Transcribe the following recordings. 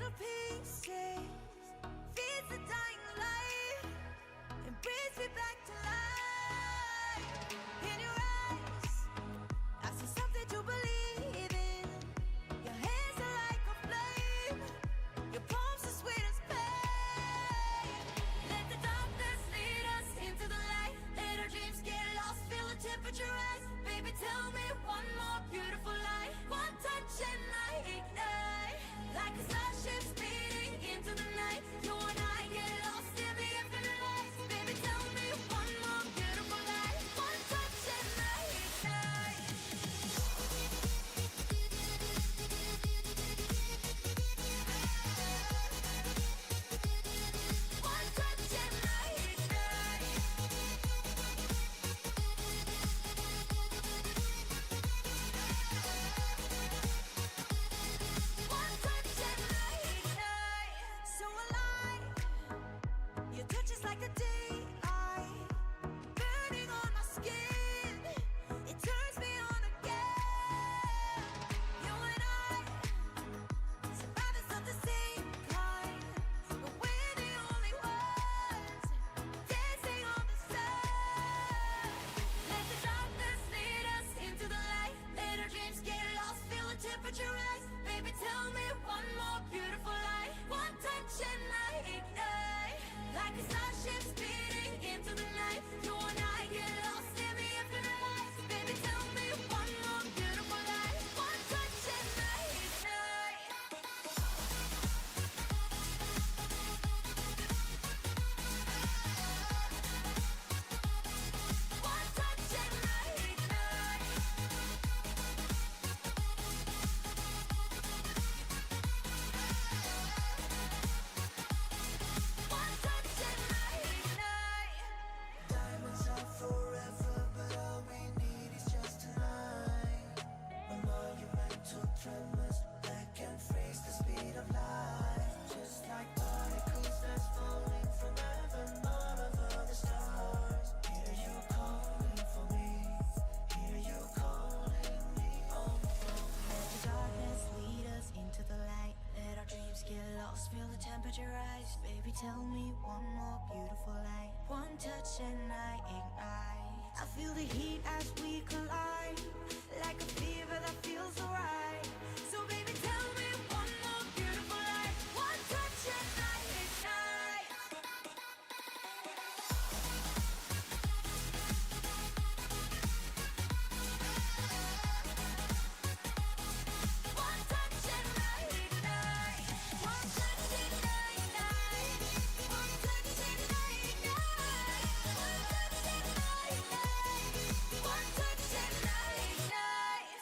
little pieces, feeds the dying light, and brings me back to life. In your eyes, I see something to believe in. Your hands are like a flame, your palms are sweet as pain. Let the darkness lead us into the light. Let our dreams get lost, feel the temperature rise. Baby, tell me one more beautiful lie. One touch and I ignite, like a starship speeding into the night. You and I get lost in the infinite lights. Baby, tell me one more beautiful lie. One touch and I ignite. One touch and I ignite. One touch and I ignite. So alive, your touch is like a daylight, burning on my skin. It turns me on again. You and I, survivors of the same kind, but we're the only ones dancing on the sun. Let the darkness lead us into the light. Let our dreams get lost, feel the temperature rise. Baby, tell me one more beautiful lie. One touch and I ignite, like a starship speeding into the night. You and I get lost in the infinite lights. Baby, tell me one more beautiful lie. One touch and I ignite. One touch and I ignite. One touch and I ignite. Diamonds are forever, but all we need is just tonight. A monumental tremors that can freeze the speed of light. Just like particles that's falling from heaven all over the stars. Hear you calling for me, hear you calling me home. Let the darkness lead us into the light. Let our dreams get lost, feel the temperature rise. Baby, tell me one more beautiful light. One touch and I ignite. I feel the heat as we collide, like a fever that feels alright. So baby, tell me one more beautiful light. One touch and I ignite. One touch and I ignite. One touch and I ignite. One touch and I ignite. One touch and I ignite. One touch and I ignite.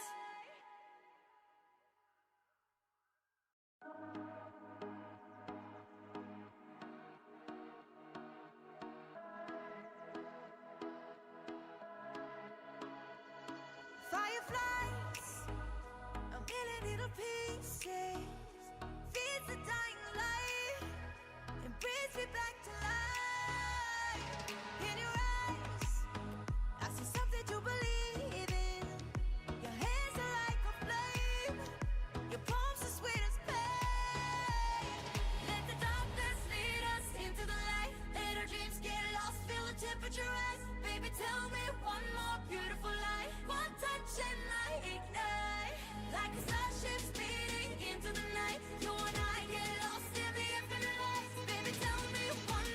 Fireflies, a million little pieces, feeds the dying light, and brings me back to life. In your eyes, I see something to believe in. Your hands are like a flame, your palms are sweet as pain. Let the darkness lead us into the light. Let our dreams get lost, feel the temperature rise. Baby, tell me one more beautiful lie. One touch and I ignite, like a starship speeding into the night. You and I get lost in the infinite lights. Baby, tell me one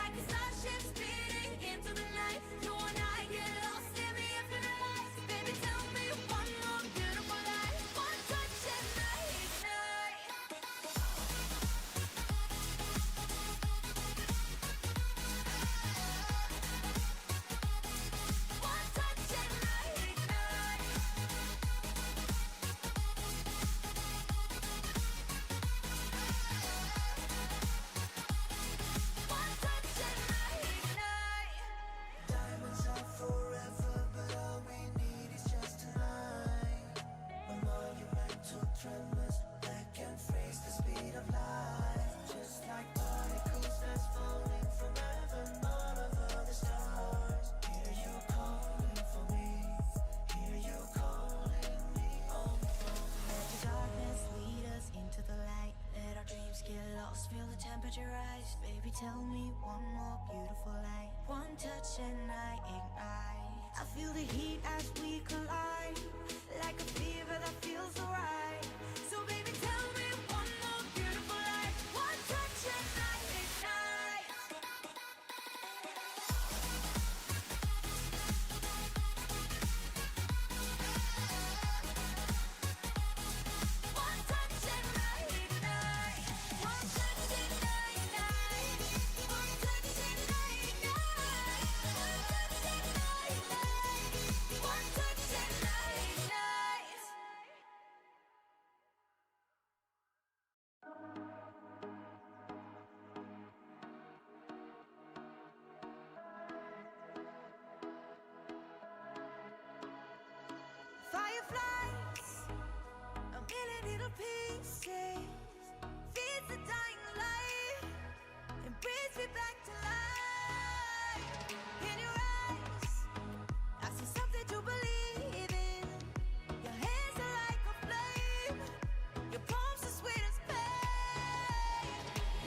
like a starship speeding into the night. You and I get lost in the infinite lights. Baby, tell me one more beautiful lie. One touch and I ignite. One touch and I ignite. One touch and I ignite. Diamonds are forever, but all we need is just tonight. A monumental tremors that can freeze the speed of light. Just like particles that's falling from heaven, all over the stars. Hear you calling for me. Hear you calling me home from. Let the darkness lead us into the light. Let our dreams get lost, feel the temperature rise. Baby, tell me one more beautiful light. One touch and I ignite. I feel the heat as we collide, like a fever that feels so right. So baby, tell me one more beautiful light. One touch and I ignite. One touch and I ignite. One touch and I ignite. One touch and I ignite. One touch and I ignite. Fireflies, a million little pieces, feeds the dying light and brings me back to life. In your eyes, I see something to believe in. Your hands are like a flame, your palms are sweet as pain.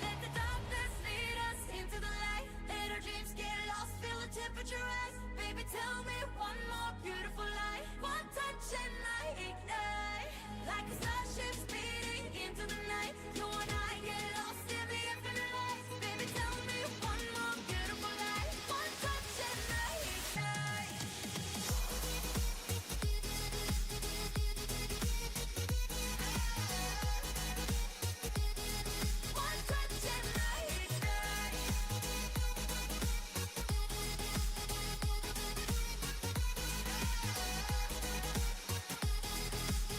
Let the darkness lead us into the light. Let our dreams get lost, feel the temperature rise. Baby, tell me one more beautiful lie. One touch and I ignite. Like a starship speeding into the night. You and I get lost in the infinite lights. Baby, tell me one more beautiful lie. One touch and I ignite. One touch and I ignite.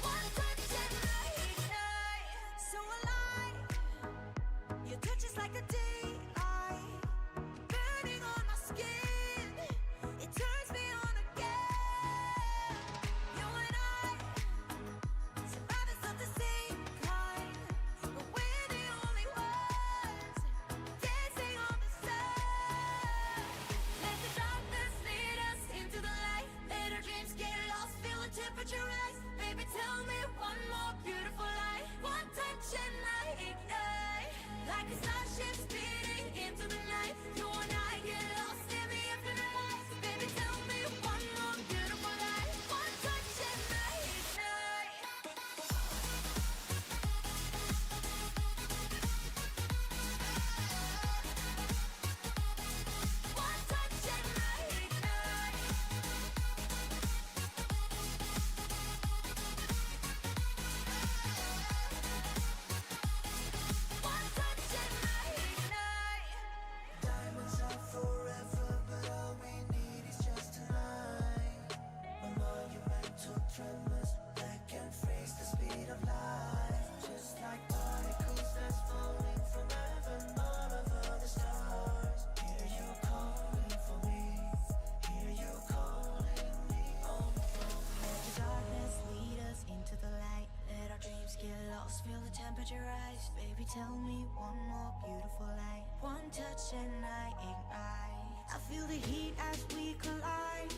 One touch and I ignite. So alive, your touch is like a daylight, burning on my skin. It turns me on again. You and I, survivors of the same kind, but we're the only ones dancing on the sun. Let the darkness lead us into the light. Let our dreams get lost, feel the temperature rise. Baby, tell me one more beautiful lie. One touch and I ignite. Like a starship speeding into the night. You and I get lost in the infinite lights. Baby, tell me one more beautiful lie. One touch and I ignite. One touch and I ignite. One touch and I ignite. Diamonds are forever, but all we need is just tonight. A monumental tremors that can freeze the speed of light. Just like particles that's falling from heaven, all over the stars. Hear you calling for me. Hear you calling me home from. Let the darkness lead us into the light. Let our dreams get lost, feel the temperature rise. Baby, tell me one more beautiful light. One touch and I ignite. I feel the heat as we collide,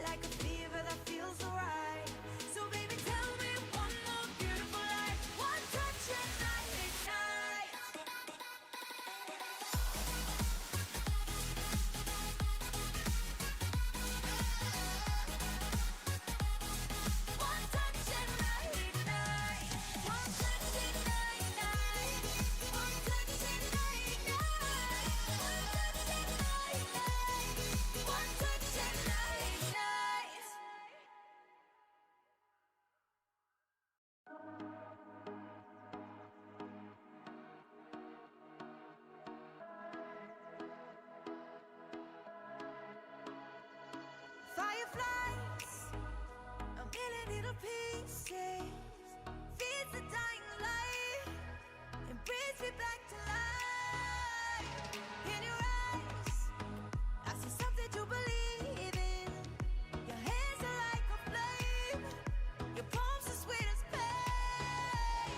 like a fever that feels so right. So baby, tell me one more beautiful light. One touch and I ignite. One touch and I ignite. One touch and I ignite. One touch and I ignite. One touch and little pieces, feeds the dying light, and brings me back to life. In your eyes, I see something to believe in. Your hands are like a flame, your palms are sweet as pain.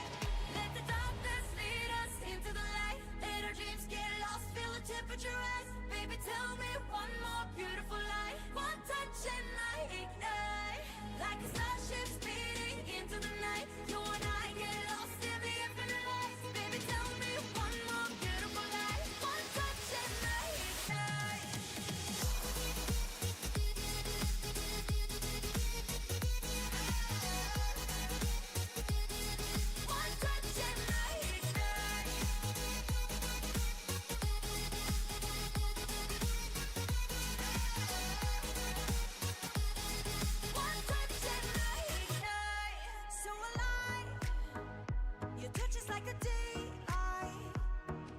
Let the darkness lead us into the light. Let our dreams get lost, feel the temperature rise. Baby, tell me one more beautiful lie. One touch and I ignite, like a starship speeding into the night. You and I get lost in the infinite light. Baby, tell me one more beautiful lie. One touch and I ignite. One touch and I ignite. One touch and I ignite. So alive, your touch is like a daylight,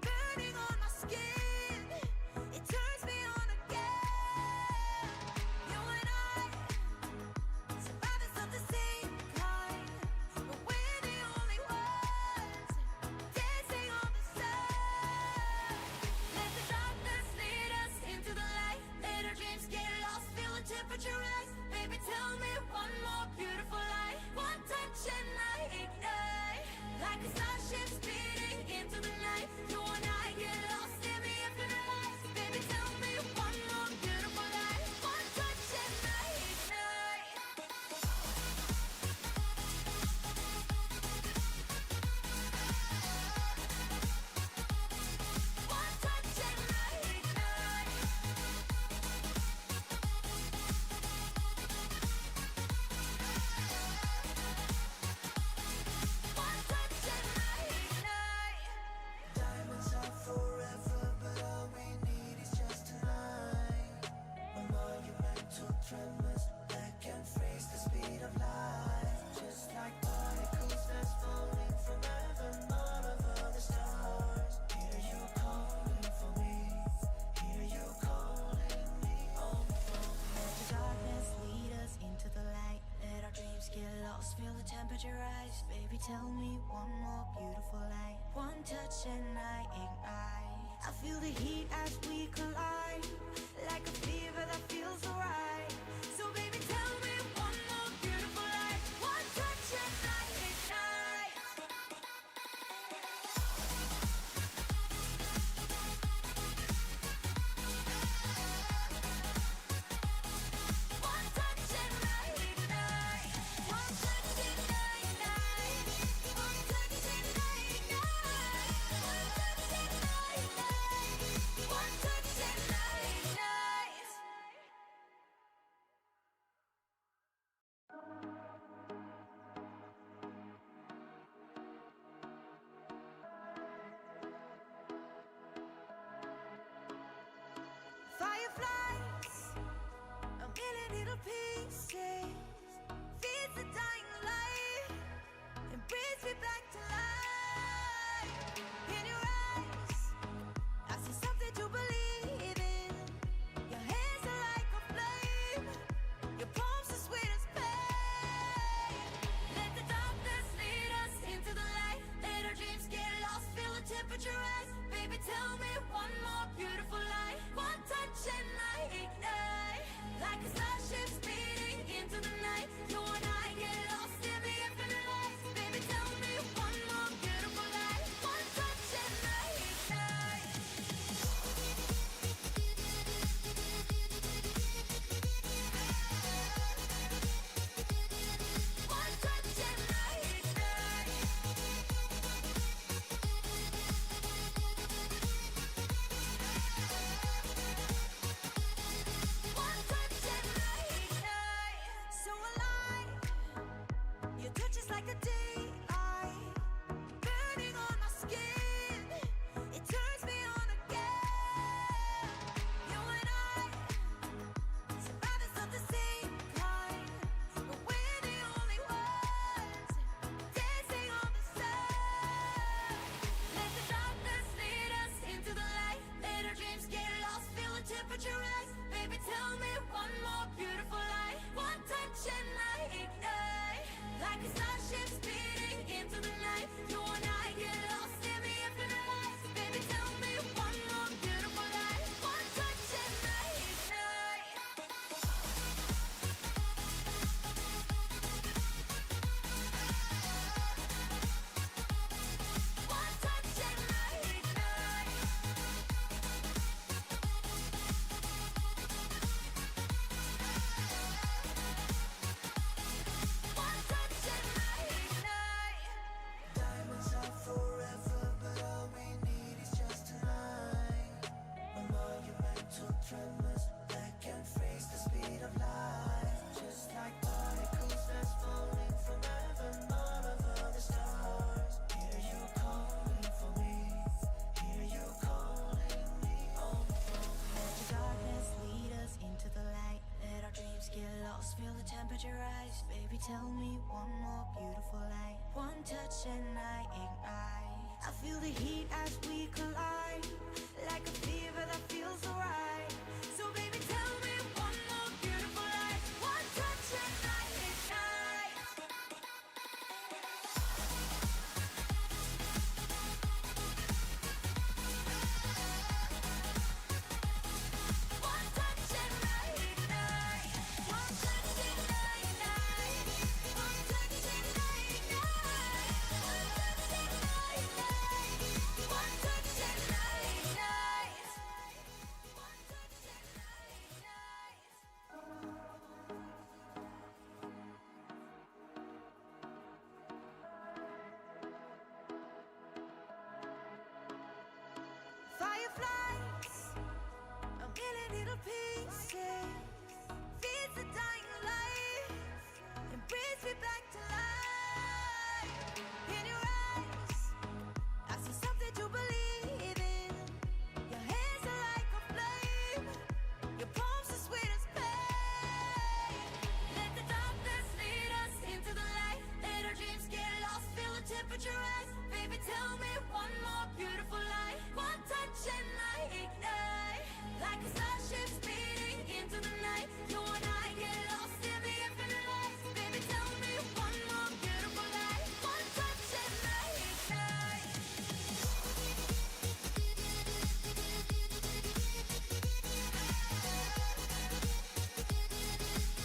burning on my skin. It turns me on again. You and I, survivors of the same kind, but we're the only ones dancing on the sun. Let the darkness lead us into the light. Let our dreams get lost, feel the temperature rise. Baby, tell me one more beautiful lie. One touch and I ignite, like a starship speeding into the night. You and I get lost in the infinite light. Baby, tell me one more beautiful lie. One touch and I ignite. One touch and I ignite. One touch and I ignite. Diamonds are forever, but all we need is just tonight. A monumental tremors that can freeze the speed of light. Just like particles that's falling from heaven out of other stars. Hear you calling for me. Hear you calling me home from. Let the darkness lead us into the light. Let our dreams get lost, feel the temperature rise. Baby, tell me one more beautiful light. One touch and I ignite. I feel the heat as we collide, like a fever that feels alright. So baby, tell me one more beautiful light. One touch and I ignite. One touch and I ignite. One touch and I ignite. One touch and I ignite. One touch and I ignite. One touch and I ignite. Fireflies, a million little pieces, feeds the dying light, and brings me back to life. In your eyes, I see something to believe in. Your hands are like a flame, your palms are sweet as pain. Let the darkness lead us into the light. Let our dreams get lost, feel the temperature rise. Baby, tell me one more beautiful lie. One touch and I ignite, like a starship speeding into the night. You and I get lost in the infinite light. Baby, tell me one more beautiful lie. One touch and I ignite. One touch and I ignite. One touch and I ignite. So alive, your touch is like a daylight, burning on my skin. It turns me on again. You and I, survivors of the same kind, but we're the only ones dancing on the sun. Let the darkness lead us into the light. Let our dreams get lost, feel the temperature rise. Baby, tell me one more beautiful lie. One touch and I ignite, like a starship speeding into the night. You and I get lost in the infinite lights. Baby, tell me one more beautiful lie. One touch and I ignite. One touch and I ignite. One touch and I ignite. Diamonds are forever, but all we need is just tonight. A monumental tremors that can freeze the speed of light. Just like particles that's falling from heaven, all over the stars. Hear you calling for me. Hear you calling me home from Let the darkness lead us into the light. Let our dreams get lost, feel the temperature rise. Baby, tell me one more beautiful light. One touch and I ignite. I feel the heat as we collide, like a fever that feels alright. So baby, tell me one more beautiful light. One touch and I ignite. One touch and I ignite. One touch and I ignite. One touch and I ignite. One touch and I ignite. One touch and I ignite. One touch and I ignite. Fireflies, a million little pieces, feeds the dying light and brings me back to life. In your eyes, I see something to believe in. Your hands are like a flame, your palms are sweet as pain. Let the darkness lead us into the light. Let our dreams get lost, feel the temperature rise. Baby, tell me one more beautiful light. One touch and I ignite. Like a starship speeding into the night. You and I get lost in the infinite lights. Baby, tell me one more beautiful light. One touch and I ignite.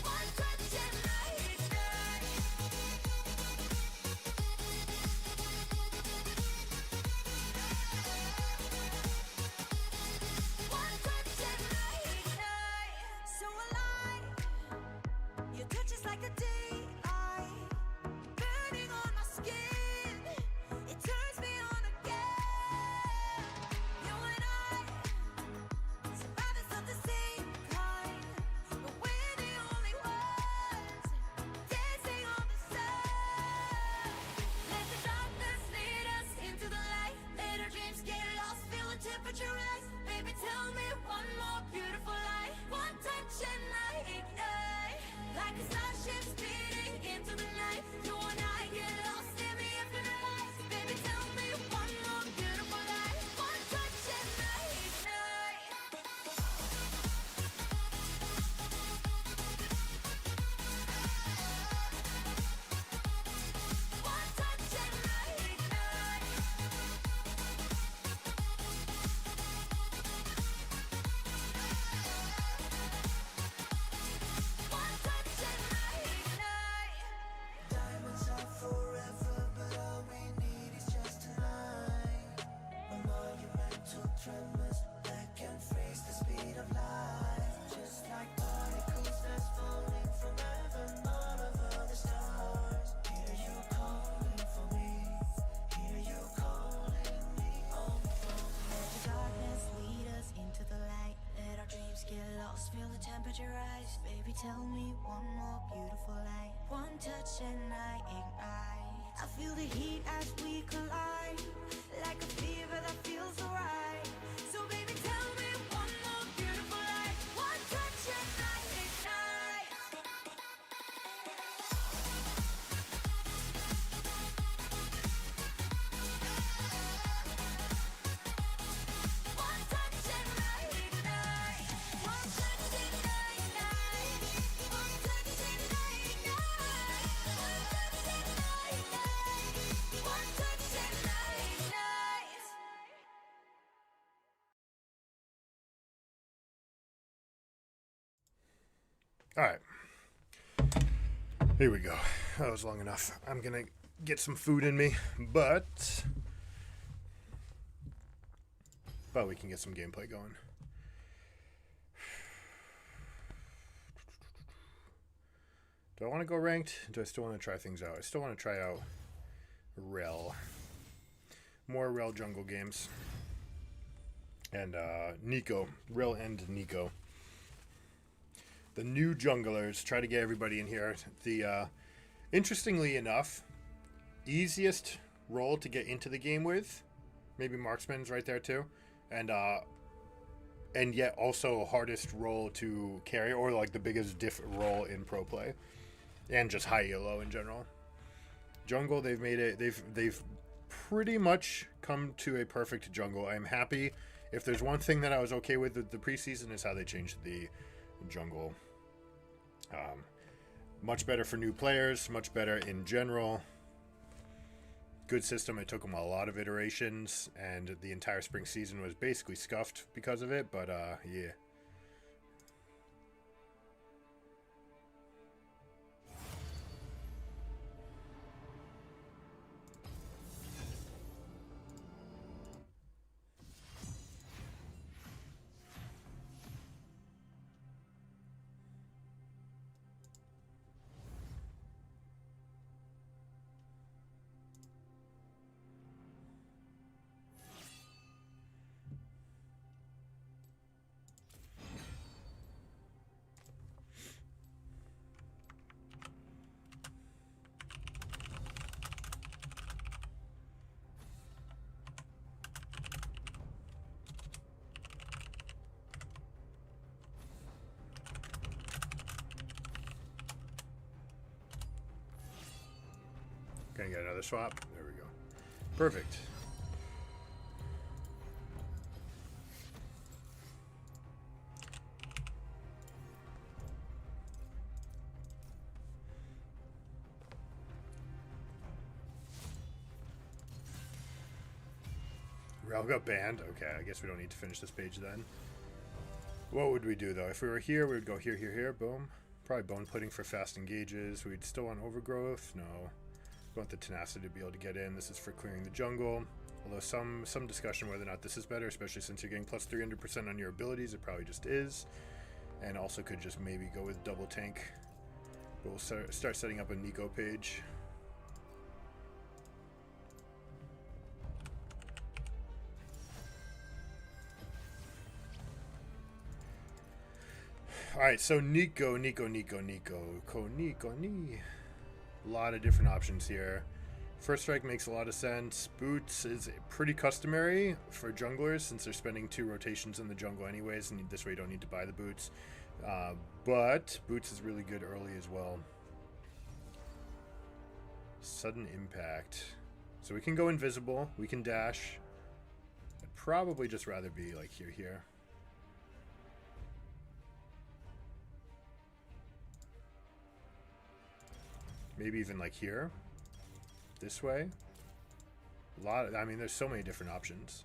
One touch and I ignite. One touch and I ignite. So alive, your touch is like a daylight, burning on my skin. It turns me on again. You and I, survivors of the same kind, but we're the only ones dancing on the sun. Let the darkness lead us into the light. Let our dreams get lost, feel the temperature rise. Baby, tell me one more beautiful light. One touch and I ignite. Like a starship speeding into the night. You and I get lost in the infinite lights. Baby, tell me one more beautiful light. One touch and I ignite. One touch and I ignite. One touch and I ignite. Diamonds are forever, but all we need is just tonight. A monumental tremors that can freeze the speed of light. Just like particles that's falling from heaven, all over the stars. Hear you calling for me. Hear you calling me home from Let the darkness lead us into the light. Let our dreams get lost, feel the temperature rise. Baby, tell me one more beautiful light. One touch and I ignite. I feel the heat as we collide, like a fever that feels alright. So baby, tell me one more beautiful light. One touch and I ignite. One touch and I ignite. One touch and I ignite. One touch and I ignite. One touch and Alright. Here we go. That was long enough. I'm gonna get some food in me, but we can get some gameplay going. Do I want to go ranked? Do I still want to try things out? I still want to try out Rel. More Rel jungle games. And Nico. Rel and Nico. The new junglers. Try to get everybody in here. The interestingly enough, easiest role to get into the game with. Maybe marksman's right there too. And yet also hardest role to carry, or like the biggest diff role in pro play. And just high elo in general. Jungle, they've made it. They've pretty much come to a perfect jungle. I'm happy. If there's one thing that I was okay with the preseason is how they changed the jungle. Much better for new players. Much better in general. Good system. It took them a lot of iterations, and the entire spring season was basically scuffed because of it. But yeah. Gonna get another swap. There we go. Perfect. Rel got banned. Okay, I guess we don't need to finish this page then. What would we do though? If we were here, we would go here, here, here. Boom. Probably bone plating for fast engages. We'd still want overgrowth. No. We want the tenacity to be able to get in. This is for clearing the jungle. Although some discussion whether or not this is better, especially since you're getting plus 300% on your abilities. It probably just is. And also could just maybe go with double tank. But we'll start setting up a Nico page. Alright, so Nico. A lot of different options here. First strike makes a lot of sense. Boots is pretty customary for junglers since they're spending 2 rotations in the jungle anyways, and this way you don't need to buy the boots. But boots is really good early as well. Sudden impact. So we can go invisible. We can dash. I'd probably just rather be like here. Maybe even like here. This way. I mean, there's so many different options.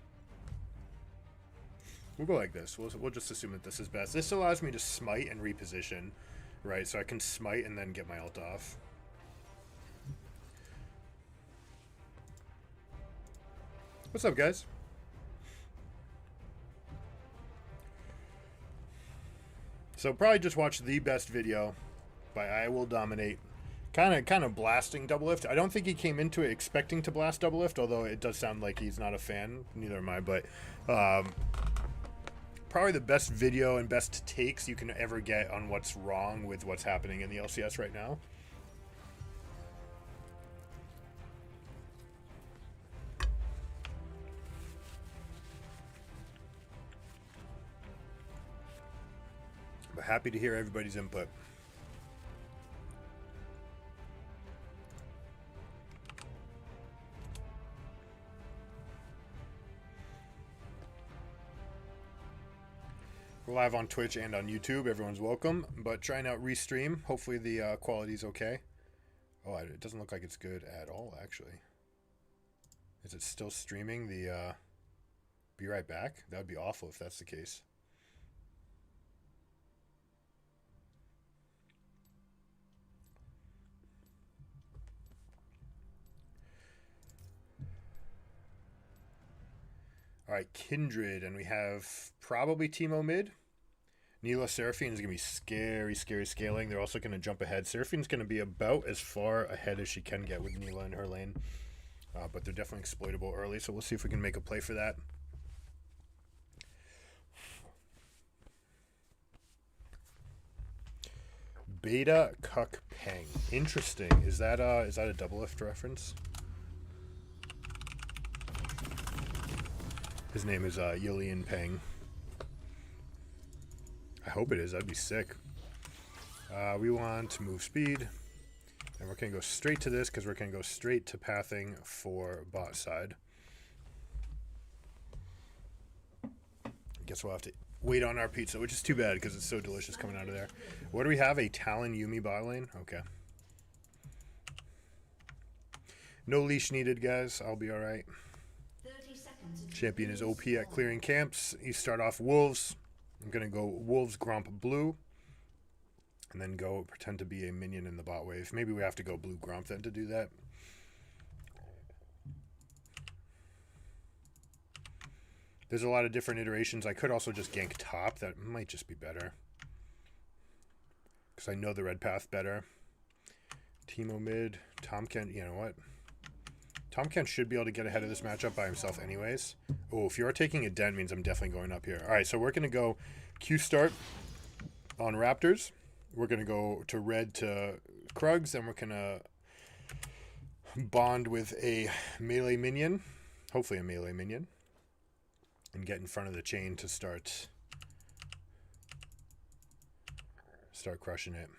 We'll go like this. We'll just assume that this is best. This allows me to smite and reposition, right? So I can smite and then get my ult off. What's up, guys? So probably just watch the best video by I Will Dominate. Kind of blasting double lift. I don't think he came into it expecting to blast double lift, although it does sound like he's not a fan. Neither am I, but probably the best video and best takes you can ever get on what's wrong with what's happening in the LCS right now. But happy to hear everybody's input. We're live on Twitch and on YouTube. Everyone's welcome. But trying out Restream. Hopefully the quality's okay. Oh, it doesn't look like it's good at all, actually. Is it still streaming the Be Right Back? That would be awful if that's the case. Alright, Kindred, and we have probably Teemo mid. Neela Seraphine is going to be scary scaling. They're also going to jump ahead. Seraphine's going to be about as far ahead as she can get with Neela in her lane. But they're definitely exploitable early, so we'll see if we can make a play for that. Beta Cuck Peng. Interesting. Is that a double lift reference? His name is Yilian Peng. I hope it is. That'd be sick. We want to move speed. And we're going to go straight to this because we're going to go straight to pathing for bot side. I guess we'll have to wait on our pizza, which is too bad because it's so delicious coming out of there. What do we have? A Talon Yuumi bot lane? Okay. No leash needed, guys. I'll be alright. Champion is OP at clearing camps. You start off Wolves. I'm going to go Wolves Gromp Blue. And then go pretend to be a minion in the bot wave. Maybe we have to go Blue Gromp then to do that. There's a lot of different iterations. I could also just gank top. That might just be better. Because I know the red path better. Teemo mid. Tomken, you know what? Tomken should be able to get ahead of this matchup by himself anyways. Oh, if you are taking a dent means I'm definitely going up here. Alright, so we're going to go Q start on Raptors. We're going to go to red to Krugs. Then we're going to bond with a melee minion. Hopefully a melee minion. And get in front of the chain to start crushing it.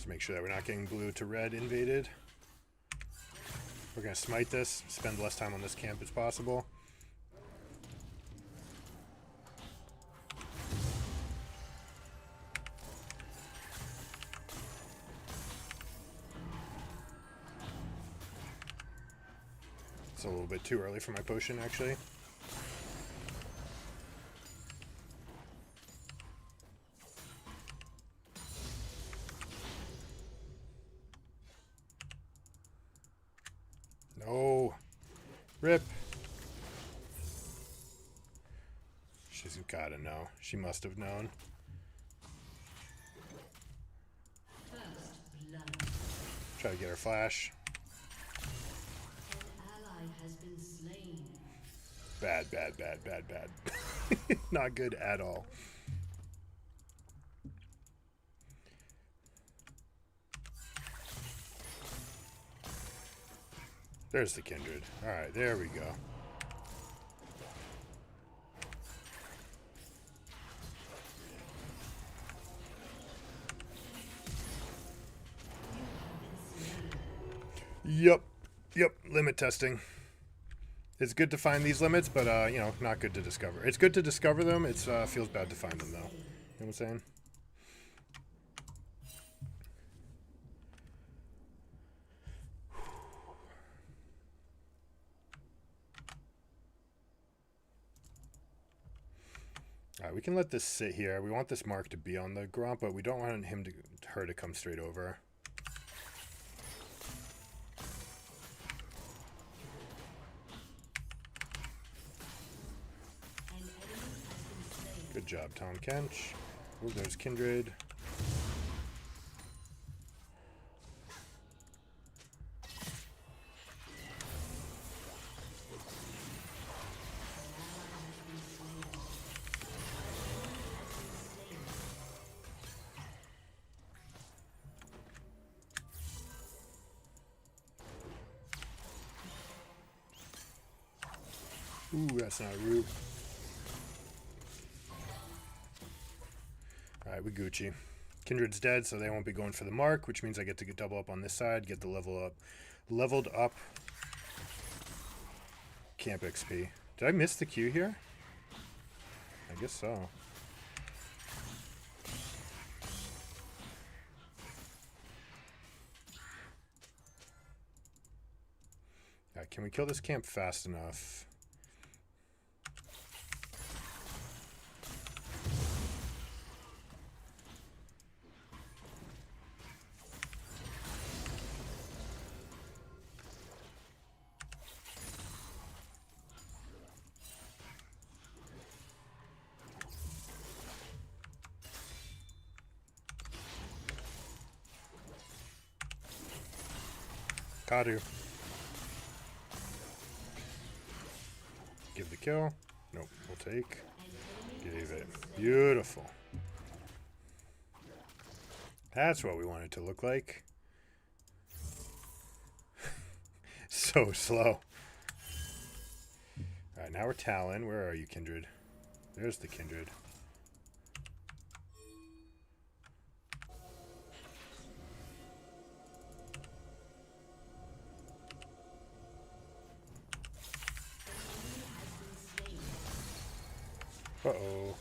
Make sure that we're not getting blue to red invaded. We're going to smite this, spend less time on this camp as possible. It's a little bit too early for my potion, actually. No. Rip. She's gotta know. She must have known. Try to get her flash. Bad. Not good at all. There's the Kindred. Alright, there we go. Yep, limit testing. It's good to find these limits, but, you know, not good to discover. It's good to discover them, it feels bad to find them, though. You know what I'm saying? Alright, we can let this sit here. We want this mark to be on the Gromp, but we don't want her to come straight over. Good job, Tom Kench. Oh, there's Kindred. Ooh, that's not a root. Alright, we Gucci. Kindred's dead, so they won't be going for the mark, which means I get to get double up on this side, get the leveled up camp XP. Did I miss the Q here? I guess so. Alright, can we kill this camp fast enough? Kadu. Give the kill. Nope, we'll take. Gave it. Beautiful. That's what we want it to look like. So slow. Alright, now we're Talon. Where are you, Kindred? There's the Kindred. Uh-oh.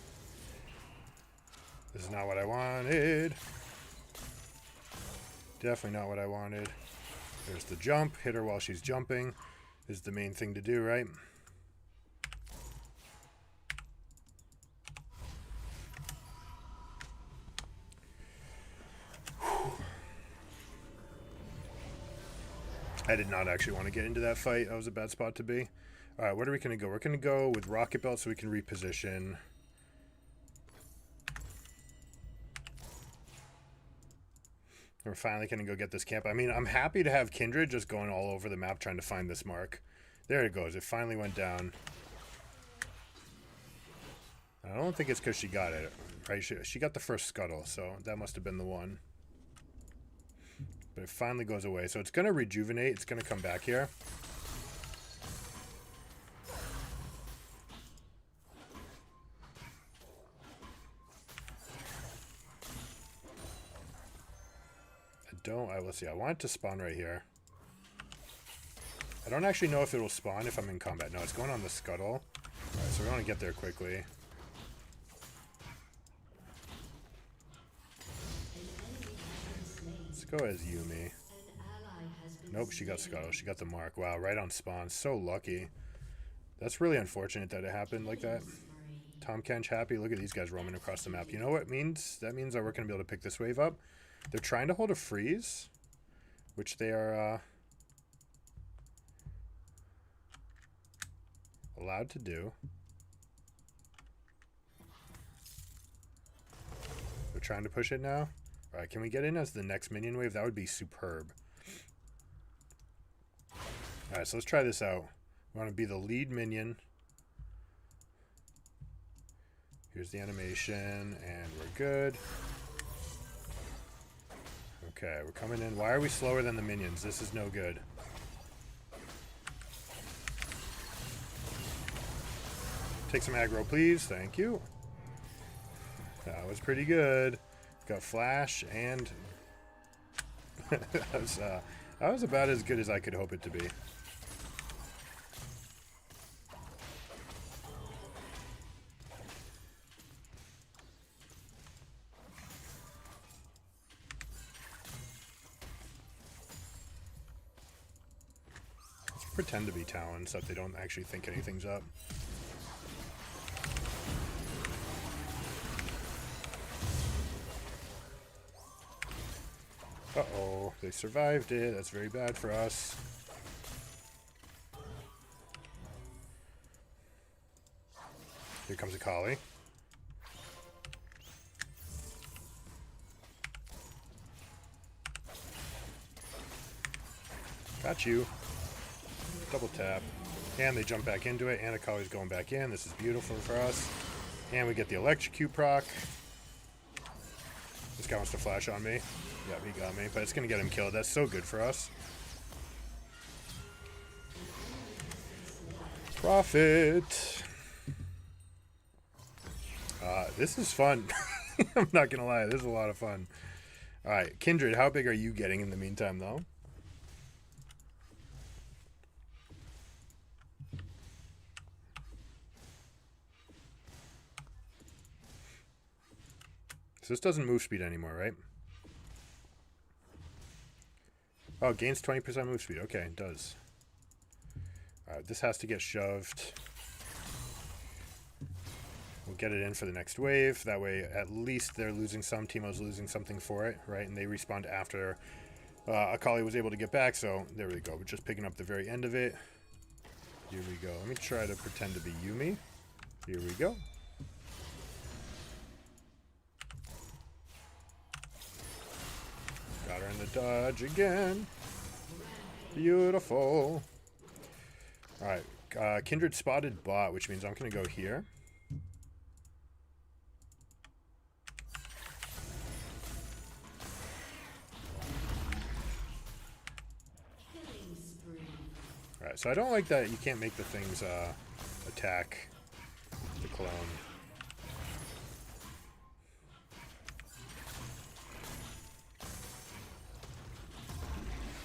This is not what I wanted. Definitely not what I wanted. There's the jump. Hit her while she's jumping. Is the main thing to do, right? I did not actually want to get into that fight. That was a bad spot to be. Alright, where are we going to go? We're going to go with Rocket Belt so we can reposition. We're finally going to go get this camp. I mean, I'm happy to have Kindred just going all over the map trying to find this mark. There it goes. It finally went down. I don't think it's because she got it. Right? She got the first scuttle, so that must have been the one. But it finally goes away. So it's going to rejuvenate. It's going to come back here. Let's see. I want it to spawn right here. I don't actually know if it will spawn if I'm in combat. No, it's going on the scuttle. Alright, so we want to get there quickly. Let's go as Yumi. Nope, she got scuttle. She got the mark. Wow, right on spawn. So lucky. That's really unfortunate that it happened like that. Tom Kench happy. Look at these guys roaming across the map. You know what it means? That means that we're going to be able to pick this wave up. They're trying to hold a freeze, which they are allowed to do. They're trying to push it now. All right, can we get in as the next minion wave? That would be superb. All right, so let's try this out. We want to be the lead minion. Here's the animation, and we're good. Okay, we're coming in. Why are we slower than the minions? This is no good. Take some aggro, please. Thank you. That was pretty good. Got flash and that was about as good as I could hope it to be. Pretend to be Talon so that they don't actually think anything's up. Uh-oh, they survived it. That's very bad for us. Here comes a collie. Got you. Double tap. And they jump back into it. And a collie's going back in. This is beautiful for us. And we get the electrocute proc. This guy wants to flash on me. Yep, he got me. But it's going to get him killed. That's so good for us. Profit. This is fun. I'm not going to lie. This is a lot of fun. Alright, Kindred, how big are you getting in the meantime, though? So this doesn't move speed anymore, right? Oh, it gains 20% move speed. Okay, it does. Alright, this has to get shoved. We'll get it in for the next wave. That way, at least they're losing some. Teemo's losing something for it, right? And they respawned after Akali was able to get back. So there we go. We're just picking up the very end of it. Here we go. Let me try to pretend to be Yumi. Here we go. Got her in the dodge again. Beautiful. Alright. Kindred spotted bot, which means I'm going to go here. Alright, so I don't like that you can't make the things attack the clone.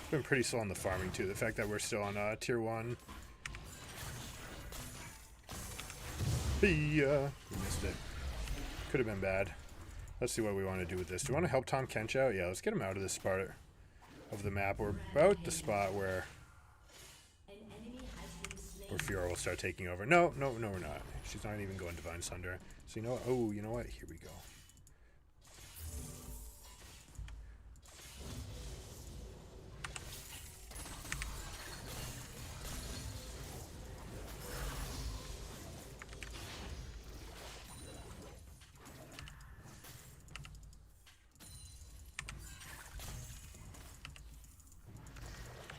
It's been pretty slow on the farming too. The fact that we're still on tier 1. We missed it. Could have been bad. Let's see what we want to do with this. Do we want to help Tom Kench out? Yeah, let's get him out of this part of the map. We're about the spot where Fiora will start taking over. No, we're not. She's not even going Divine Sunder. So you know what? Oh, you know what? Here we go.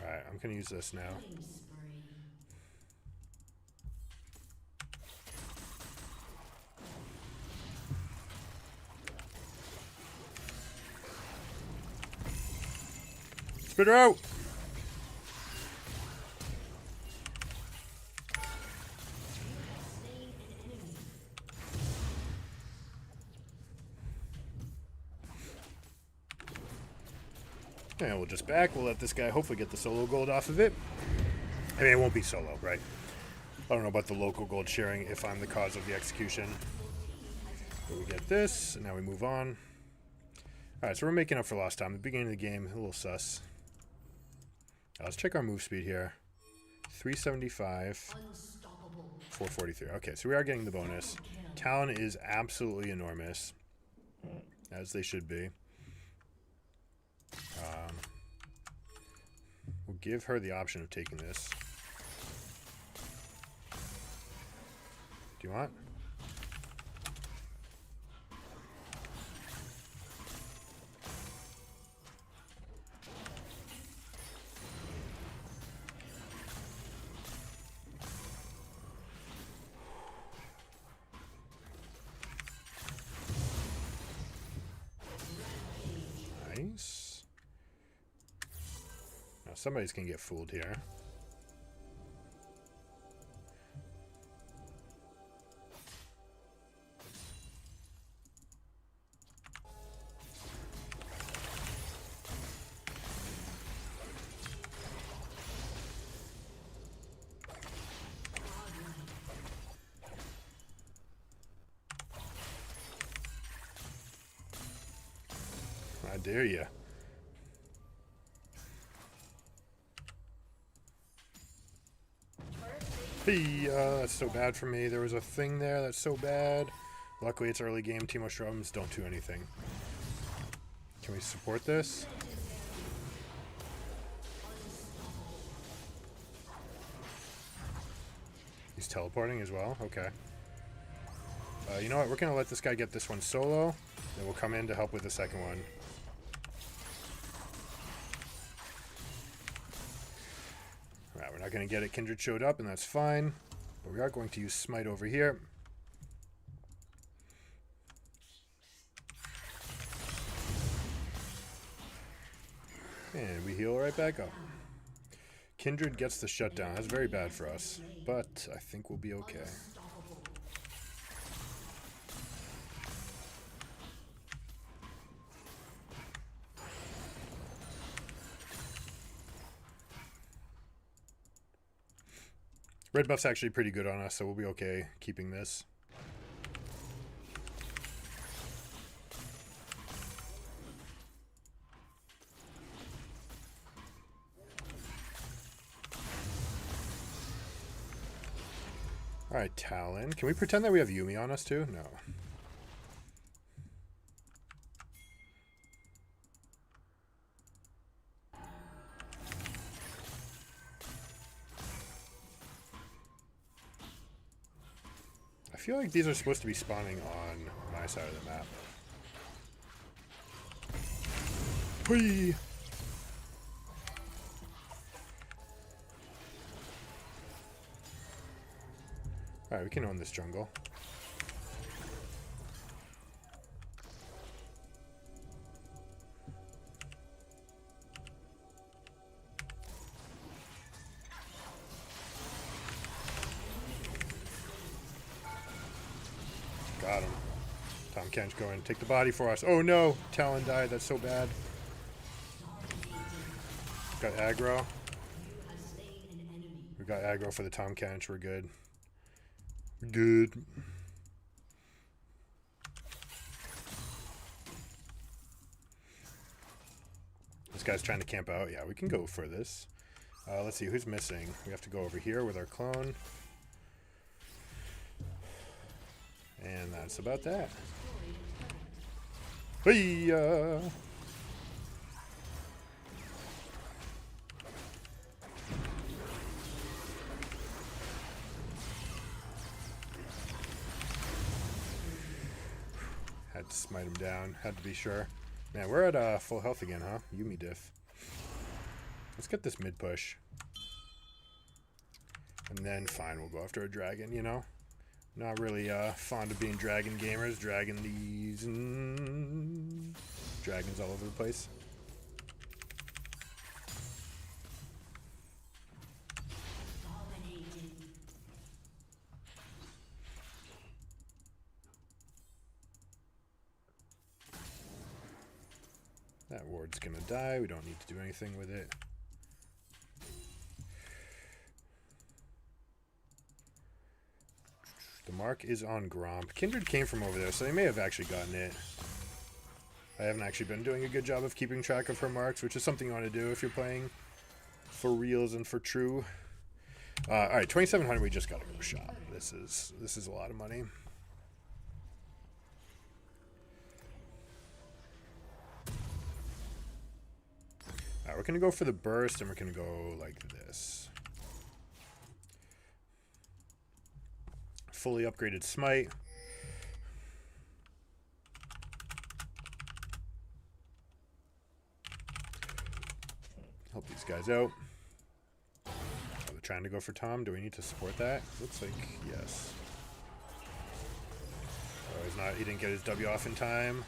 Alright, I'm gonna use this now. Spit her out! And we'll just back. We'll let this guy hopefully get the solo gold off of it. I mean, it won't be solo, right? I don't know about the local gold sharing if I'm the cause of the execution. But we get this, and now we move on. Alright, so we're making up for lost time. The beginning of the game, a little sus. Let's check our move speed here. 375. 443. Okay, so we are getting the bonus. Talon is absolutely enormous. As they should be. We'll give her the option of taking this. Do you want? Nice. Now somebody's gonna get fooled here. I dare you. Hey, that's so bad for me. There was a thing there that's so bad. Luckily, it's early game. Teemo Shrums don't do anything. Can we support this? He's teleporting as well? Okay. You know what? We're going to let this guy get this one solo. Then we'll come in to help with the second one. Alright, we're not going to get it. Kindred showed up, and that's fine. But we are going to use Smite over here. And we heal right back up. Kindred gets the shutdown. That's very bad for us. But I think we'll be okay. Red buff's actually pretty good on us, so we'll be okay keeping this. Alright, Talon. Can we pretend that we have Yumi on us too? No. I feel like these are supposed to be spawning on my side of the map. Whee! Alright, we can own this jungle. Got him. Tom Kench going to take the body for us. Oh no! Talon died. That's so bad. Got aggro. We got aggro for the Tom Kench. We're good. Good. This guy's trying to camp out. Yeah, we can go for this. Let's see, who's missing? We have to go over here with our clone. And that's about that. Hey! Had to smite him down. Had to be sure. Man, we're at full health again, huh? Yumi diff. Let's get this mid push. And then, fine, we'll go after a dragon, you know? Not really fond of being dragon gamers. Dragon these and dragons all over the place. That ward's gonna die. We don't need to do anything with it. The mark is on Gromp. Kindred came from over there, so they may have actually gotten it. I haven't actually been doing a good job of keeping track of her marks, which is something you want to do if you're playing for reals and for true. Alright, 2,700 we just got to go shop. This is a lot of money. Alright, we're going to go for the burst, and we're going to go like this. Fully upgraded smite. Help these guys out. Oh, they're trying to go for Tom. Do we need to support that? Looks like yes. Oh, he's not. He didn't get his W off in time.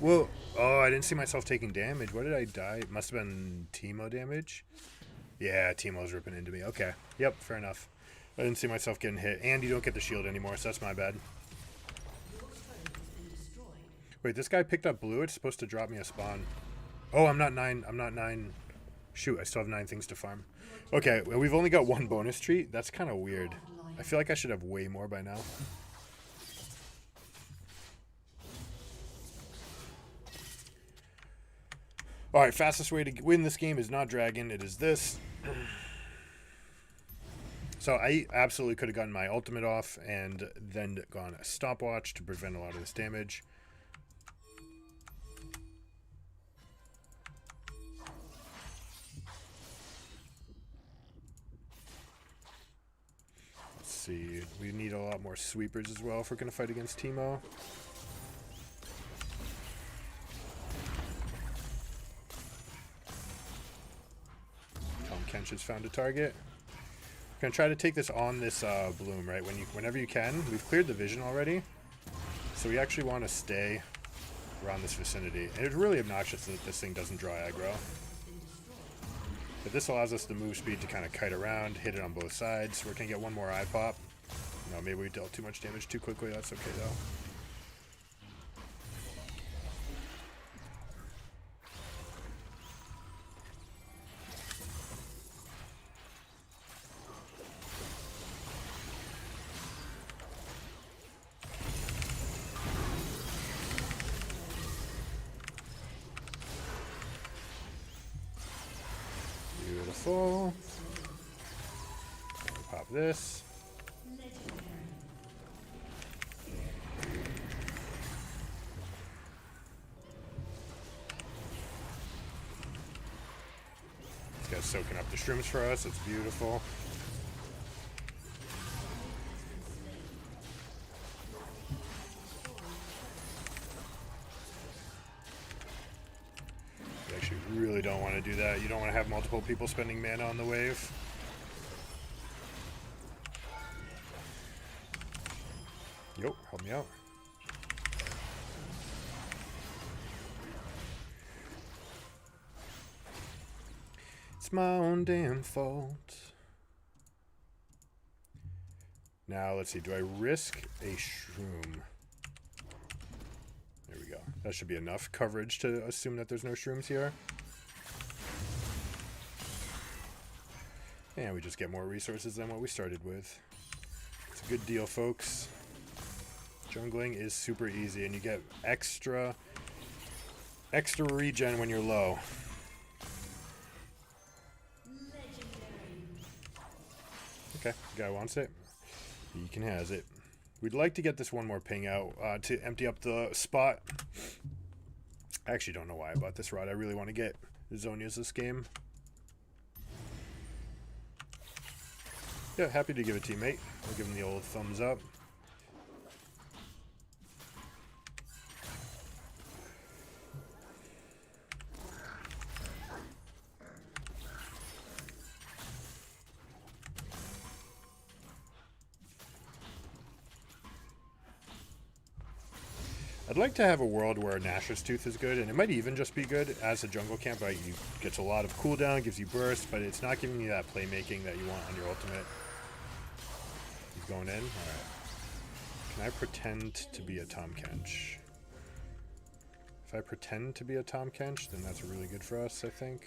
Whoa. Oh, I didn't see myself taking damage. What did I die? It must have been Teemo damage. Yeah, Teemo's ripping into me. Okay. Yep, fair enough. I didn't see myself getting hit. And you don't get the shield anymore, so that's my bad. Wait, this guy picked up blue. It's supposed to drop me a spawn. Oh, I'm not 9. I'm not 9. Shoot, I still have 9 things to farm. Okay, well, we've only got 1 bonus treat. That's kind of weird. I feel like I should have way more by now. Alright, fastest way to win this game is not dragon. It is this. So I absolutely could have gotten my ultimate off and then gone a stopwatch to prevent a lot of this damage. Let's see. We need a lot more sweepers as well if we're going to fight against Teemo. Kench has found a target. We're gonna try to take this on this bloom, right? Whenever you can. We've cleared the vision already, so we actually want to stay around this vicinity. And it's really obnoxious that this thing doesn't draw aggro, but this allows us the move speed to kind of kite around, hit it on both sides. We're gonna get one more eye pop. No, maybe we dealt too much damage too quickly. That's okay though. Beautiful. Pop this. This guy's soaking up the shrooms for us. It's beautiful. You actually really don't want to do that. You don't want to have multiple people spending mana on the wave. Yo, help me out. It's my own damn fault. Now, let's see. Do I risk a shroom? There we go. That should be enough coverage to assume that there's no shrooms here. And we just get more resources than what we started with. It's a good deal, folks. Jungling is super easy, and you get extra regen when you're low. Okay, guy wants it. He can has it. We'd like to get this one more ping out to empty up the spot. I actually don't know why I bought this rod. I really want to get Zhonya's this game. Yeah, happy to give a teammate. I'll give him the old thumbs up. I'd like to have a world where Nashor's Tooth is good, and it might even just be good as a jungle camp. Right? You gets a lot of cooldown, gives you burst, but it's not giving you that playmaking that you want on your ultimate. He's going in. All right. Can I pretend to be a Tahm Kench? If I pretend to be a Tahm Kench, then that's really good for us, I think.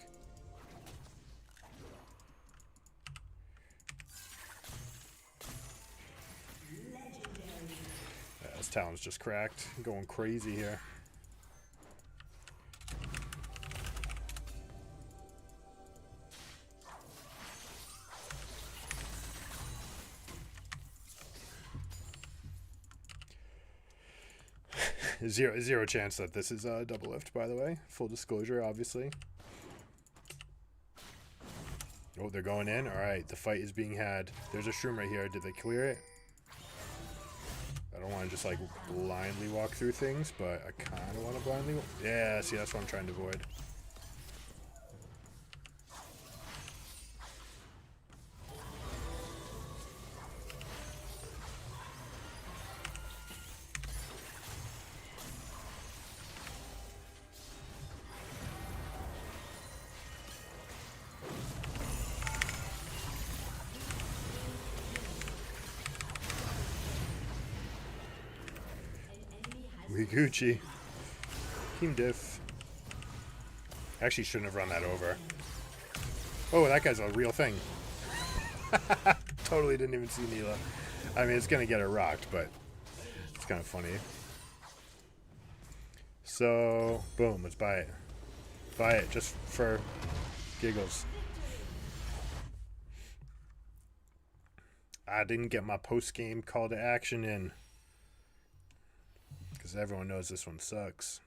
This Talon's just cracked. Going crazy here. Zero chance that this is a double lift, by the way. Full disclosure, obviously. Oh, they're going in. All right, the fight is being had. There's a shroom right here. Did they clear it? I don't want to just like blindly walk through things, but I kind of want to blindly. Yeah, see, that's what I'm trying to avoid. We Gucci. Team diff. Actually shouldn't have run that over. Oh, that guy's a real thing. Totally didn't even see Neela. I mean, it's going to get her rocked, but it's kind of funny. So, boom, let's buy it. Buy it just for giggles. I didn't get my post-game call to action in. Because everyone knows this one sucks.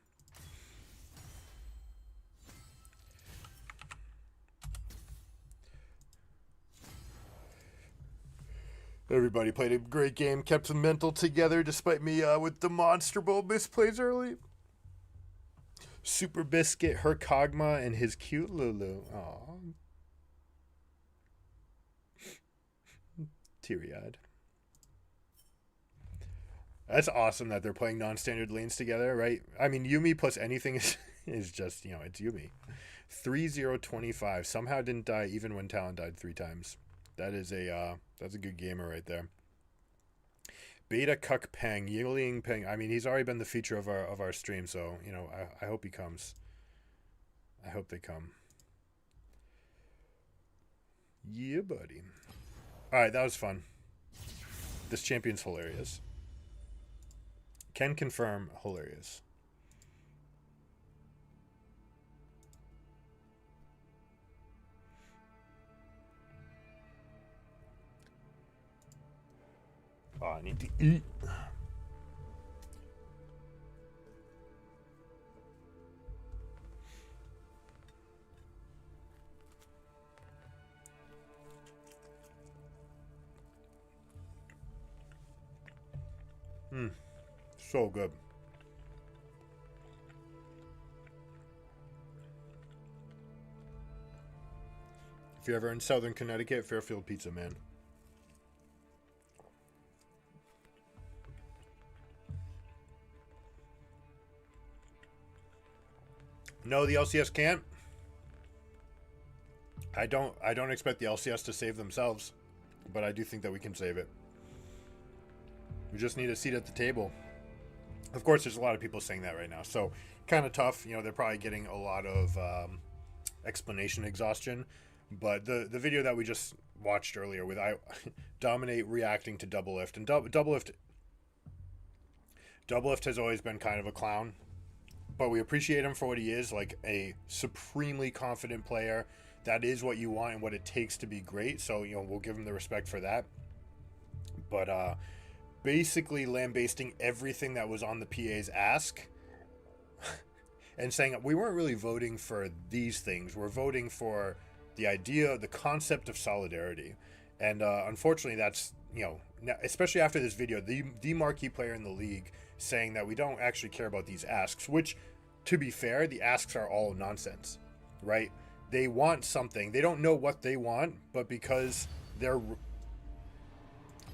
Everybody played a great game, kept the mental together despite me with the Monster Bowl misplays early. Super Biscuit, her Kog'Maw, and his cute Lulu. Aww. Teary-eyed. That's awesome that they're playing non-standard lanes together, right? I mean, Yuumi plus anything is just, you know, it's Yuumi. 3-0-25. Somehow didn't die even when Talon died 3 times. That is that's a good gamer right there. Beta Cuck Peng, Yingling Peng. I mean, he's already been the feature of our stream, so, you know, I hope he comes. I hope they come. Yeah, buddy. All right, that was fun. This champion's hilarious. Can confirm, hilarious. Oh, I need to eat. So good. If you're ever in Southern Connecticut, Fairfield Pizza, man. No, the LCS can't. I don't expect the LCS to save themselves, but I do think that we can save it. We just need a seat at the table. Of course, there's a lot of people saying that right now, so kind of tough. You know, they're probably getting a lot of explanation exhaustion. But the video that we just watched earlier with I Dominate reacting to Doublelift, and Doublelift has always been kind of a clown, but we appreciate him for what he is, like a supremely confident player. That is what you want and what it takes to be great. So, you know, we'll give him the respect for that. But basically lambasting everything that was on the PA's ask and saying we weren't really voting for these things. We're voting for the idea, the concept of solidarity. And unfortunately, that's, you know, especially after this video, the marquee player in the league saying that we don't actually care about these asks, which, to be fair, the asks are all nonsense, right? They want something. They don't know what they want, but because their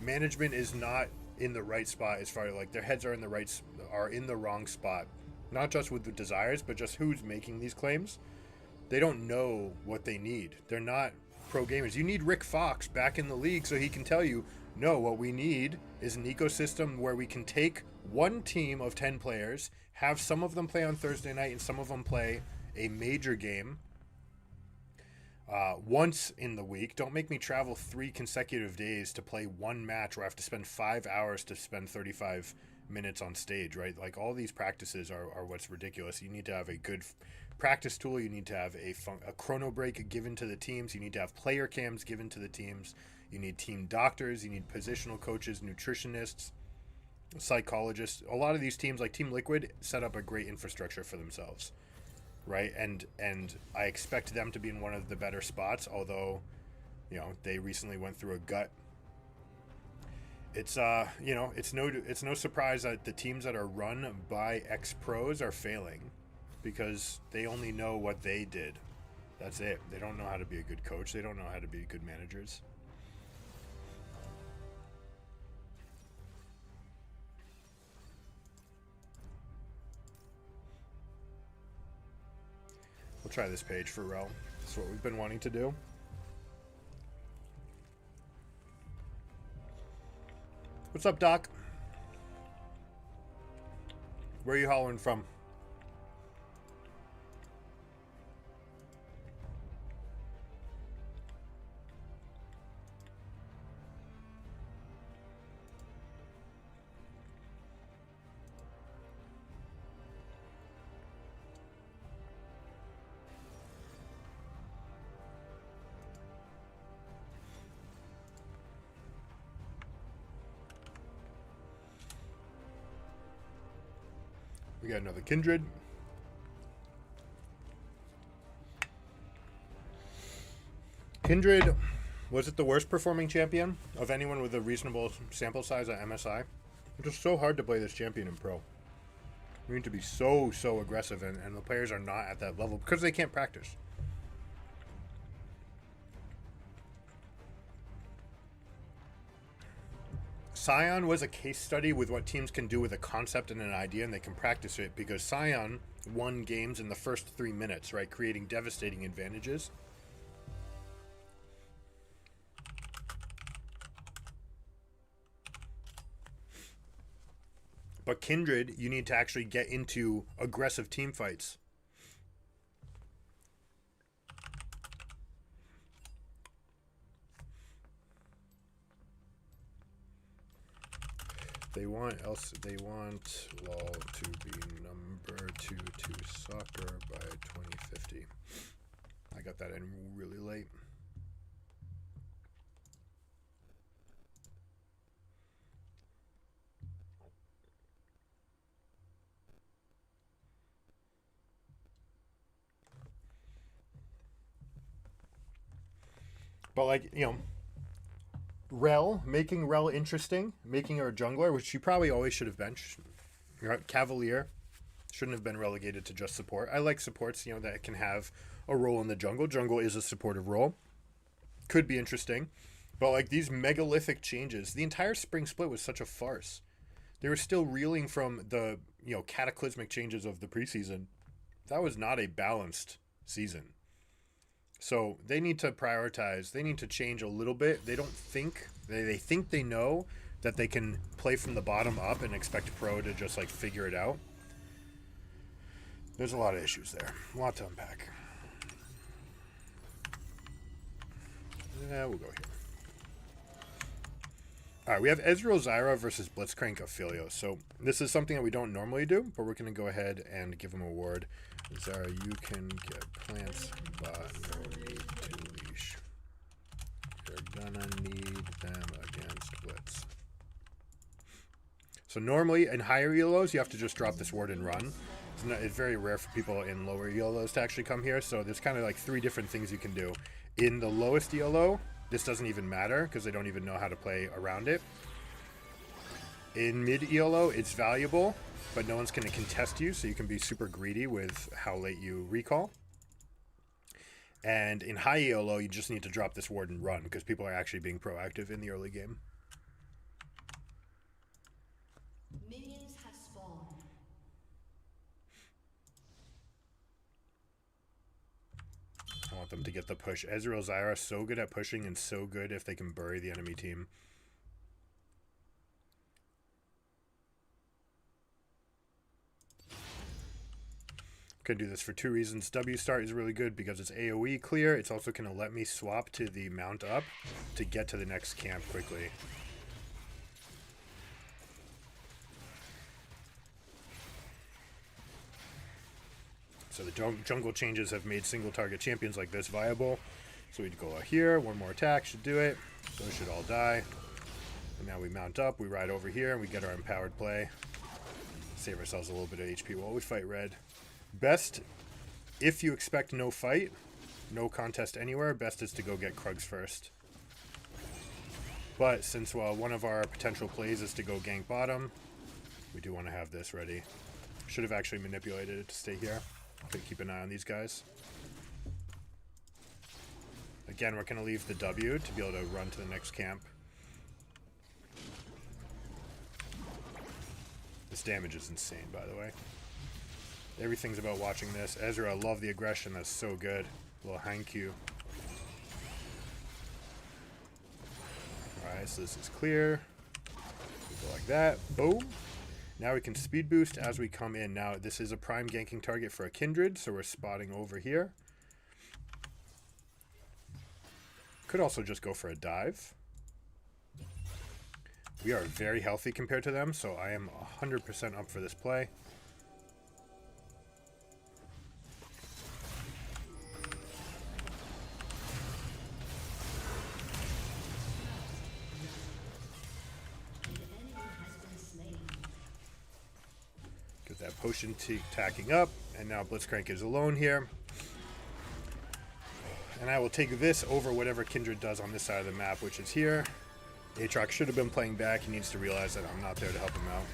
management is not in the right spot, as far as like their heads are in the wrong spot, not just with the desires, but just who's making these claims. They don't know what they need. They're not pro gamers. You need Rick Fox back in the league so he can tell you, no, what we need is an ecosystem where we can take one team of 10 players, have some of them play on Thursday night and some of them play a major game once in the week. Don't make me travel 3 consecutive days to play one match where I have to spend 5 hours to spend 35 minutes on stage, right? Like, all these practices are what's ridiculous. You need to have a good practice tool. You need to have a chrono break given to the teams. You need to have player cams given to the teams. You need team doctors. You need positional coaches, nutritionists, psychologists. A lot of these teams, like Team Liquid, set up a great infrastructure for themselves, right? And I expect them to be in one of the better spots, although, you know, they recently went through a gut. It's you know, it's no surprise that the teams that are run by ex-pros are failing because they only know what they did. That's it. They don't know how to be a good coach. They don't know how to be good managers. We'll try this page for Rel. That's what we've been wanting to do. What's up, Doc? Where are you hollering from? We got another Kindred. Kindred, was it the worst performing champion of anyone with a reasonable sample size at MSI? It's just so hard to play this champion in Pro. We need to be so aggressive, and the players are not at that level because they can't practice. Scion was a case study with what teams can do with a concept and an idea, and they can practice it because Scion won games in the first 3 minutes, right? Creating devastating advantages. But Kindred, you need to actually get into aggressive team fights. They want LOL to be number 2 to soccer by 2050. I got that in really late. But like, you know, making Rel interesting, making her a jungler, which she probably always should have benched. Cavalier shouldn't have been relegated to just support. I like supports, you know, that can have a role in the jungle. Jungle is a supportive role. Could be interesting. But like these megalithic changes, the entire spring split was such a farce. They were still reeling from the, you know, cataclysmic changes of the preseason. That was not a balanced season. So they need to prioritize. They need to change a little bit. They don't think, they think they know that they can play from the bottom up and expect Pro to just like figure it out. There's a lot of issues there. A lot to unpack. Yeah, we'll go here. All right, we have Ezreal Zyra versus Blitzcrank Ophelio. So this is something that we don't normally do, but we're going to go ahead and give him a ward. Zyra, you can get plants, but no need to leash. You're gonna need them against Blitz. So normally in higher ELOs, you have to just drop this ward and run. It's very rare for people in lower ELOs to actually come here. So there's kind of like 3 different things you can do. In the lowest ELO, this doesn't even matter because they don't even know how to play around it. In mid ELO, it's valuable, but no one's going to contest you, so you can be super greedy with how late you recall. And in high ELO, you just need to drop this ward and run because people are actually being proactive in the early game. Minions have spawned. I want them to get the push. Ezreal Zyra so good at pushing and so good if they can bury the enemy team. Could do this for 2 reasons. W start is really good because it's AoE clear. It's also going to let me swap to the mount up to get to the next camp quickly. So the jungle changes have made single target champions like this viable. So we'd go here, 1 more attack should do it. Those should all die. And now we mount up, we ride over here, and we get our empowered play. Save ourselves a little bit of HP while we fight red. Best, if you expect no fight, no contest anywhere, best is to go get Krugs first. But since one of our potential plays is to go gank bottom, we do want to have this ready. Should have actually manipulated it to stay here. But keep an eye on these guys. Again, we're going to leave the W to be able to run to the next camp. This damage is insane, by the way. Everything's about watching this. Ezra, I love the aggression. That's so good. A little hang Q. Alright, so this is clear. We go like that. Boom. Now we can speed boost as we come in. Now, this is a prime ganking target for a Kindred, so we're spotting over here. Could also just go for a dive. We are very healthy compared to them, so I am 100% up for this play. Get that potion tacking up, and now Blitzcrank is alone here. And I will take this over whatever Kindred does on this side of the map, which is here. Aatrox should have been playing back. He needs to realize that I'm not there to help him out.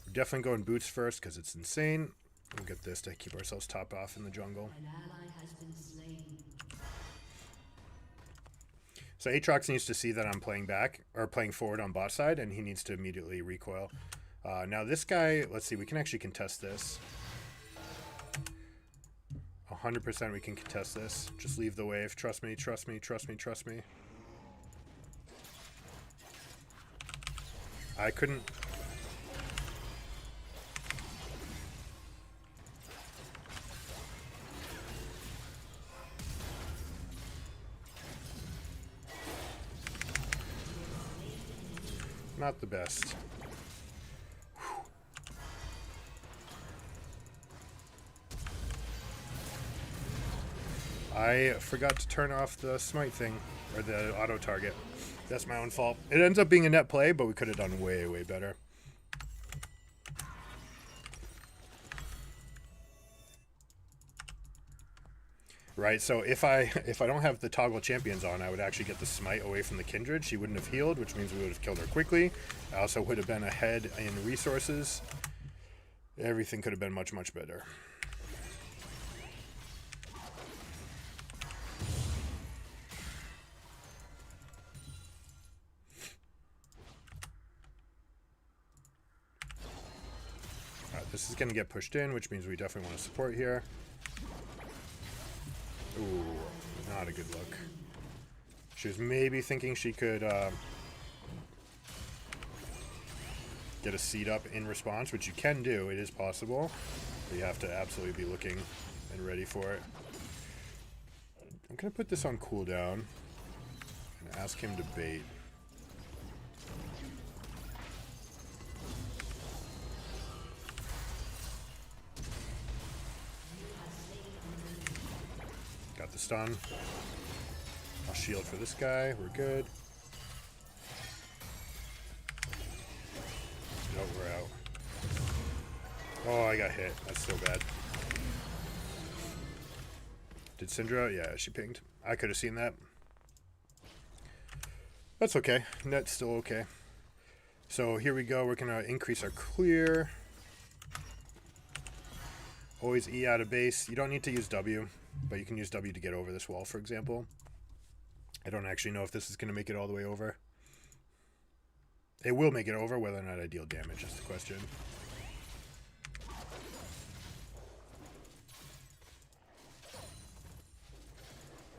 We're definitely going boots first because it's insane. We'll get this to keep ourselves top off in the jungle. An ally has been slain. So Aatrox needs to see that I'm playing back, or playing forward on bot side, and he needs to immediately recoil. Now this guy, let's see, we can actually contest this. 100% we can contest this. Just leave the wave. Trust me, trust me, trust me, trust me. I couldn't... Not the best. I forgot to turn off the smite thing, or the auto target. That's my own fault. It ends up being a net play, but we could have done way, way better. Right, so if I don't have the toggle champions on, I would actually get the smite away from the Kindred. She wouldn't have healed, which means we would have killed her quickly. I also would have been ahead in resources. Everything could have been much, much better. Alright, this is going to get pushed in, which means we definitely want to support here. Ooh, not a good look. She was maybe thinking she could get a seed up in response, which you can do. It is possible. But you have to absolutely be looking and ready for it. I'm going to put this on cooldown and ask him to bait. Got the stun. I'll shield for this guy. We're good. Nope, we're out. Oh, I got hit. That's so bad. Did Syndra? Yeah, she pinged. I could have seen that. That's okay. Net's still okay. So here we go. We're going to increase our clear. Always E out of base. You don't need to use W, but you can use W to get over this wall, for example. I don't actually know if this is going to make it all the way over. It will make it over. Whether or not I deal damage is the question.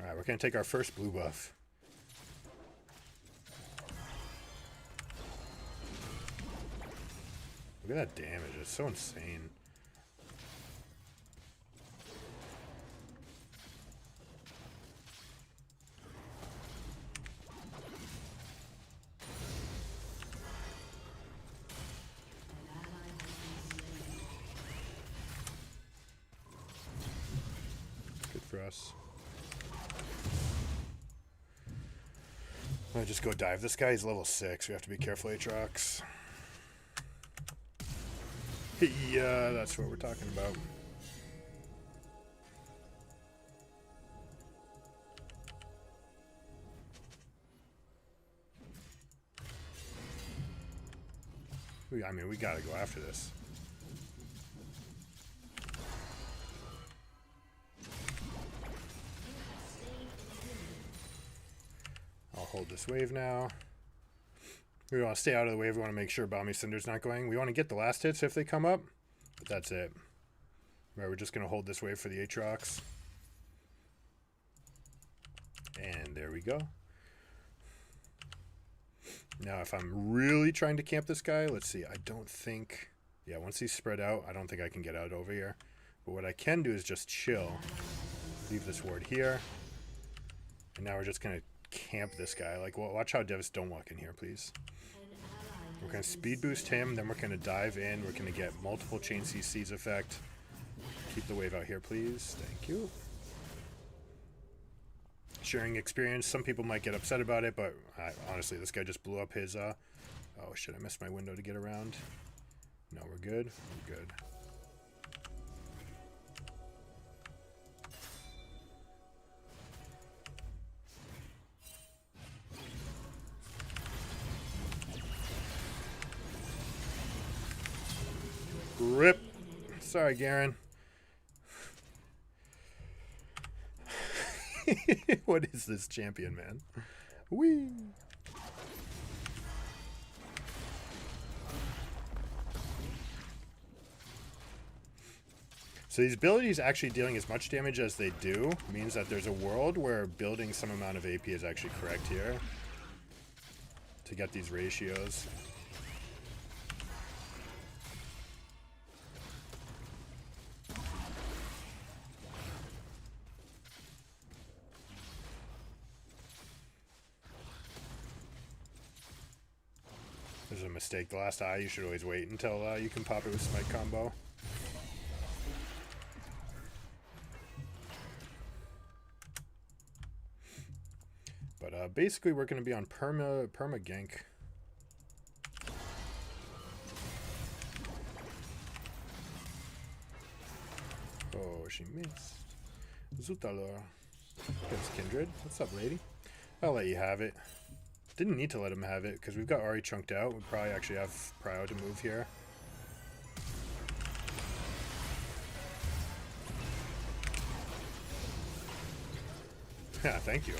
Alright, we're going to take our first blue buff. Look at that damage. It's so insane. Good for us. I'm gonna just go dive. This guy is level 6. We have to be careful, Aatrox. Yeah, that's what we're talking about. I mean, we gotta go after this. I'll hold this wave now. We want to stay out of the wave. We want to make sure Balmy Cinder's not going. We want to get the last hits if they come up, but that's it. Right, we're just going to hold this wave for the Aatrox. And there we go. Now, if I'm really trying to camp this guy, let's see. I don't think... Yeah, once he's spread out, I don't think I can get out over here. But what I can do is just chill. Leave this ward here. And now we're just going to camp this guy. Like, well, watch how Devs don't walk in here, please. We're going to speed boost him, then we're going to dive in. We're going to get multiple chain CCs effect. Keep the wave out here, please. Thank you. Sharing experience. Some people might get upset about it, but honestly, this guy just blew up his... Oh, shit, I missed my window to get around. No, we're good. We're good. Rip. Sorry, Garen. What is this champion, man? Whee! So these abilities actually dealing as much damage as they do means that there's a world where building some amount of AP is actually correct here to get these ratios. There's a mistake. The last eye, you should always wait until you can pop it with Smite combo. But basically, we're going to be on perma gank. Oh, she missed. Zutalor. Against Kindred. What's up, lady? I'll let you have it. Didn't need to let him have it because we've got Ari chunked out. We probably actually have prio to move here. Yeah, thank you.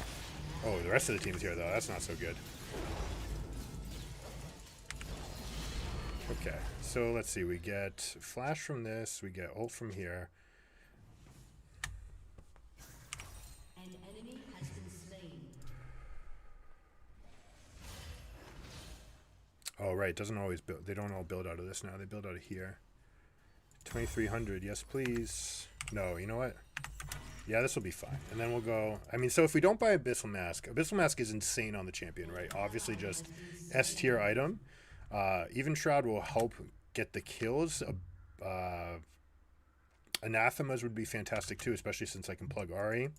Oh, the rest of the team's here though. That's not so good. Okay, so let's see. We get flash from this. We get ult from here. An enemy has been slain. Oh, right. Doesn't always build. They don't all build out of this now. They build out of here. 2,300. Yes, please. No, you know what? Yeah, this will be fine. And then we'll go. I mean, so if we don't buy Abyssal Mask is insane on the champion, right? Obviously, just S tier item. Even Shroud will help get the kills. Anathemas would be fantastic too, especially since I can plug Ari.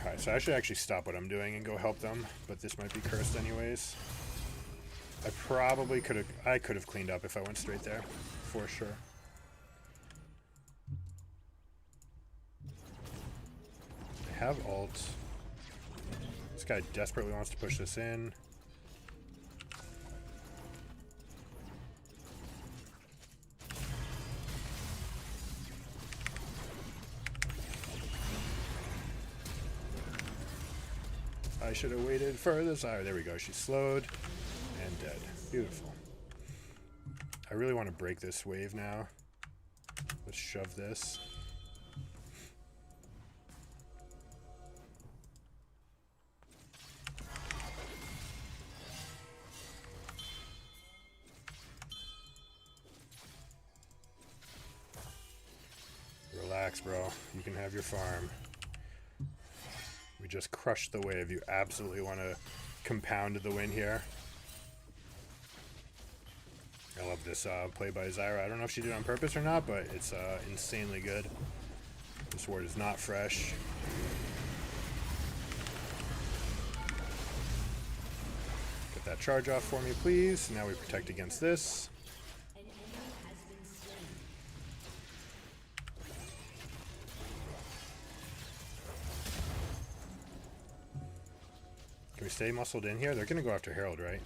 Alright, so I should actually stop what I'm doing and go help them, but this might be cursed anyways. I probably could have cleaned up if I went straight there, for sure. I have ult. This guy desperately wants to push this in. I should have waited for the Zyra. There we go. She's slowed and dead. Beautiful. I really want to break this wave now. Let's shove this. Relax, bro. You can have your farm. We just crushed the wave. You absolutely want to compound the win here. I love this play by Zyra. I don't know if she did it on purpose or not, but it's insanely good. This ward is not fresh. Get that charge off for me, please. Now we protect against this. Can we stay muscled in here? They're going to go after Herald, right?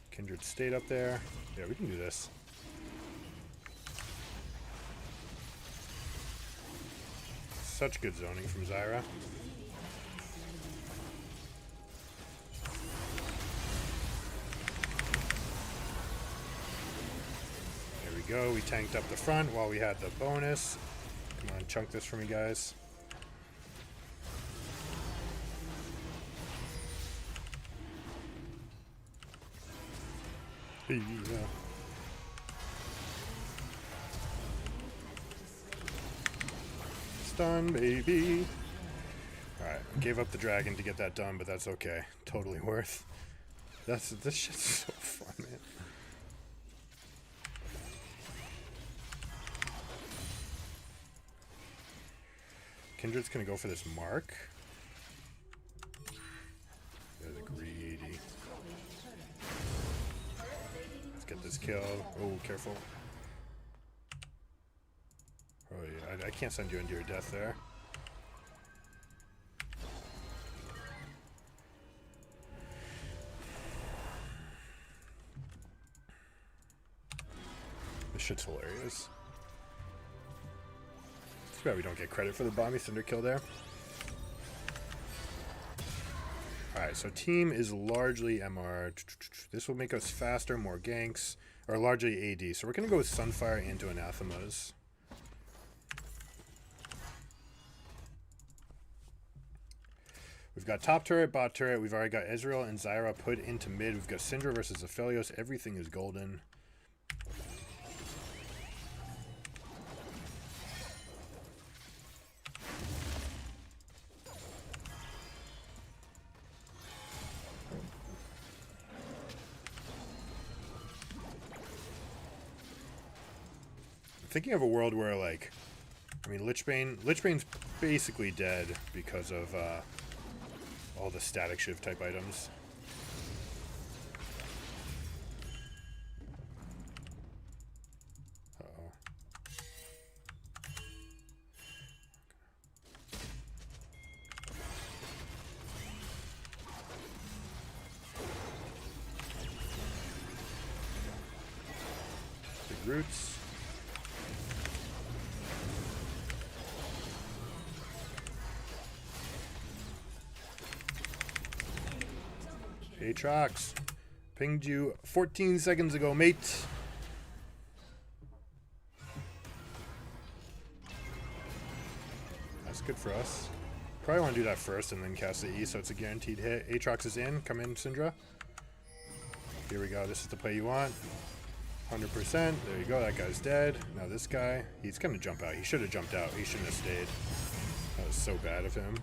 Kindred stayed up there. Yeah, we can do this. Such good zoning from Zyra. There we go. We tanked up the front while we had the bonus. Come on, chunk this for me, guys. Yeah. Stun, baby. Alright, gave up the dragon to get that done, but that's okay. Totally worth. This shit's so fun, man. Kindred's gonna go for this mark. They're the greedy. Let's get this kill. Oh, careful. Oh yeah, I can't send you into your death there. This shit's hilarious. Too bad we don't get credit for the Bomby Cinder kill there. Alright, so team is largely MR. This will make us faster, more ganks, or largely AD. So we're going to go with Sunfire into Anathemas. We've got top turret, bot turret. We've already got Ezreal and Zyra put into mid. We've got Syndra versus Aphelios. Everything is golden. thinking of a world where, like, I mean, Lichbane's basically dead because of all the static shift type items. Uh-oh. Big roots. Aatrox, pinged you 14 seconds ago, mate. That's good for us. Probably want to do that first and then cast the E so it's a guaranteed hit. Aatrox is in. Come in, Syndra. Here we go. This is the play you want. 100%. There you go. That guy's dead. Now this guy, he's going to jump out. He should have jumped out. He shouldn't have stayed. That was so bad of him.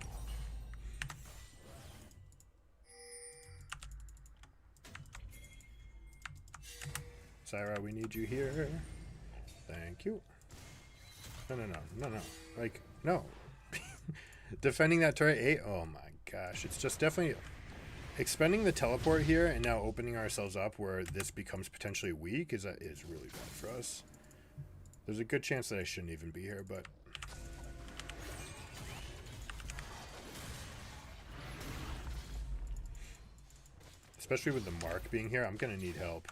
Zyra, we need you here. Thank you. No. Like, no. Defending that turret 8? Oh my gosh. It's just definitely expending the teleport here and now opening ourselves up where this becomes potentially weak is really bad for us. There's a good chance that I shouldn't even be here, but especially with the mark being here, I'm gonna need help.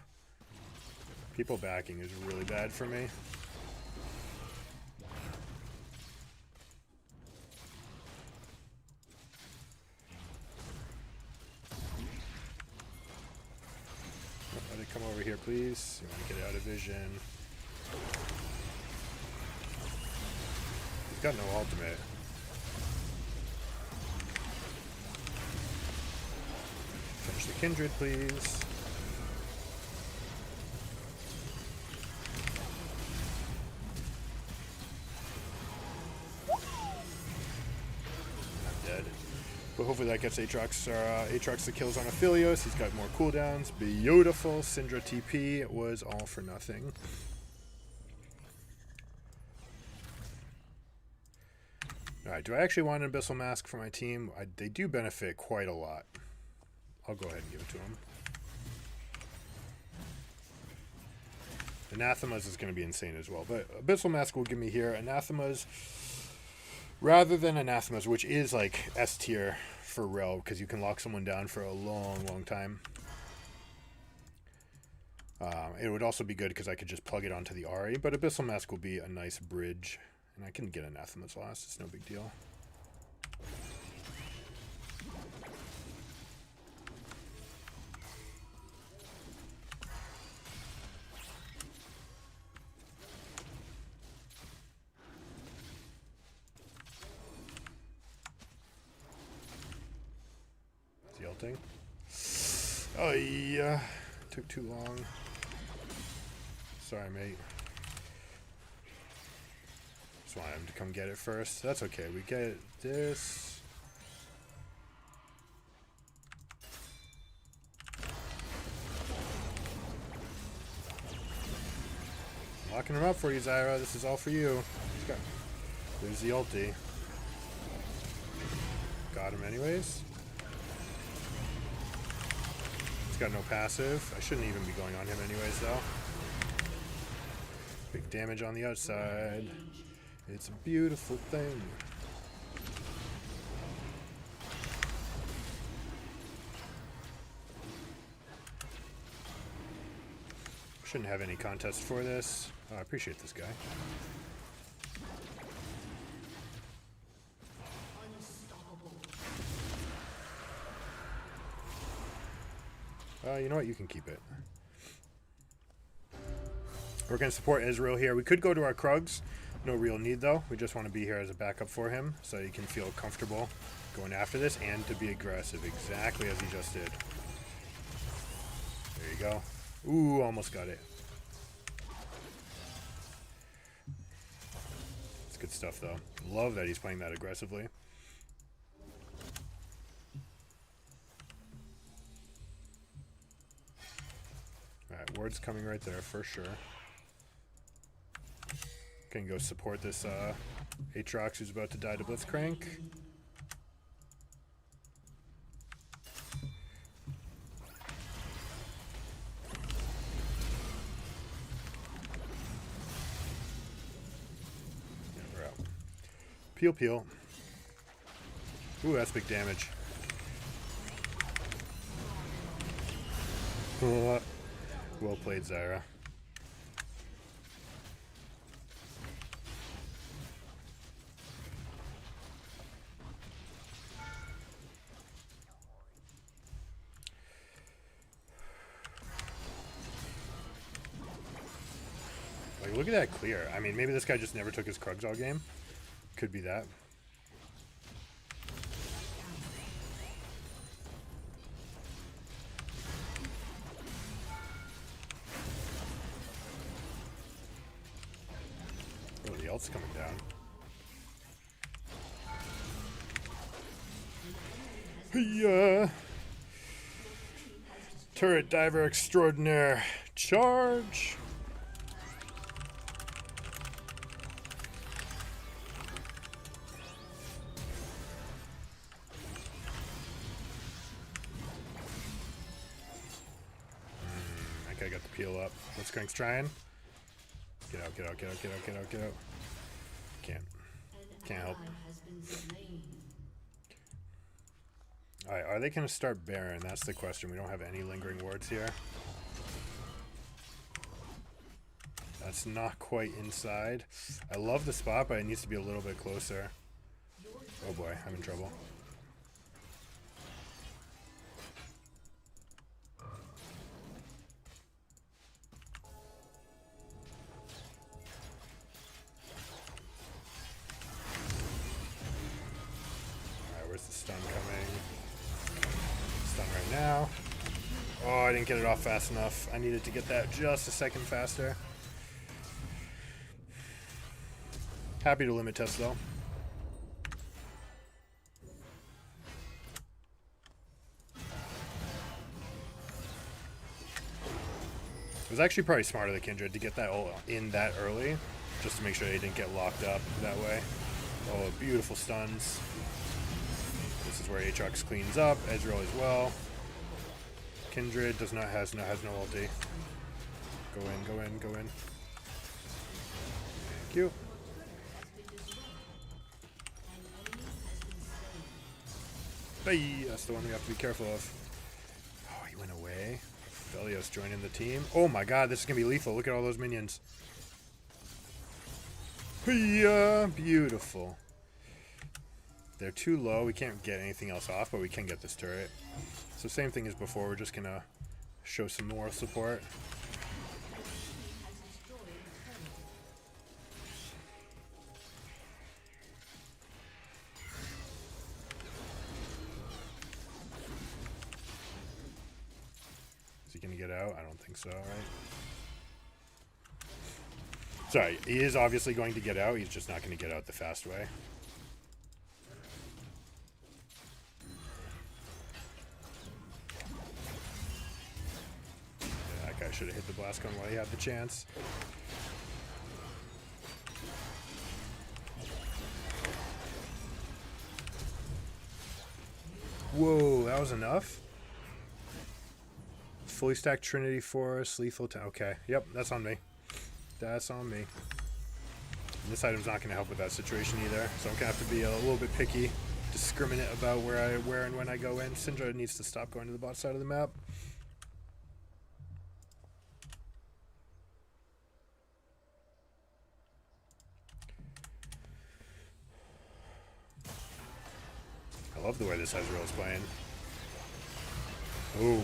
People backing is really bad for me. Let it come over here, please. You want to get out of vision. He's got no ultimate. Finish the Kindred, please. But hopefully that gets Aatrox the kills on Aphelios. He's got more cooldowns. Beautiful. Syndra TP was all for nothing. Alright, do I actually want an Abyssal Mask for my team? They do benefit quite a lot. I'll go ahead and give it to them. Anathemas is going to be insane as well. But Abyssal Mask will give me here. Anathemas... rather than Anathemas, which is like S tier for Rel, because you can lock someone down for a long time. It would also be good because I could just plug it onto the Ahri, but Abyssal Mask will be a nice bridge. And I can get Anathemas last, it's no big deal. Oh yeah, took too long. Sorry, mate. Just wanted him to come get it first. That's okay. We get this. I'm locking him up for you, Zyra. This is all for you. There's the ulti. Got him anyways. Got no passive. I shouldn't even be going on him anyways though. Big damage on the outside. It's a beautiful thing. Shouldn't have any contest for this. Oh, I appreciate this guy. You know what? You can keep it. We're going to support Israel here. We could go to our Krugs. No real need, though. We just want to be here as a backup for him so he can feel comfortable going after this and to be aggressive, exactly as he just did. There you go. Ooh, almost got it. It's good stuff, though. Love that he's playing that aggressively. Alright, ward's coming right there for sure. Can go support this Aatrox who's about to die to Blitzcrank. Yeah, we're out. Peel, peel. Ooh, that's big damage. Well played, Zyra. Like, look at that clear. I mean, maybe this guy just never took his Krugs all game. Could be that. Oh, the ult's coming down. Yeah. Turret diver extraordinaire. Charge. That guy got the peel up. Blitzcrank's trying. Get out, get out, get out, get out, get out, get out. Can't help. Alright, are they going to start Baron? That's the question. We don't have any lingering wards here. That's not quite inside. I love the spot, but it needs to be a little bit closer. Oh boy, I'm in trouble. Alright, where's the stun coming? Stun right now. Oh, I didn't get it off fast enough. I needed to get that just a second faster. Happy to limit test though. It was actually probably smarter of the Kindred to get that ult in that early, just to make sure they didn't get locked up that way. Oh, beautiful stuns. This is where Aatrox cleans up. Ezreal as well. Kindred has no ulti. Go in, go in, go in. Thank you. Hey, that's the one we have to be careful of. Oh, he went away. Felios joining the team. Oh my god, this is going to be lethal. Look at all those minions. Yeah, beautiful. They're too low. We can't get anything else off, but we can get this turret. So same thing as before. We're just going to show some moral support. Is he going to get out? I don't think so, right? Sorry, he is obviously going to get out. He's just not going to get out the fast way. Yeah, that guy should have hit the blast cone while he had the chance. Whoa, that was enough? Fully stacked Trinity Force, lethal okay, yep, that's on me. That's on me. And this item's not going to help with that situation either, so I'm going to have to be a little bit picky, discriminate about where and when I go in. Syndra needs to stop going to the bot side of the map. I love the way this Ezreal is playing. Ooh.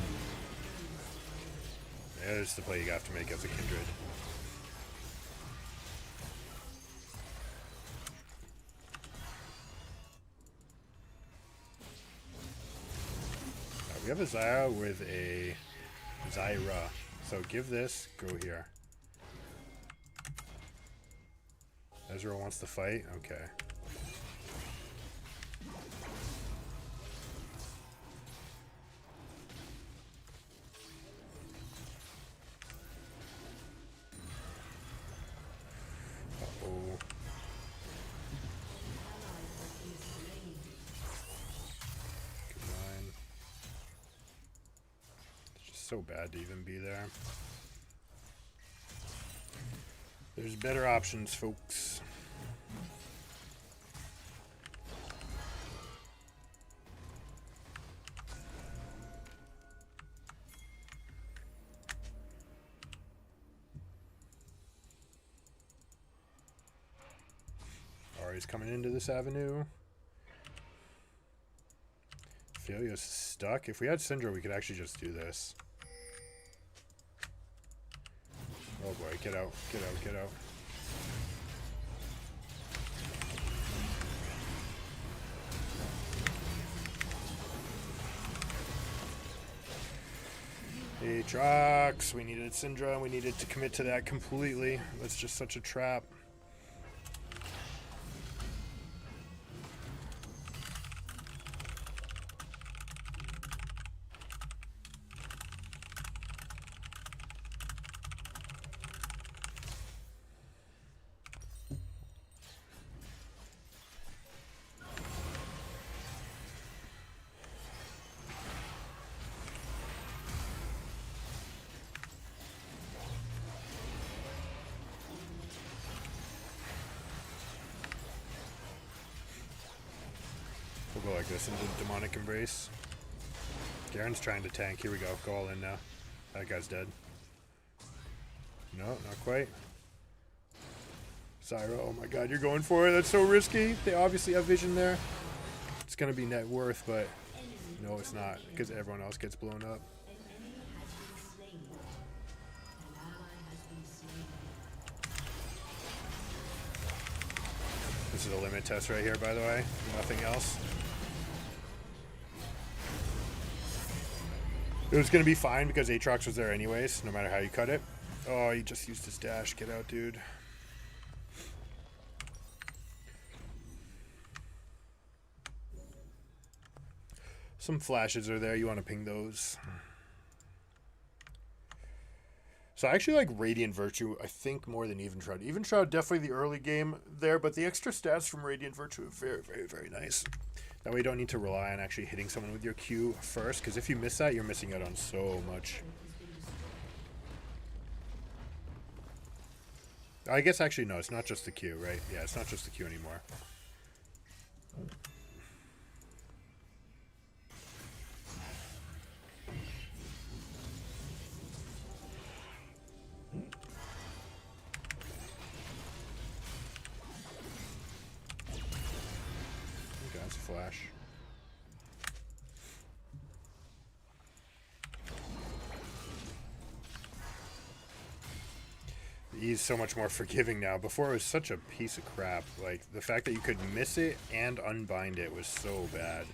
There's the play you have to make as a Kindred. We have a Zyra with a Zyra. So give this, go here. Ezreal wants to fight? Okay. Uh-oh. so bad to even be there. There's better options, folks. Ari's coming into this avenue. Philio's stuck. If we had Syndra, we could actually just do this. Oh boy, get out, get out, get out. Aatrox, we needed Syndra, and we needed to commit to that completely. That's just such a trap. We'll go like this into Demonic Embrace. Garen's trying to tank. Here we go. Go all in now. That guy's dead. No, not quite. Zyra, oh my god, you're going for it. That's so risky. They obviously have vision there. It's going to be net worth, but no, it's not, because everyone else gets blown up. This is a limit test right here, by the way. Nothing else. It was going to be fine because Aatrox was there anyways, no matter how you cut it. Oh, he just used his dash. Get out, dude. Some flashes are there. You want to ping those. So I actually like Radiant Virtue, I think, more than Even Shroud. Even Shroud, definitely the early game there, but the extra stats from Radiant Virtue are very, very, very nice. That way you don't need to rely on actually hitting someone with your Q first, because if you miss that, you're missing out on so much. I guess actually, no, it's not just the Q, right? Yeah, it's not just the Q anymore. Okay, that's a flash. He's so much more forgiving now. Before it was such a piece of crap. Like, the fact that you could miss it and unbind it was so bad.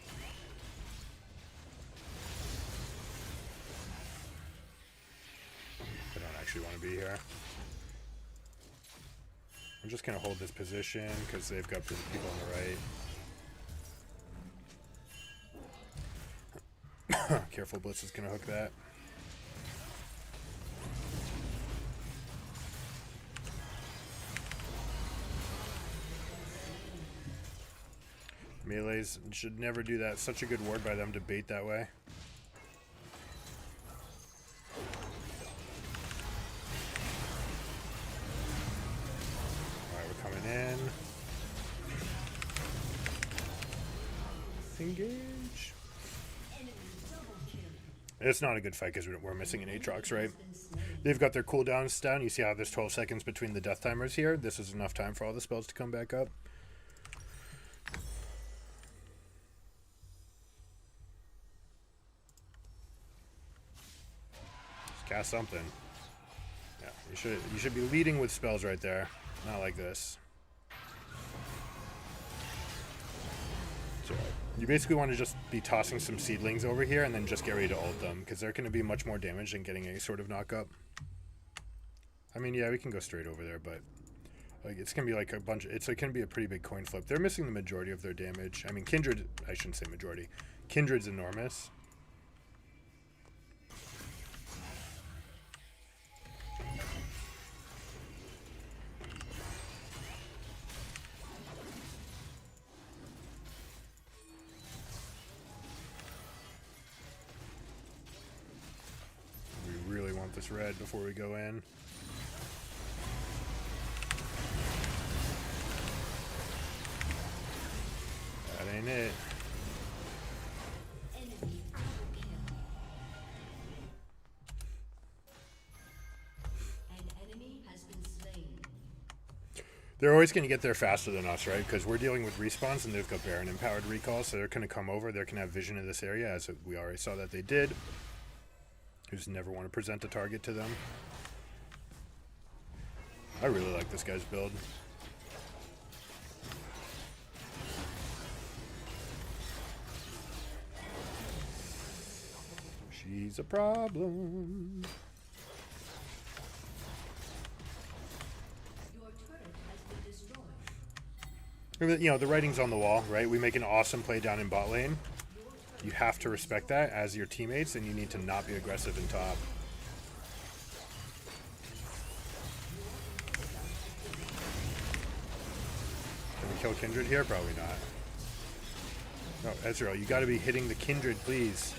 I don't actually want to be here. I'm just going to hold this position because they've got people on the right. Careful, Blitz is going to hook that. Melees should never do that. Such a good ward by them to bait that way. Alright, we're coming in. Engage. It's not a good fight because we're missing an Aatrox, right? They've got their cooldowns down. You see how there's 12 seconds between the death timers here? This is enough time for all the spells to come back up. Cast something. Yeah, you should be leading with spells right there, not like this. So you basically want to just be tossing some seedlings over here and then just get ready to ult them because they're going to be much more damage than getting any sort of knock up. I mean, yeah, we can go straight over there, but like it's going to be like a bunch. It's going to be a pretty big coin flip. They're missing the majority of their damage. I mean, Kindred. I shouldn't say majority. Kindred's enormous. this red before we go in. That ain't it. Enemy double kill. An enemy has been slain. They're always going to get there faster than us, right? Because we're dealing with respawns and they've got Baron empowered recall, so they're going to come over. They're going to have vision of this area, as we already saw that they did. You just never want to present a target to them. I really like this guy's build. She's a problem. Your turret has been destroyed. You know, the writing's on the wall, right? We make an awesome play down in bot lane. You have to respect that as your teammates, and you need to not be aggressive in top. Can we kill Kindred here? Probably not. No, Ezreal, you got to be hitting the Kindred, please.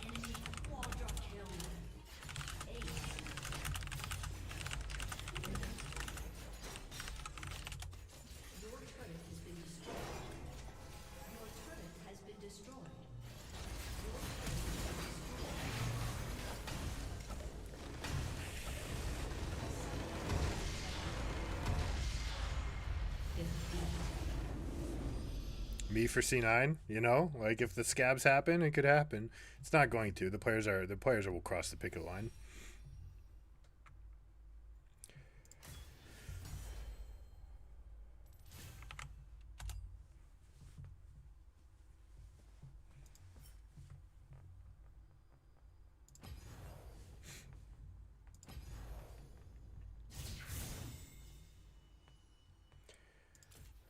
Enemy quadra kill. Ace. Your turret has been destroyed. Your turret has been destroyed. Your turret has been destroyed. Me for C9, you know, like if the scabs happen, it could happen. It's not going to. The players will cross the picket line.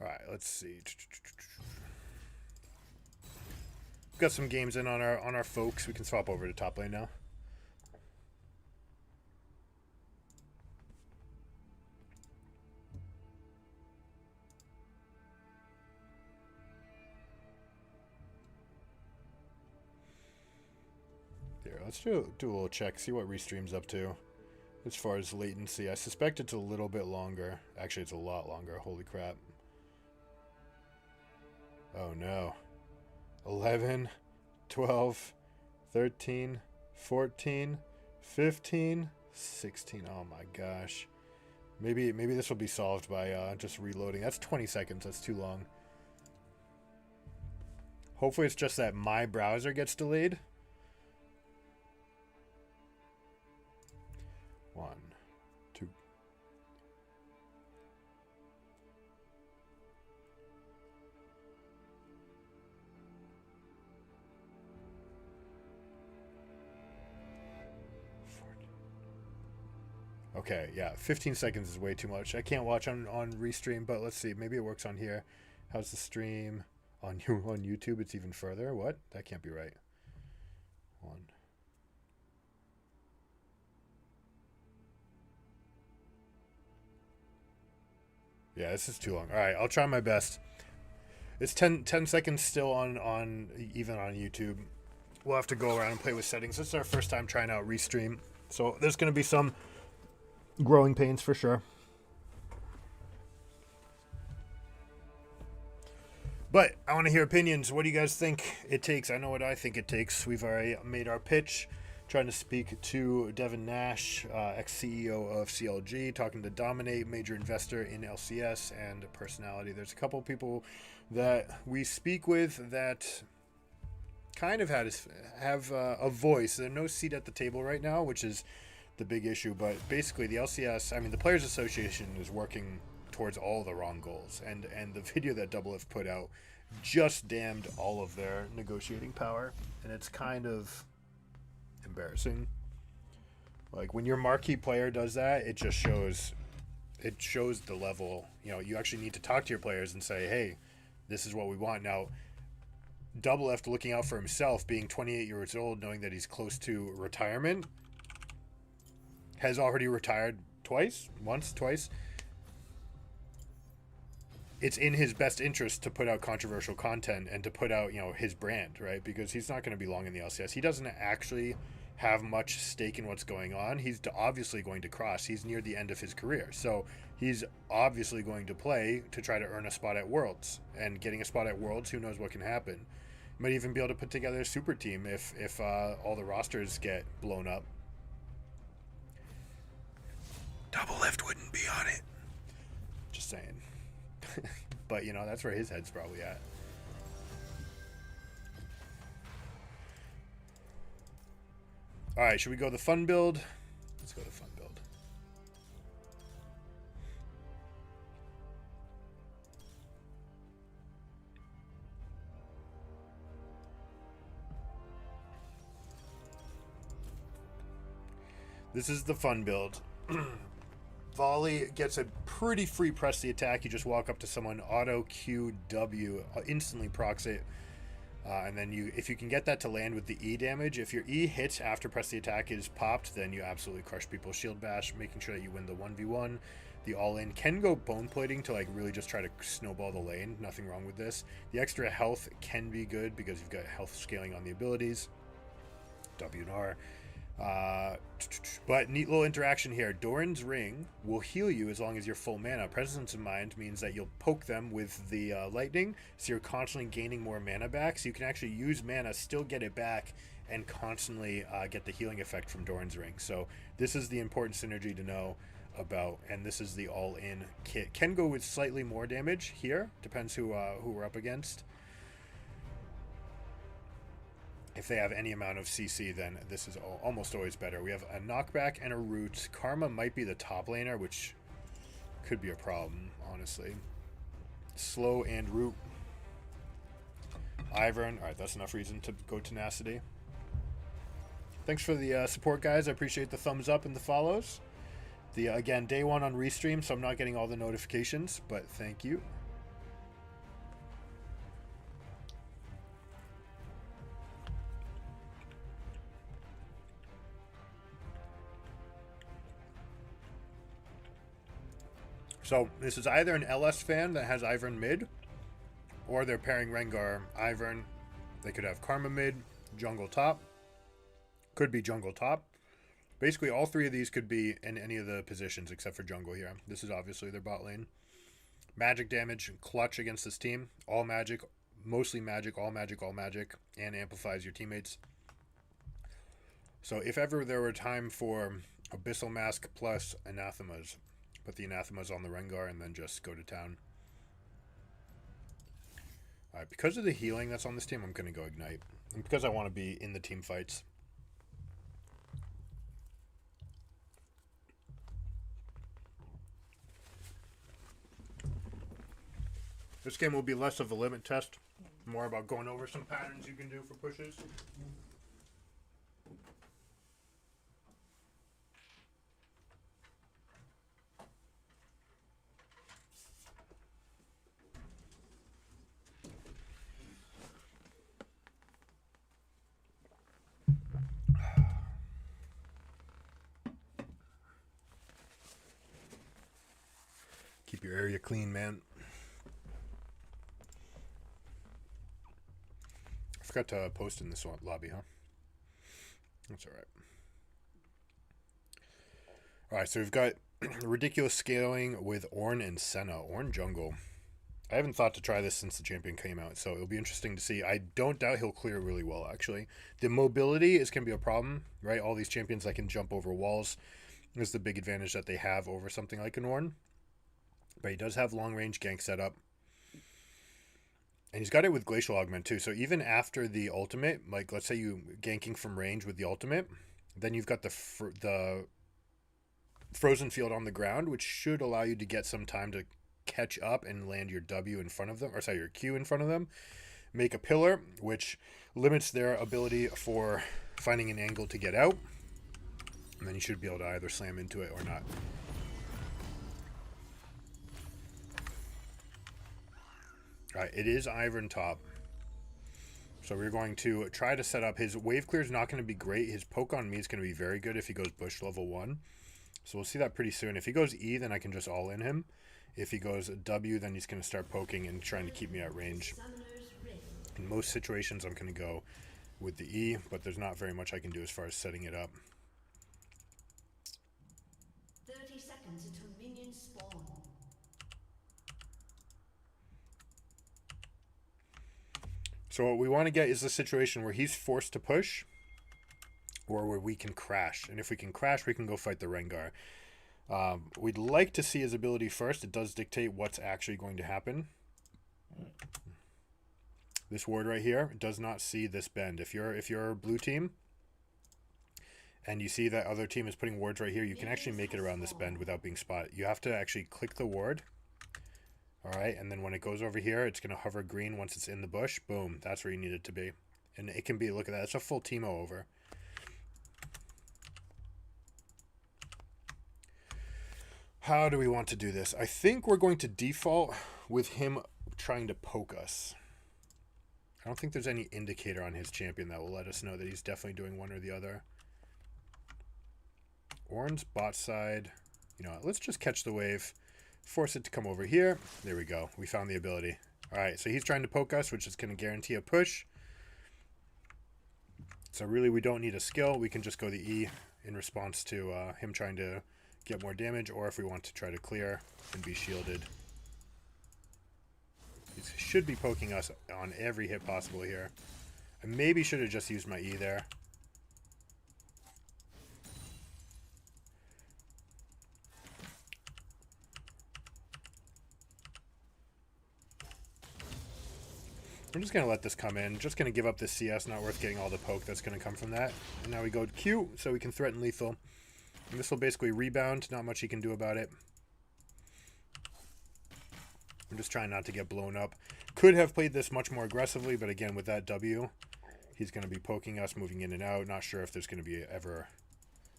All right, let's see. Got some games in on our folks. We can swap over to top lane now. Here, let's do a little check, see what Restream's up to. As far as latency, I suspect it's a little bit longer. Actually, it's a lot longer. Holy crap. Oh no. 11, 12, 13, 14, 15, 16. Oh my gosh. Maybe this will be solved by just reloading. That's 20 seconds. That's too long. Hopefully it's just that my browser gets delayed. 1, 2. Okay, yeah, 15 seconds is way too much. I can't watch on Restream, but let's see. Maybe it works on here. How's the stream? On YouTube, it's even further. What? That can't be right. 1. Yeah, this is too long. All right, I'll try my best. It's 10 seconds still on even on YouTube. We'll have to go around and play with settings. This is our first time trying out Restream, so there's going to be some growing pains for sure. But I want to hear opinions. What do you guys think it takes? I know what I think it takes. We've already made our pitch. Trying to speak to Devin Nash, ex-CEO of CLG, talking to Dominate, major investor in LCS, and personality. There's a couple of people that we speak with that kind of have a voice. There's no seat at the table right now, which is the big issue. But basically, the LCS, I mean, the Players Association is working towards all the wrong goals. And the video that Double F put out just damned all of their negotiating power. And it's kind of embarrassing. Like when your marquee player does that, it just shows the level. You know, you actually need to talk to your players and say, hey, this is what we want. Now, Double F looking out for himself, being 28 years old, knowing that he's close to retirement, has already retired twice. it's in his best interest to put out controversial content and to put out, his brand, right? Because he's not going to be long in the LCS. He doesn't actually have much stake in what's going on. He's obviously going to cross. He's near the end of his career. So he's obviously going to play to try to earn a spot at Worlds. And getting a spot at Worlds, who knows what can happen. Might even be able to put together a super team if all the rosters get blown up. Double lift wouldn't be on it. Just saying. But, that's where his head's probably at. Alright, should we go the fun build? Let's go the fun build. This is the fun build. Volley gets a pretty free press the attack. You just walk up to someone, auto QW, instantly procs it. And then if you can get that to land with the E damage, if your E hits after press the attack is popped, then you absolutely crush people. Shield bash, making sure that you win the 1v1. The all-in can go bone plating to really just try to snowball the lane. Nothing wrong with this. The extra health can be good because you've got health scaling on the abilities. W and R. But neat little interaction here. Doran's Ring will heal you as long as you're full mana. Presence of Mind means that you'll poke them with the lightning, so you're constantly gaining more mana back. So you can actually use mana, still get it back, and constantly get the healing effect from Doran's Ring. So this is the important synergy to know about, and this is the all-in kit. Can go with slightly more damage here. Depends who we're up against. If they have any amount of CC, then this is almost always better. We have a knockback and a root. Karma might be the top laner, which could be a problem, honestly. Slow and root. Ivern. All right, that's enough reason to go tenacity. Thanks for the support, guys. I appreciate the thumbs up and the follows. Again, day one on Restream, so I'm not getting all the notifications, but thank you. So this is either an LS fan that has Ivern mid, or they're pairing Rengar, Ivern. They could have Karma mid, jungle top. Could be jungle top. Basically, all three of these could be in any of the positions except for jungle here. This is obviously their bot lane. Magic damage, clutch against this team. All magic, mostly magic, all magic, all magic, and amplifies your teammates. So if ever there were time for Abyssal Mask plus Anathemas, put the Anathemas on the Rengar and then just go to town. Alright, because of the healing that's on this team, I'm going to go Ignite. And because I want to be in the team fights. This game will be less of a limit test, more about going over some patterns you can do for pushes. Keep your area clean, man. I forgot to post in this lobby, huh? That's alright. Alright, so we've got ridiculous scaling with Ornn and Senna. Ornn jungle. I haven't thought to try this since the champion came out, so it'll be interesting to see. I don't doubt he'll clear really well, actually. The mobility is going to be a problem, right? All these champions that can jump over walls is the big advantage that they have over something like an Ornn. But he does have long-range gank setup. And he's got it with Glacial Augment, too. So even after the ultimate, like, let's say you ganking from range with the ultimate, then you've got the frozen field on the ground, which should allow you to get some time to catch up and land your W in front of them, or sorry, your Q in front of them. Make a pillar, which limits their ability for finding an angle to get out. And then you should be able to either slam into it or not. Alright, it is Ivern top. So we're going to try to set up. His wave clear is not going to be great. His poke on me is going to be very good if he goes bush level 1. So we'll see that pretty soon. If he goes E, then I can just all in him. If he goes W, then he's going to start poking and trying to keep me at range. Summoner's Rift. In most situations, I'm going to go with the E, but there's not very much I can do as far as setting it up. 30 seconds until minions spawn. So what we want to get is the situation where he's forced to push, or where we can crash. And if we can crash, we can go fight the Rengar. We'd like to see his ability first. It does dictate what's actually going to happen. This ward right here does not see this bend. If you're blue team and you see that other team is putting wards right here, you can actually make it around this bend without being spotted. You have to actually click the ward. All right, and then when it goes over here, it's going to hover green once it's in the bush. Boom, that's where you need it to be. And it can be, look at that, it's a full Teemo over. How do we want to do this? I think we're going to default with him trying to poke us. I don't think there's any indicator on his champion that will let us know that he's definitely doing one or the other. Ornn's bot side. You know what, let's just catch the wave. Force it to come over here. There we go. We found the ability. Alright, so he's trying to poke us, which is going to guarantee a push. So really we don't need a skill. We can just go the E in response to him trying to get more damage, or if we want to try to clear and be shielded. He should be poking us on every hit possible here. I maybe should have just used my E there. I'm just going to let this come in. Just going to give up this CS. Not worth getting all the poke that's going to come from that. And now we go to Q, so we can threaten lethal. And this will basically rebound. Not much he can do about it. I'm just trying not to get blown up. Could have played this much more aggressively, but again, with that W, he's going to be poking us, moving in and out. Not sure if there's going to be ever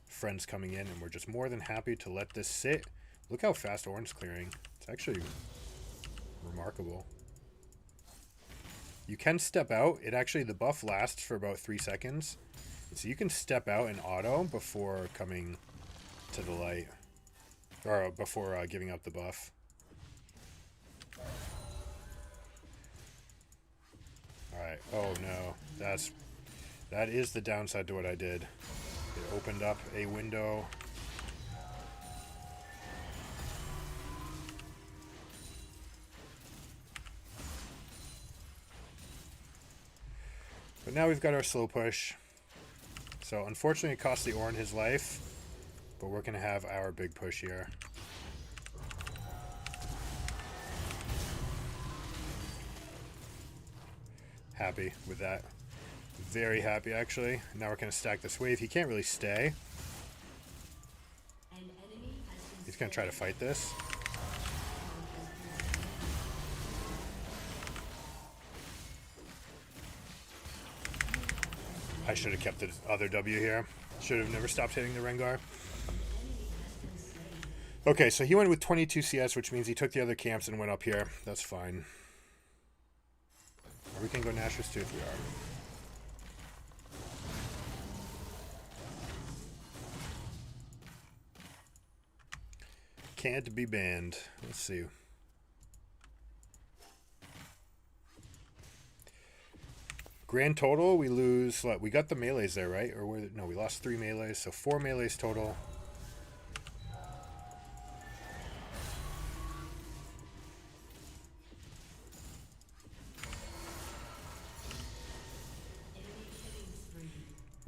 friends coming in, and we're just more than happy to let this sit. Look how fast Ornn's clearing. It's actually remarkable. You can step out. It actually, the buff lasts for about 3 seconds. So you can step out and auto before coming to the light. Or before giving up the buff. Alright, oh no. That is the downside to what I did. It opened up a window. But now we've got our slow push. So unfortunately it cost the Ornn his life, but we're going to have our big push here. Happy with that. Very happy actually. Now we're going to stack this wave. He can't really stay. He's going to try to fight this. I should have kept the other W here. Should have never stopped hitting the Rengar. Okay, so he went with 22 CS, which means he took the other camps and went up here. That's fine. Or we can go Nashor's Tooth, we are. Can't be banned. Let's see. Grand total, we lose, what, we got the melees there, right? Or no, we lost 3 melees, so 4 melees total.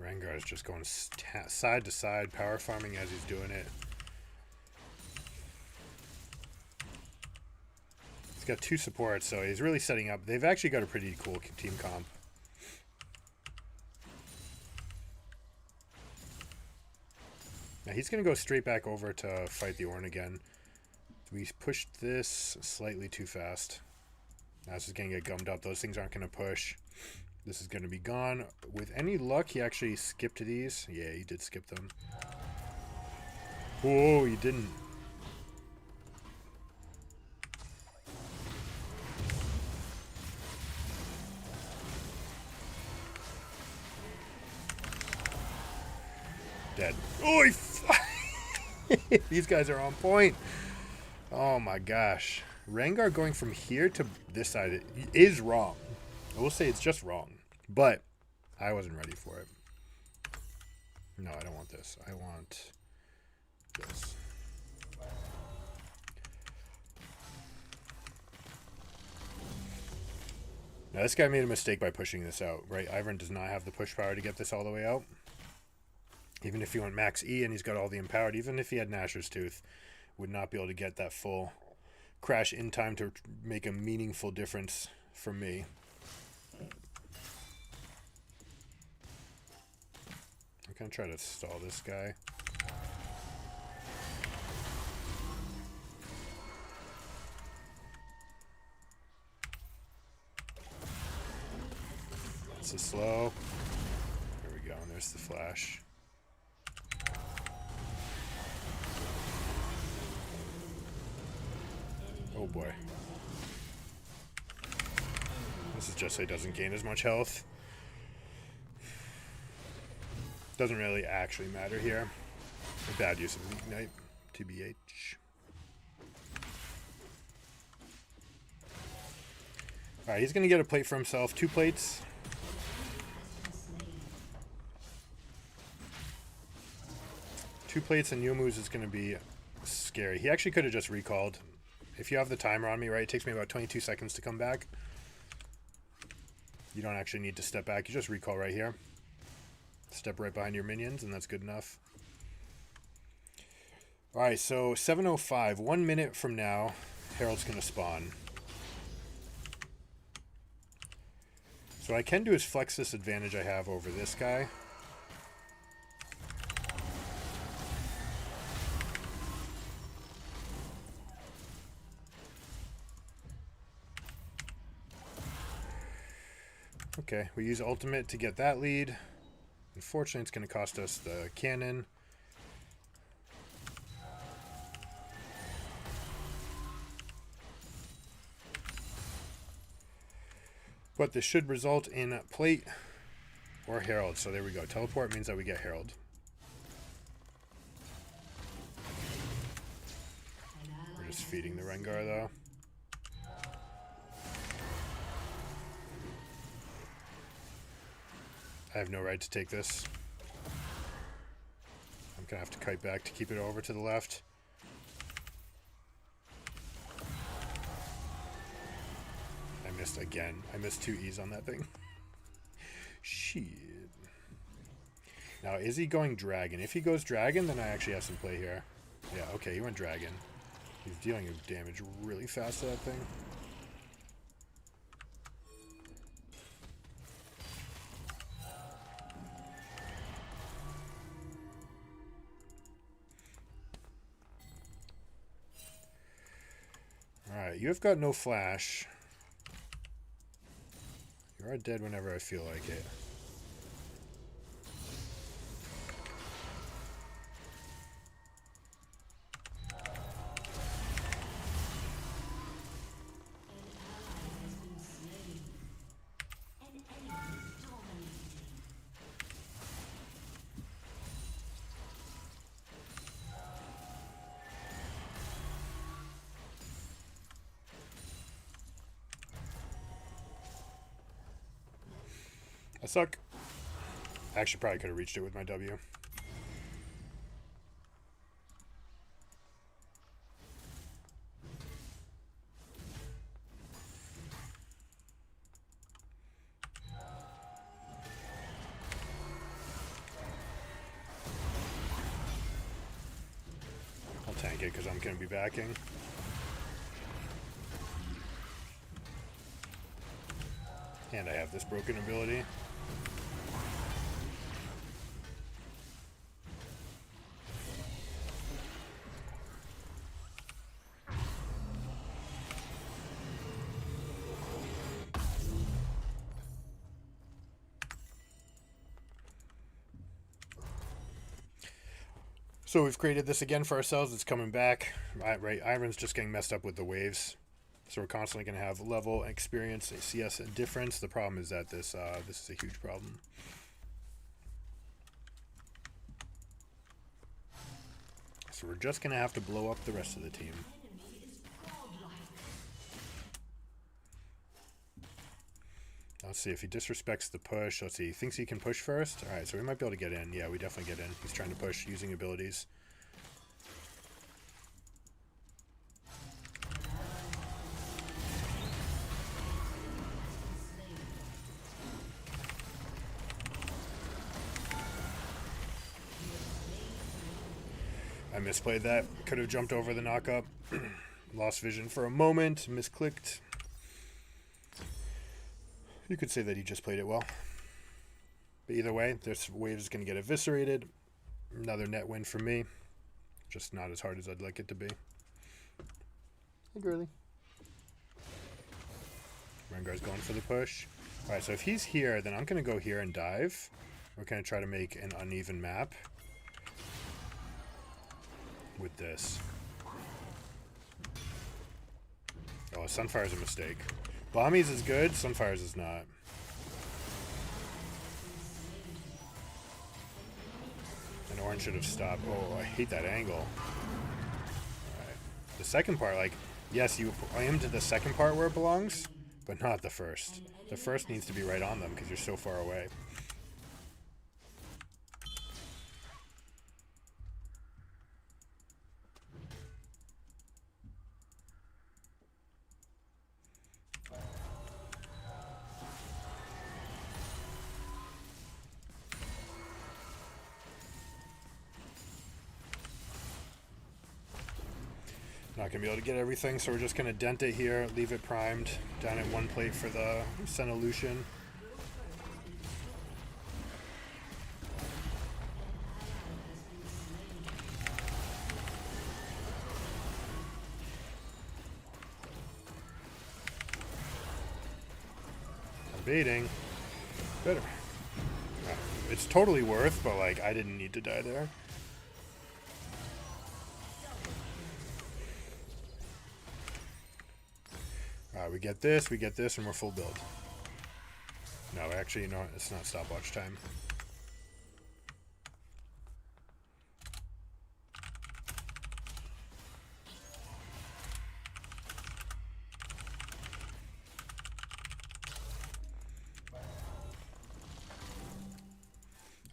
Rengar is just going side to side, power farming as he's doing it. He's got 2 supports, so he's really setting up. They've actually got a pretty cool team comp. Now he's going to go straight back over to fight the Ornn again. We pushed this slightly too fast. Now this is going to get gummed up. Those things aren't going to push. This is going to be gone. With any luck, he actually skipped these. Yeah, he did skip them. Whoa, he didn't. Dead. Oh, these guys are on point. Oh my gosh. Rengar going from here to this side is wrong. I will say it's just wrong. But I wasn't ready for it. No, I don't want this. I want this. Now this guy made a mistake by pushing this out, right? Ivern does not have the push power to get this all the way out. Even if he went max E and he's got all the empowered, even if he had Nashor's Tooth, would not be able to get that full crash in time to make a meaningful difference for me. I'm going to try to stall this guy. That's a slow. There we go, and there's the flash. Oh boy. This is just so he doesn't gain as much health. Doesn't really actually matter here. A bad use of Ignite, TBH. Alright, he's going to get a plate for himself. 2 plates. Two plates and Youmuu's is going to be scary. He actually could have just recalled. If you have the timer on me, right, it takes me about 22 seconds to come back. You don't actually need to step back. You just recall right here. Step right behind your minions, and that's good enough. Alright, so 7:05. 1 minute from now, Herald's going to spawn. So what I can do is flex this advantage I have over this guy. Okay, we use ultimate to get that lead. Unfortunately, it's going to cost us the cannon. But this should result in a plate or Herald. So there we go. Teleport means that we get Herald. We're just feeding the Rengar though. I have no right to take this. I'm going to have to kite back to keep it over to the left. I missed again. I missed 2 E's on that thing. Shit. Now, is he going dragon? If he goes dragon, then I actually have some play here. Yeah, okay, he went dragon. He's dealing damage really fast to that thing. Alright, you have got no flash. You are dead whenever I feel like it. I suck. I actually probably could have reached it with my W. I'll tank it because I'm going to be backing. And I have this broken ability. So we've created this again for ourselves. It's coming back. Right, Ivern's just getting messed up with the waves. So we're constantly going to have level, experience, CS difference. The problem is that this is a huge problem. So we're just going to have to blow up the rest of the team. Let's see if he disrespects the push. Let's see. He thinks he can push first. All right, so we might be able to get in. Yeah, we definitely get in. He's trying to push using abilities. I misplayed that. Could have jumped over the knock-up. Lost vision for a moment. Misclicked. You could say that he just played it well. But either way, this wave is going to get eviscerated. Another net win for me. Just not as hard as I'd like it to be. Really. Rengar's going for the push. Alright, so if he's here, then I'm going to go here and dive. We're going to try to make an uneven map with this. Oh, Sunfire's a mistake. Bommy's is good, Sunfire's is not. And Orange should have stopped. Oh, I hate that angle. Alright. The second part, like, yes, you aim to the second part where it belongs, but not the first. The first needs to be right on them because you're so far away. Not going to be able to get everything, so we're just going to dent it here, leave it primed, down at one plate for the Senolution. I'm baiting. Better. It's totally worth, but like, I didn't need to die there. Alright, we get this, and we're full build. No, actually, no, it's not stopwatch time.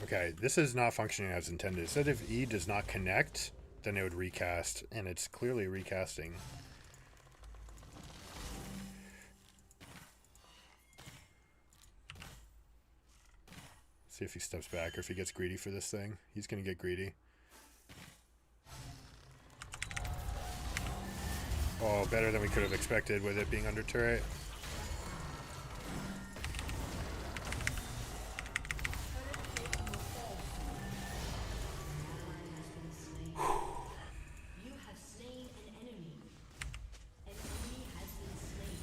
Okay, this is not functioning as intended. It said if E does not connect, then it would recast, and it's clearly recasting. See if he steps back or if he gets greedy for this thing. He's going to get greedy. Oh, better than we could have expected with it being under turret. You have slain an enemy. An enemy has been slain.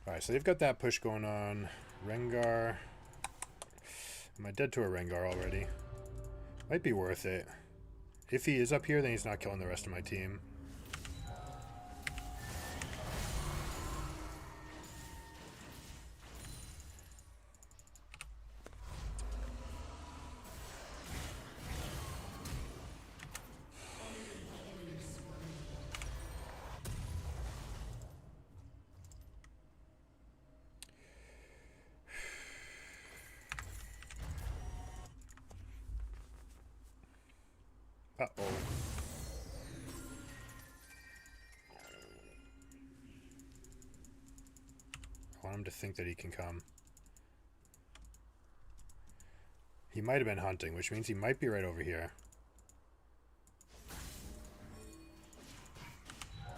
Alright, so they've got that push going on. Rengar. Am I dead to a Rengar already? Might be worth it. If he is up here, then he's not killing the rest of my team. Uh-oh. I want him to think that he can come. He might have been hunting, which means he might be right over here. Oh,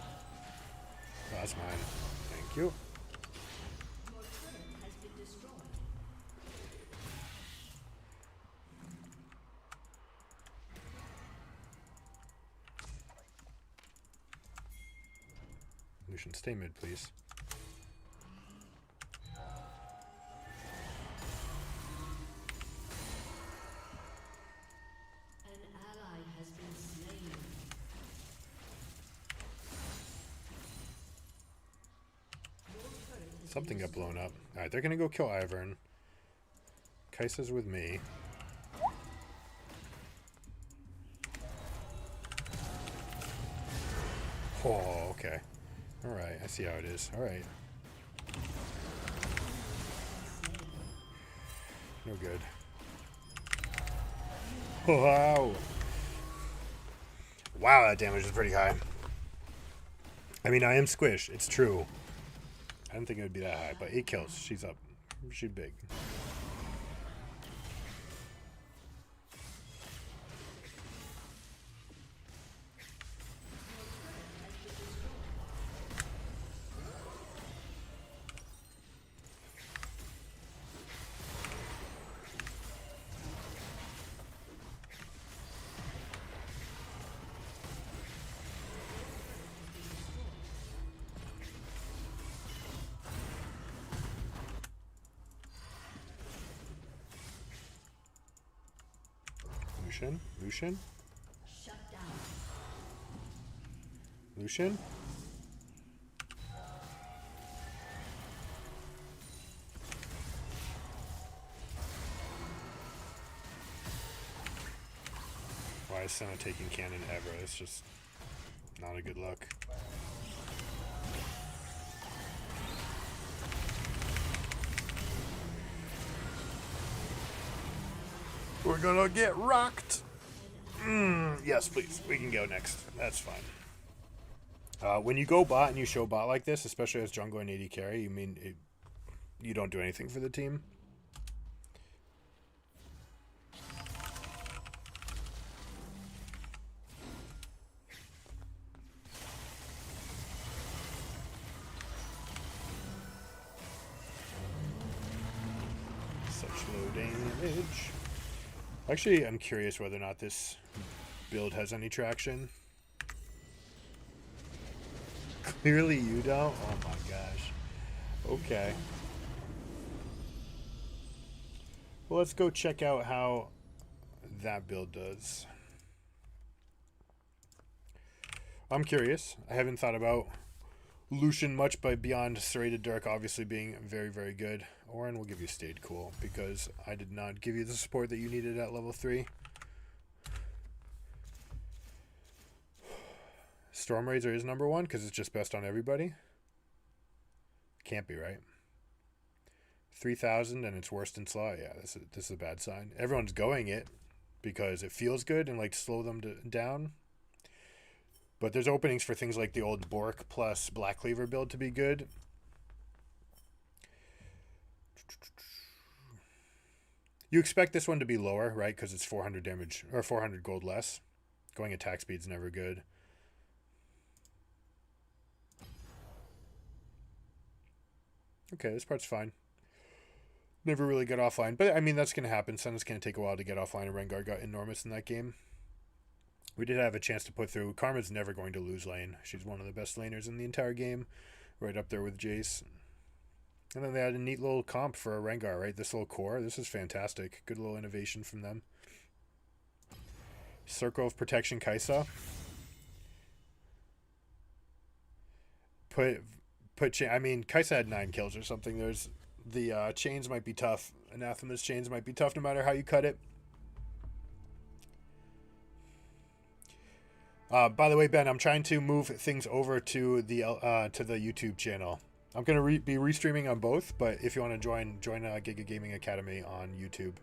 that's mine. Thank you. Your turret has been destroyed. Lucian, stay mid, please. An ally has been slain. Your turret has Something been got blown up. Alright, they're gonna go kill Ivern. Kai'Sa's with me. Oh, okay. Alright, I see how it is. Alright. No good. Wow. Wow, that damage is pretty high. I mean, I am squished. It's true. I didn't think it would be that high, but 8 kills. She's up. She's big. Lucian? Lucian? Shut down. Lucian? Why is Senna taking cannon ever? It's just not a good look. We're gonna get rocked. Yes, please. We can go next. That's fine. When you go bot and you show bot like this, especially as jungle and AD carry, you mean you don't do anything for the team? Such low damage. Actually, I'm curious whether or not this build has any traction. Clearly you don't? Oh my gosh. Okay. Well, let's go check out how that build does. I'm curious. I haven't thought about Lucian much, but beyond Serrated Dirk obviously being very, very good. Orin will give you Stayed Cool because I did not give you the support that you needed at level 3. Storm Razor is number 1 because it's just best on everybody. Can't be, right? 3,000 and it's worse than Slaw. Yeah, this is a bad sign. Everyone's going it because it feels good and like slow them down. But there's openings for things like the old Bork plus Black Cleaver build to be good. You expect this one to be lower, right? Because it's 400 damage or 400 gold less. Going attack speed's never good. Okay, this part's fine. Never really got offline. But, I mean, that's going to happen. Senna's going to take a while to get offline, and Rengar got enormous in that game. We did have a chance to put through. Karma's never going to lose lane. She's one of the best laners in the entire game. Right up there with Jace. And then they had a neat little comp for a Rengar, right? This little core. This is fantastic. Good little innovation from them. Circle of Protection Kaisa. I mean, Kaisa had 9 kills or something. There's the chains might be tough. Anathema's chains might be tough no matter how you cut it. By the way, Ben, I'm trying to move things over to the YouTube channel. I'm gonna be restreaming on both, but if you want to join Giga Gaming Academy on YouTube.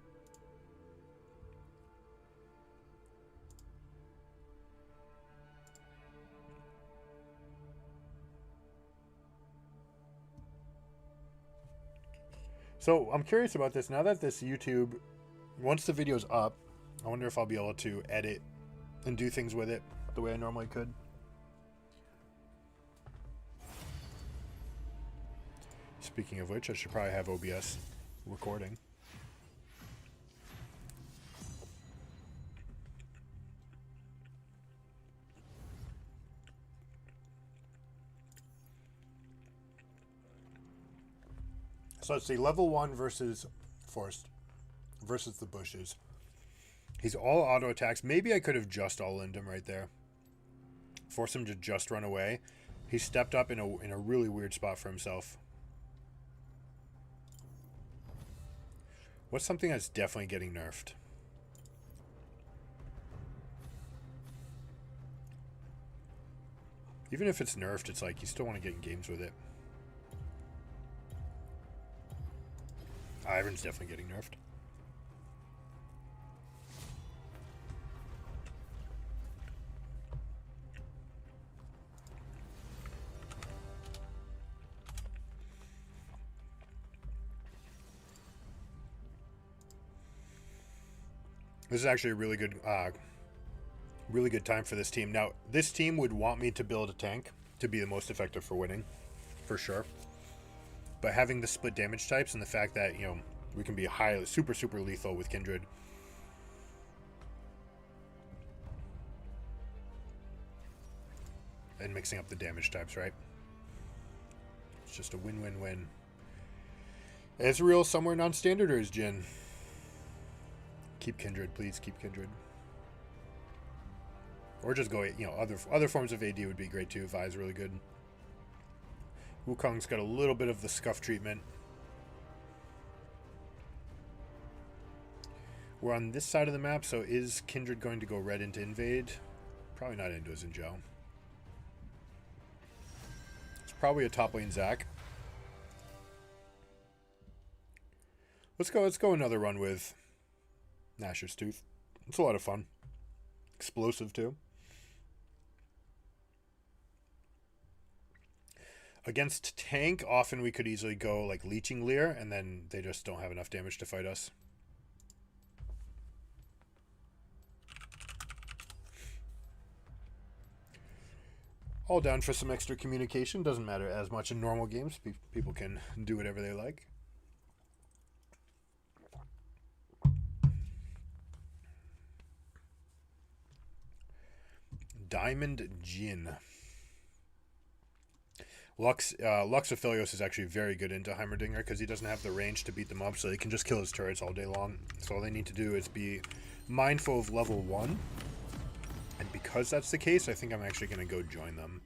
So I'm curious about this. Now that this YouTube, once the video's up, I wonder if I'll be able to edit and do things with it the way I normally could. Speaking of which, I should probably have OBS recording. So let's see, level 1 versus Forced versus the bushes. He's all auto attacks. Maybe I could have just all-in'd him right there. Force him to just run away. He stepped up in a really weird spot for himself. What's something that's definitely getting nerfed? Even if it's nerfed, it's like you still want to get in games with it. Ivern's definitely getting nerfed. This is actually a really good time for this team. Now, this team would want me to build a tank to be the most effective for winning, for sure. But having the split damage types and the fact that, you know, we can be highly, super lethal with Kindred. And mixing up the damage types, right? It's just a win-win-win. Ezreal somewhere non-standard, or is Jhin? Keep Kindred, please. Keep Kindred. Or just go, you know, other forms of AD would be great too. Vi's really good. Wukong's got a little bit of the scuff treatment. We're on this side of the map, so is Kindred going to go red into invade? Probably not into Zinjo. It's probably a top lane Zac. Let's go another run with Nashor's Tooth. It's a lot of fun. Explosive too. Against tank, often we could easily go like Leeching Leer, and then they just don't have enough damage to fight us. All down for some extra communication. Doesn't matter as much in normal games. People can do whatever they like. Diamond Jhin. Lux Aphelios is actually very good into Heimerdinger because he doesn't have the range to beat them up, so they can just kill his turrets all day long. So all they need to do is be mindful of level 1. And because that's the case, I think I'm actually going to go join them.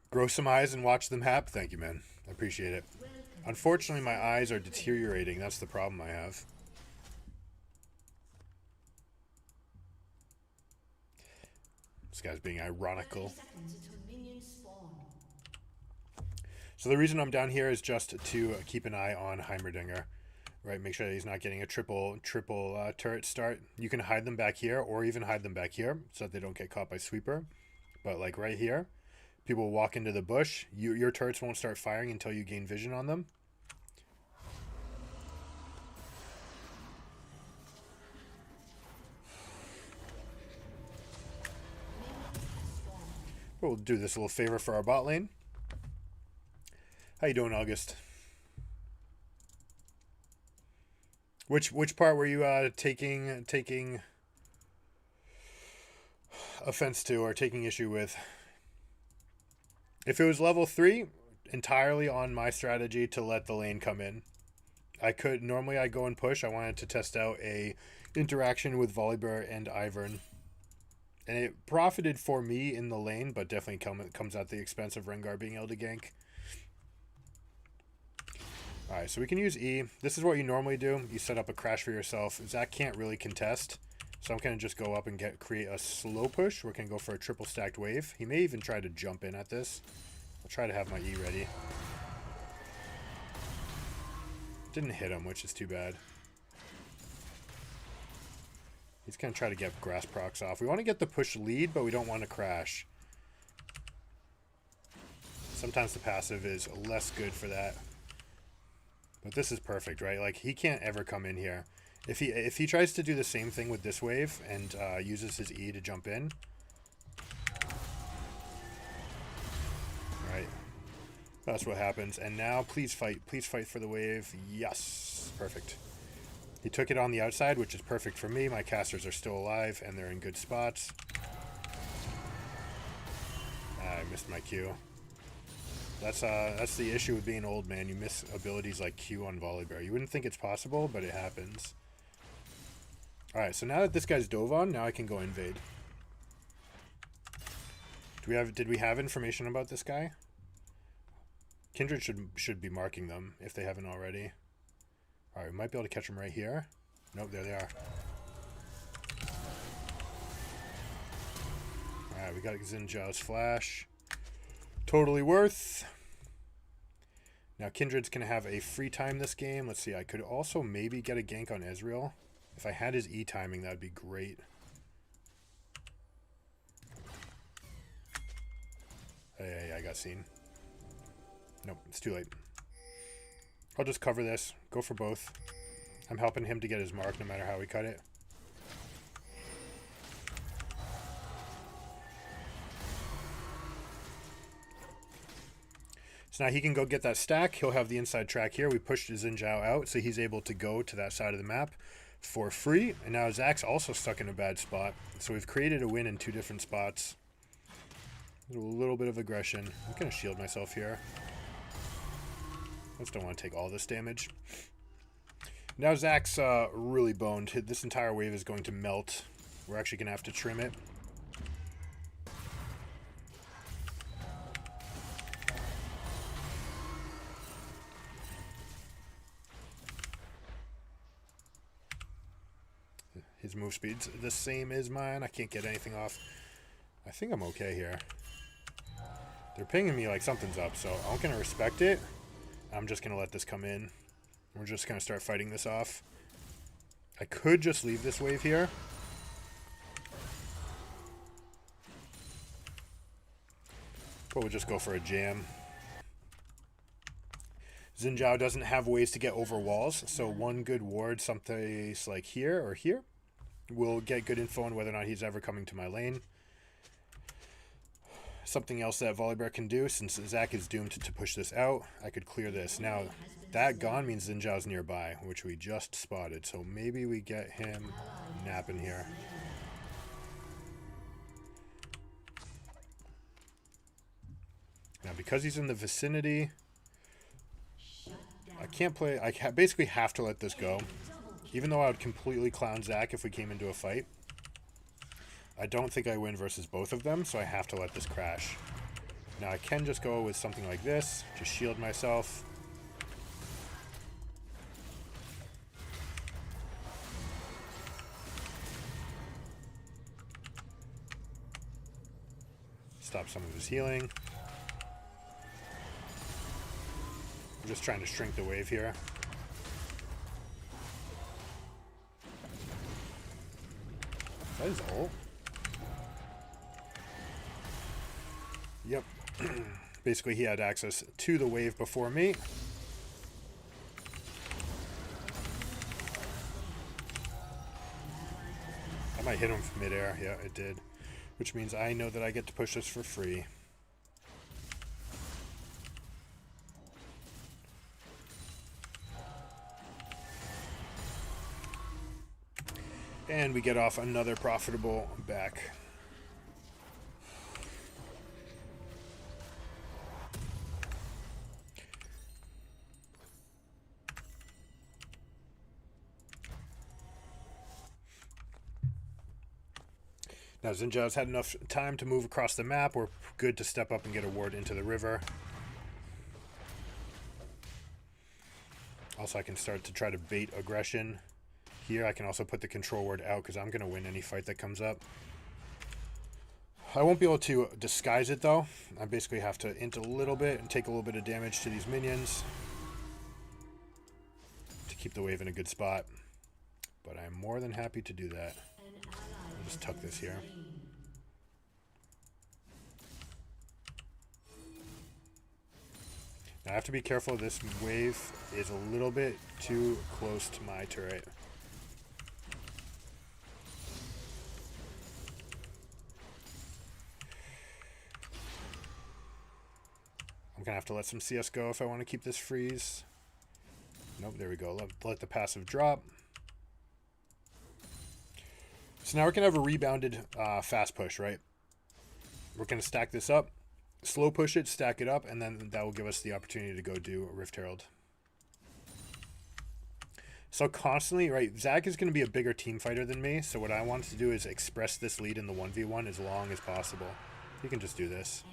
Grow some eyes and watch them hap. Thank you, man. I appreciate it. Unfortunately, my eyes are deteriorating. That's the problem I have. This guy's being ironical. So the reason I'm down here is just to keep an eye on Heimerdinger. Right, make sure that he's not getting a triple turret start. You can hide them back here, or even hide them back here, so that they don't get caught by Sweeper. But like right here, people walk into the bush. Your turrets won't start firing until you gain vision on them. We'll do this little favor for our bot lane. How you doing, August? Which part were you taking offense to or taking issue with? If it was level 3, entirely on my strategy to let the lane come in. Normally I go and push. I wanted to test out a interaction with Volibear and Ivern. And it profited for me in the lane, but definitely comes at the expense of Rengar being able to gank. Alright, so we can use E. This is what you normally do. You set up a crash for yourself. Zac can't really contest. So I'm going to just go up and create a slow push. We're going to go for a triple stacked wave. He may even try to jump in at this. I'll try to have my E ready. Didn't hit him, which is too bad. He's going to try to get grass procs off. We want to get the push lead, but we don't want to crash. Sometimes the passive is less good for that. But this is perfect, right? Like, he can't ever come in here. If he tries to do the same thing with this wave and uses his E to jump in. Right. That's what happens. And now, please fight. Please fight for the wave. Yes. Perfect. He took it on the outside, which is perfect for me. My casters are still alive, and they're in good spots. I missed my Q. That's the issue with being old, man. You miss abilities like Q on Volibear. You wouldn't think it's possible, but it happens. Alright, so now that this guy's dove on, now I can go invade. Did we have information about this guy? Kindred should be marking them if they haven't already. Alright, we might be able to catch them right here. Nope, there they are. Alright, we got Xin Zhao's flash. Totally worth. Now Kindred's going to have a free time this game. Let's see, I could also maybe get a gank on Ezreal. If I had his E timing, that would be great. Hey, I got seen. Nope, it's too late. I'll just cover this. Go for both. I'm helping him to get his mark no matter how we cut it. So now he can go get that stack. He'll have the inside track here. We pushed Xin Zhao out, so he's able to go to that side of the map for free. And now Zach's also stuck in a bad spot. So we've created a win in 2 different spots. A little bit of aggression. I'm going to shield myself here. I just don't want to take all this damage. Now Zach's really boned. This entire wave is going to melt. We're actually going to have to trim it. His move speed's the same as mine. I can't get anything off. I think I'm okay here. They're pinging me like something's up, so I'm going to respect it. I'm just going to let this come in. We're just going to start fighting this off. I could just leave this wave here. But we'll just go for a jam. Xin Zhao doesn't have ways to get over walls, so one good ward someplace like here or here will get good info on whether or not he's ever coming to my lane. Something else that Volibear can do, since Zach is doomed to push this out, I could clear this. Now, that gone means Xin Zhao's nearby, which we just spotted, so maybe we get him napping here. Now, because he's in the vicinity, I can't play. I basically have to let this go. Even though I would completely clown Zach if we came into a fight, I don't think I win versus both of them, so I have to let this crash. Now I can just go with something like this, just shield myself. Stop some of his healing. I'm just trying to shrink the wave here. That is ult. Yep. Basically, he had access to the wave before me. I might hit him from midair. Yeah, it did. Which means I know that I get to push this for free. And we get off another profitable back. Now Xin Zhao's had enough time to move across the map. We're good to step up and get a ward into the river. Also, I can start to try to bait aggression. Here, I can also put the control ward out because I'm going to win any fight that comes up. I won't be able to disguise it, though. I basically have to int a little bit and take a little bit of damage to these minions to keep the wave in a good spot. But I'm more than happy to do that. I'll just tuck this here. Now, I have to be careful. This wave is a little bit too close to my turret. I'm going to have to let some CS go if I want to keep this freeze. Nope, there we go. Let the passive drop. So now we're going to have a rebounded fast push, right? We're going to stack this up, slow push it, stack it up, and then that will give us the opportunity to go do a Rift Herald. So constantly, right, Zach is going to be a bigger team fighter than me, so what I want to do is express this lead in the 1v1 as long as possible. You can just do this.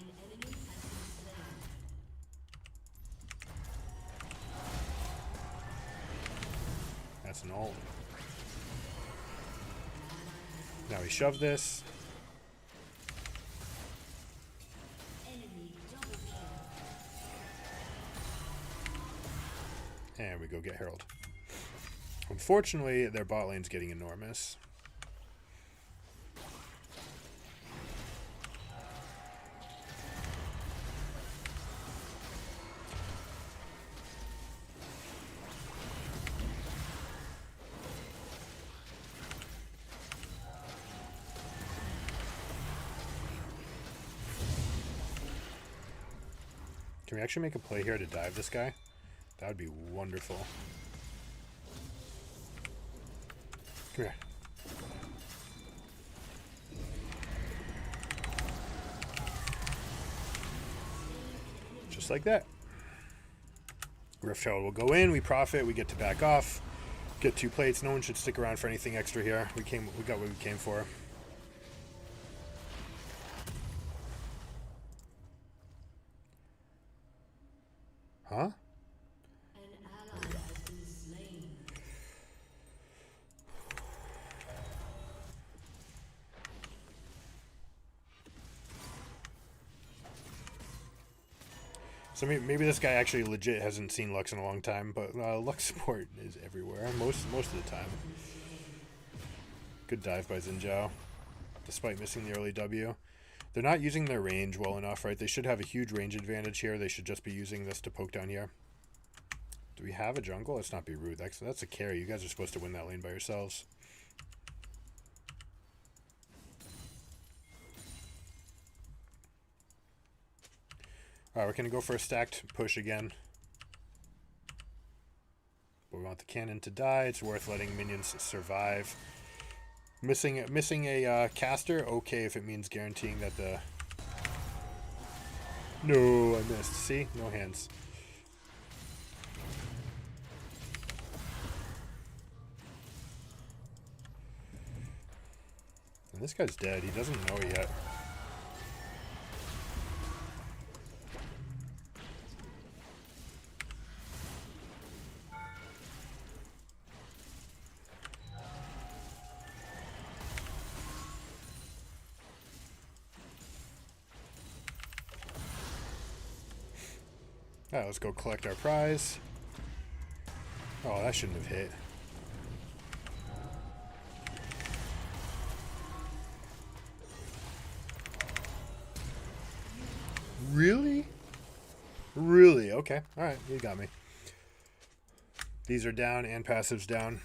That's an ult. Now we shove this. Enemy double kill. And we go get Herald. Unfortunately, their bot lane's getting enormous. Can we actually make a play here to dive this guy? That would be wonderful. Come here. Just like that. Rift Herald will go in, we profit, we get to back off, get 2 plates. No one should stick around for anything extra here. We got what we came for. Huh? An ally has been slain. So maybe this guy actually legit hasn't seen Lux in a long time, but Lux support is everywhere most of the time. Good dive by Xin Zhao, despite missing the early W. They're not using their range well enough, right? They should have a huge range advantage here. They should just be using this to poke down here. Do we have a jungle? Let's not be rude. That's a carry. You guys are supposed to win that lane by yourselves. Alright, we're going to go for a stacked push again. But we want the cannon to die. It's worth letting minions survive. Missing a caster, okay, if it means guaranteeing that the... No, I missed. See? No hands. And this guy's dead. He doesn't know it yet. Alright, let's go collect our prize. Oh, that shouldn't have hit. Really? Really? Okay. Alright, you got me. These are down and passives down.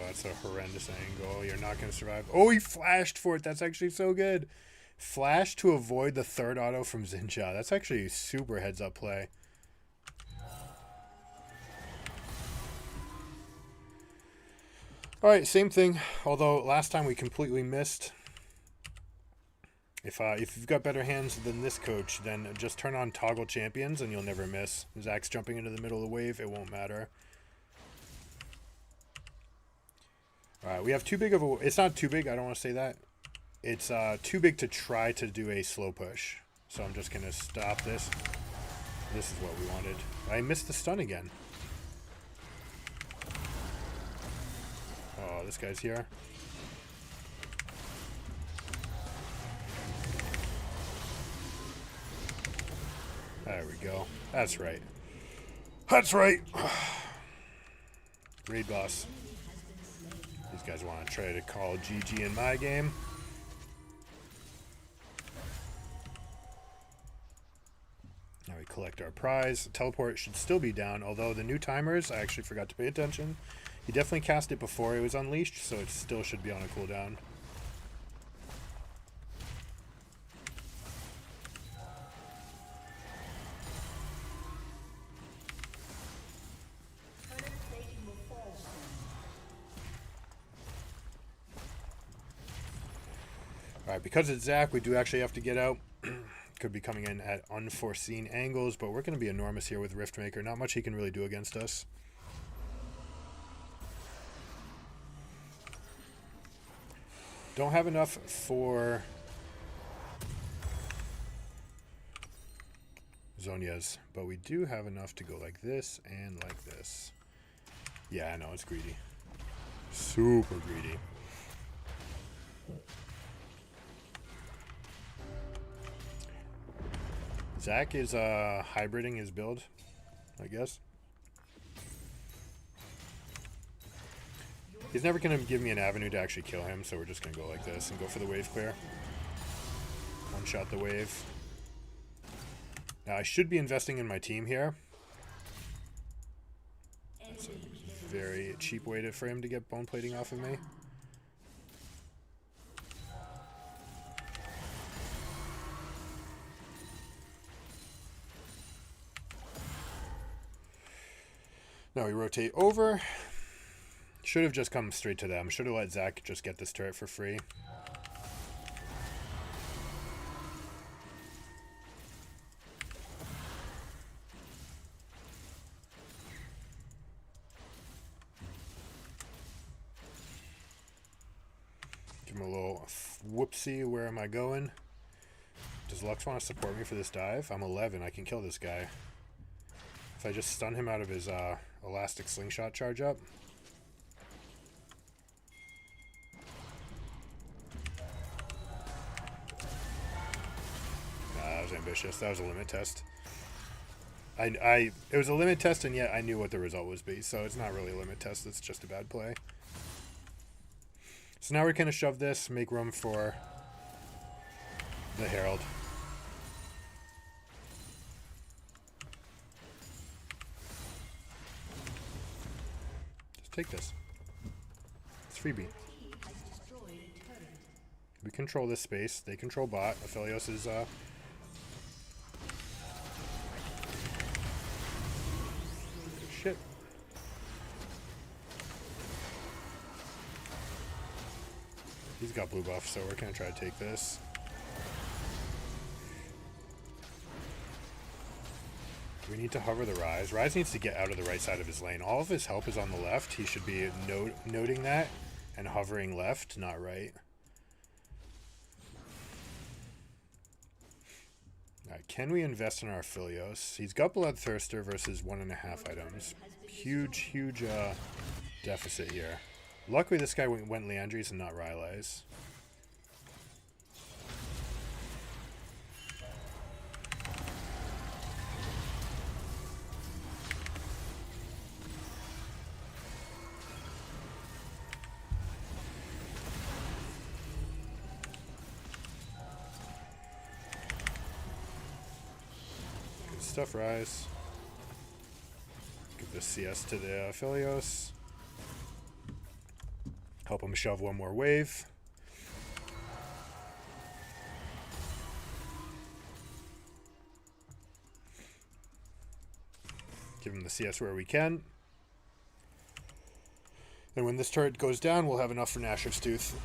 That's a horrendous angle. You're not going to survive. Oh, he flashed for it. That's actually so good. Flash to avoid the third auto from Xin Zhao. That's actually a super heads-up play. Alright, same thing. Although last time we completely missed. If you've got better hands than this coach, then just turn on toggle champions and you'll never miss. Zach's jumping into the middle of the wave. It won't matter. Alright, we have too big of a... It's not too big, I don't want to say that. It's too big to try to do a slow push. So I'm just going to stop this. This is what we wanted. I missed the stun again. Oh, this guy's here. There we go. That's right. That's right! Raid boss. These guys want to try to call GG in my game. Now we collect our prize. Teleport should still be down, although the new timers, I actually forgot to pay attention. He definitely cast it before it was unleashed, so it still should be on a cooldown. Alright, because it's Zach, we do actually have to get out. Could be coming in at unforeseen angles, but we're going to be enormous here with Riftmaker. Not much he can really do against us. Don't have enough for Zhonya's, but we do have enough to go like this and like this. Yeah, I know, it's greedy. Super greedy. Zach is hybriding his build, I guess. He's never going to give me an avenue to actually kill him, so we're just going to go like this and go for the wave clear. One shot the wave. Now I should be investing in my team here. That's a very cheap way for him to get bone plating off of me. Now we rotate over. Should have just come straight to them. Should have let Zach just get this turret for free. Give him a little whoopsie. Where am I going? Does Lux want to support me for this dive? I'm 11. I can kill this guy. If I just stun him out of his elastic slingshot charge up. That was ambitious. That was a limit test. It was a limit test, and yet I knew what the result was be, so it's not really a limit test. It's just a bad play. So now we're going to shove this, make room for the Herald. Take this. It's freebie. We control this space. They control bot. Aphelios is shit. He's got blue buff, so we're gonna try to take this. We need to hover the Rise. Rise needs to get out of the right side of his lane. All of his help is on the left. He should be noting that and hovering left, not right. Alright, can we invest in our Aphelios? He's got Bloodthirster versus 1.5 items. Huge deficit here. Luckily this guy went Leandries and not Rylai's. Stuff Rise. Give the CS to the Aphelios. Help him shove one more wave. Give him the CS where we can. And when this turret goes down, we'll have enough for Nashor's Tooth.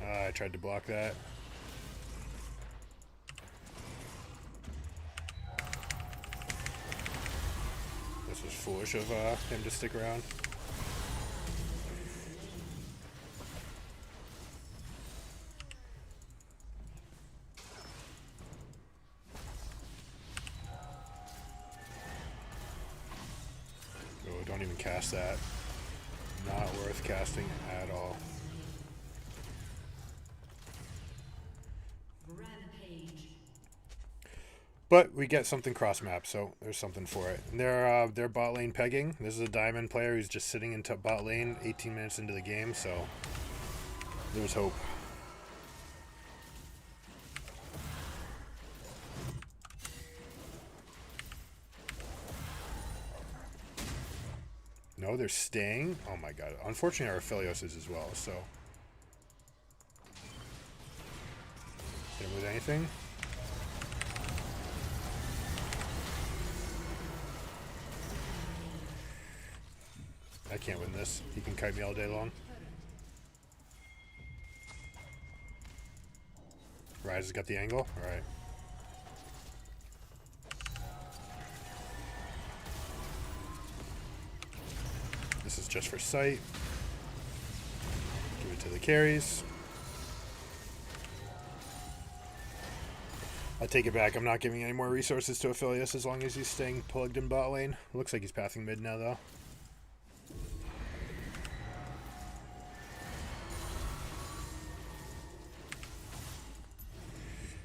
I tried to block that. This was foolish of him to stick around. Oh, don't even cast that. Not worth casting at all. But we get something cross map, so there's something for it. And they're bot lane pegging. This is a diamond player who's just sitting in bot lane 18 minutes into the game, so there's hope. No, they're staying. Oh my god. Unfortunately, our Aphelios is as well, so. Hit him with anything. I can't win this. He can kite me all day long. Rise has got the angle. Alright. This is just for sight. Give it to the carries. I take it back. I'm not giving any more resources to Aphelios as long as he's staying plugged in bot lane. Looks like he's pathing mid now, though.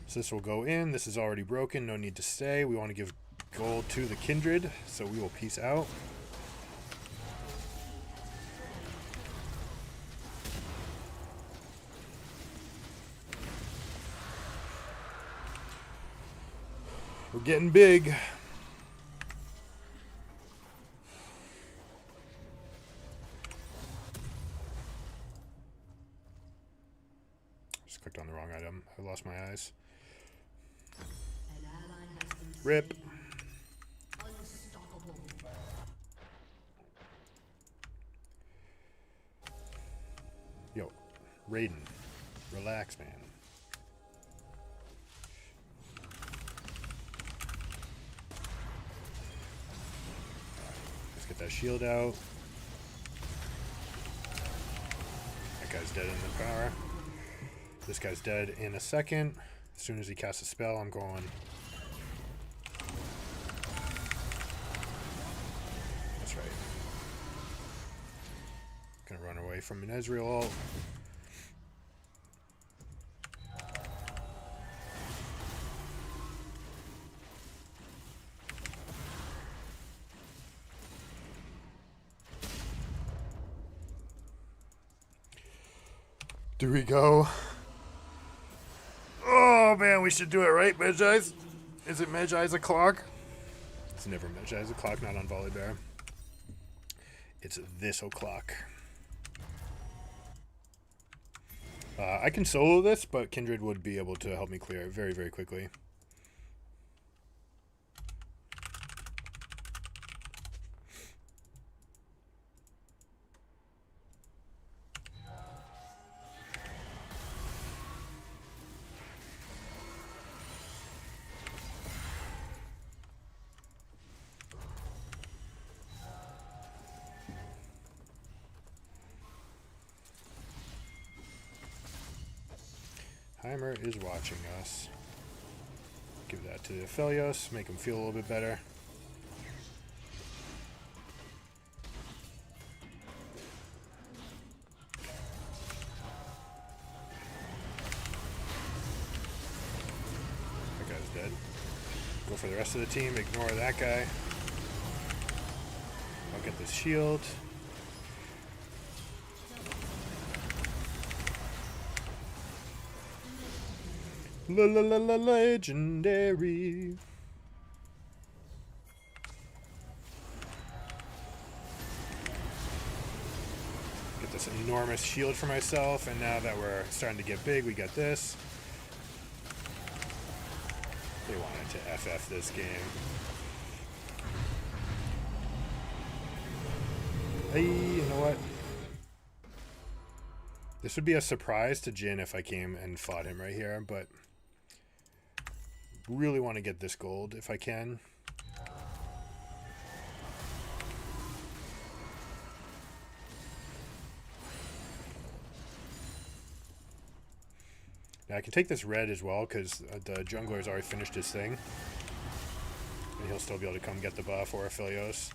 So this will go in. This is already broken. No need to stay. We want to give gold to the Kindred, so we will peace out. We're getting big. Just clicked on the wrong item. I lost my eyes. An ally has been Rip. slain. Unstoppable. Yo, Raiden. Relax, man. Let's get that shield out. That guy's dead in the power. This guy's dead in a second. As soon as he casts a spell, I'm going. That's right. Gonna run away from an Ezreal ult. Do we go? Oh man, we should do it, right, Medjai's? Is it Medjai's o'clock? It's never Medjai's o'clock, not on Volibear. It's this o'clock. I can solo this, but Kindred would be able to help me clear it very, very quickly. Heimer is watching us. Give that to the Aphelios, make him feel a little bit better. That guy's dead. Go for the rest of the team, ignore that guy. I'll get this shield. La la la la legendary. Get this enormous shield for myself, and now that we're starting to get big, we got this. They wanted to FF this game. Hey, you know what? This would be a surprise to Jhin if I came and fought him right here, but really want to get this gold if I can. Now I can take this red as well because the jungler's already finished his thing. And he'll still be able to come get the buff or Aphelios.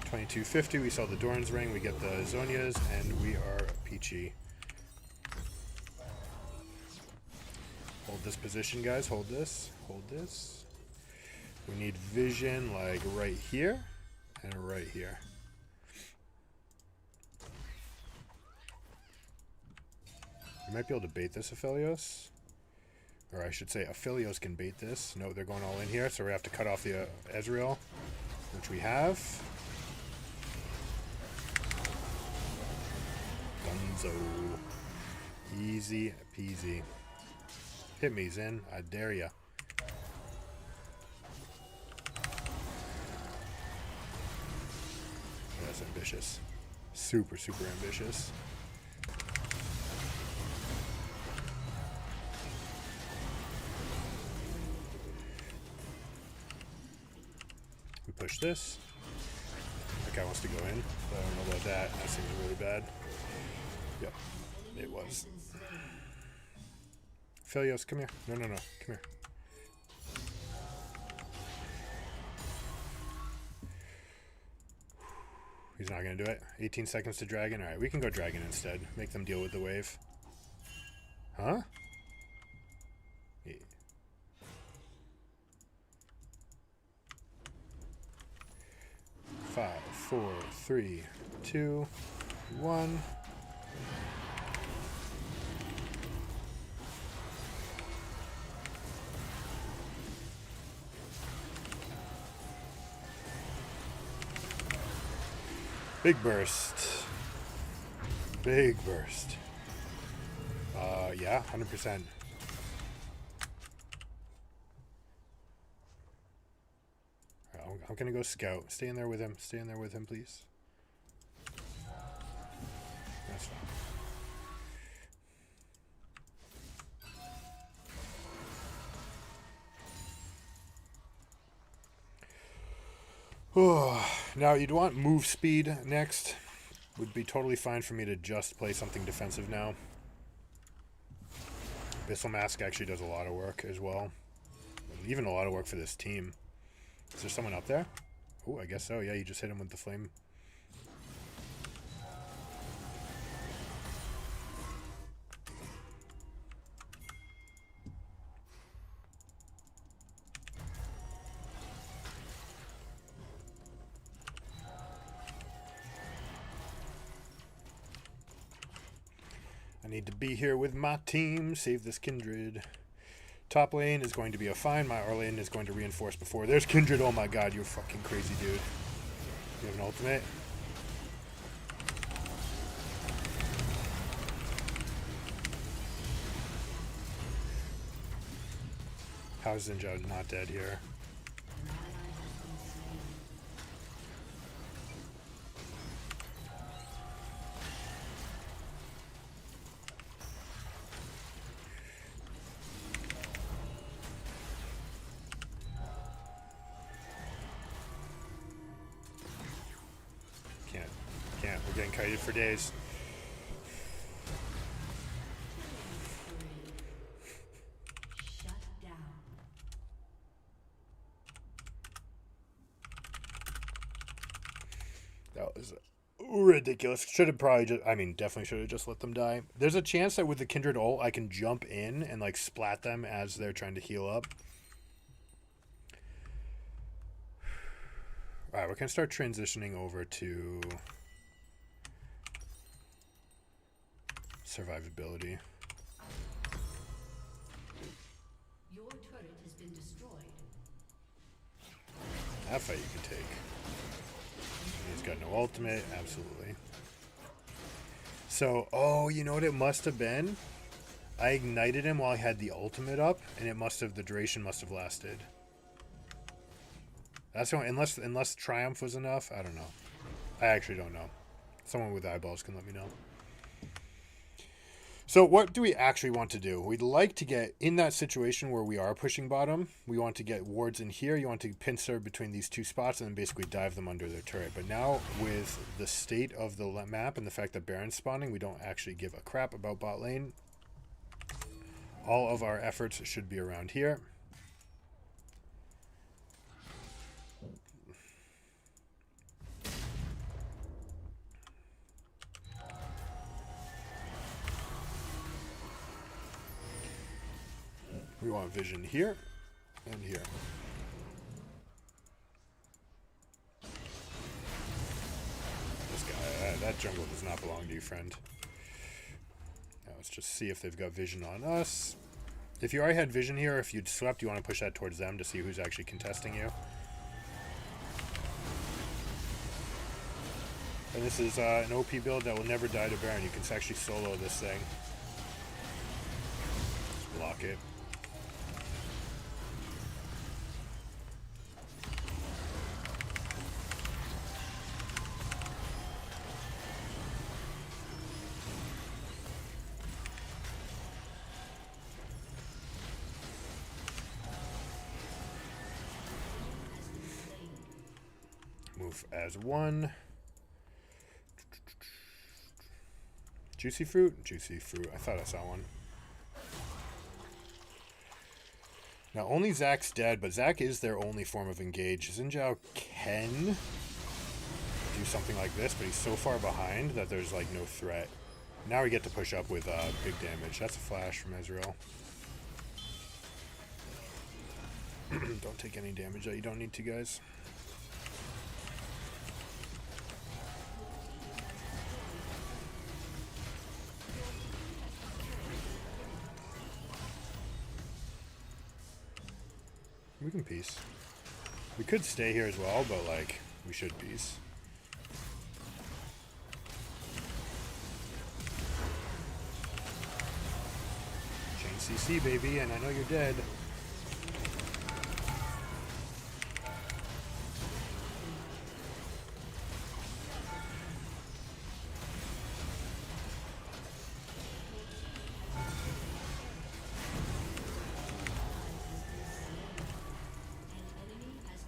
2250, we sell the Doran's Ring, we get the Zonias, and we are peachy. Hold this position, guys. Hold this. Hold this. We need vision like right here and right here. You might be able to bait this Aphelios. Or I should say Aphelios can bait this. No, they're going all in here, so we have to cut off the Ezreal, which we have. Dunzo. Easy peasy. Hit me, Zen. I dare ya. That's ambitious. Super, super ambitious. We push this. That guy wants to go in, but I don't know about that. That seems really bad. Yep, it was. Philios, come here. No, no, no. Come here. He's not going to do it. 18 seconds to dragon. Alright, we can go dragon instead. Make them deal with the wave. Huh? Yeah. 5, 4, 3, 2, 1. Big burst. Big burst. Yeah, 100%. I'm gonna go scout. Stay in there with him. Stay in there with him, please. That's fine. Now you'd want move speed next. Would be totally fine for me to just play something defensive now. Abyssal Mask actually does a lot of work as well. Even a lot of work for this team. Is there someone up there? Oh, I guess so. Yeah, you just hit him with the flame. I need to be here with my team. Save this Kindred. Top lane is going to be a fine. My R lane is going to reinforce before. There's Kindred. Oh my god, you're fucking crazy, dude. You have an ultimate? How is Zinja not dead here? Can't. We're getting kited for days. Shut down. That was ridiculous. Should have probably just, I mean, definitely should have just let them die. There's a chance that with the Kindred ult, I can jump in and like splat them as they're trying to heal up. Alright, we're going to start transitioning over to survivability. Your turret has been destroyed. That fight you can take. He's got no ultimate, absolutely. So, oh, you know what it must have been? I ignited him while I had the ultimate up, and it must have, the duration must have lasted. That's the only, unless Triumph was enough, I don't know. I actually don't know. Someone with eyeballs can let me know. So what do we actually want to do? We'd like to get in that situation where we are pushing bottom. We want to get wards in here. You want to pincer between these two spots and then basically dive them under their turret. But now with the state of the map and the fact that Baron's spawning, we don't actually give a crap about bot lane. All of our efforts should be around here. We want vision here and here. This guy, that jungle does not belong to you, friend. Now let's just see if they've got vision on us. If you already had vision here, if you'd swept, you want to push that towards them to see who's actually contesting you. And this is an OP build that will never die to Baron. You can actually solo this thing. Just block it. move as one. Juicy fruit? Juicy fruit. I thought I saw one. Now, only Zack's dead, but Zack is their only form of engage. Xin Zhao can do something like this, but he's so far behind that there's, like, no threat. Now we get to push up with big damage. That's a flash from Ezreal. Don't take any damage that you don't need to, guys. We can peace. We could stay here as well, but, like, we should peace. Chain CC, baby, and I know you're dead.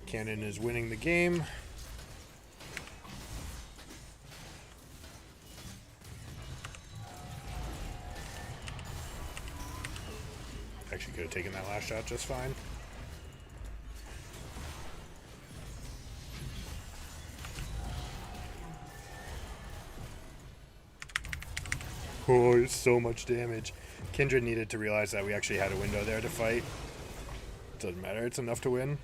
Cannon is winning the game. Actually could have taken that last shot just fine. Oh, it's so much damage. Kindred needed to realize that we actually had a window there to fight. Doesn't matter, it's enough to win.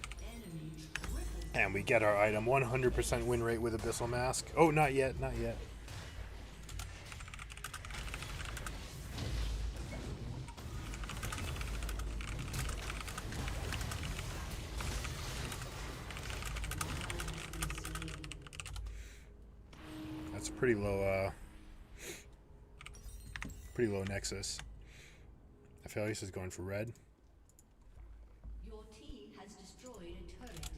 And we get our item. 100% win rate with Abyssal Mask. Oh, not yet, not yet. That's a pretty low Nexus. Aphelios is going for red. Your team has destroyed a turret.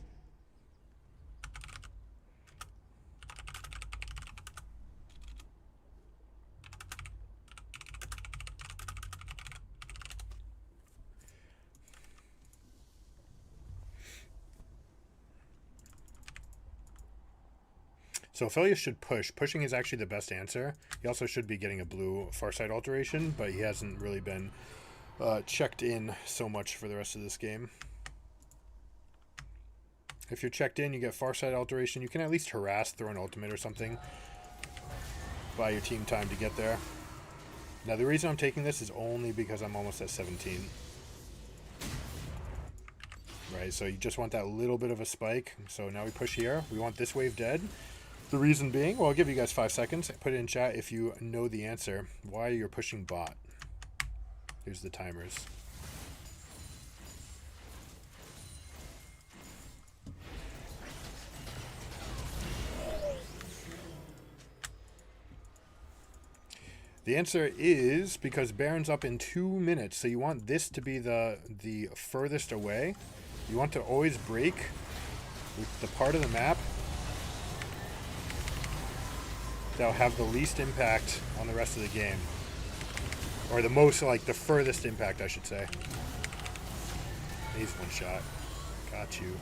So Aphelios should push. Pushing is actually the best answer. He also should be getting a blue Farsight alteration, but he hasn't really been checked in so much for the rest of this game. If you're checked in, you get Farsight alteration. You can at least harass, throw an ultimate or something. Buy your team time to get there. Now the reason I'm taking this is only because I'm almost at 17. Right, so you just want that little bit of a spike. So now we push here. We want this wave dead. The reason being, well, I'll give you guys 5 seconds. Put it in chat if you know the answer. Why you're pushing bot. Here's the timers. The answer is because Baron's up in 2 minutes, so you want this to be the furthest away. You want to always break with the part of the map that'll have the least impact on the rest of the game. Or the most, like, the furthest impact, I should say. He's one shot. Got you.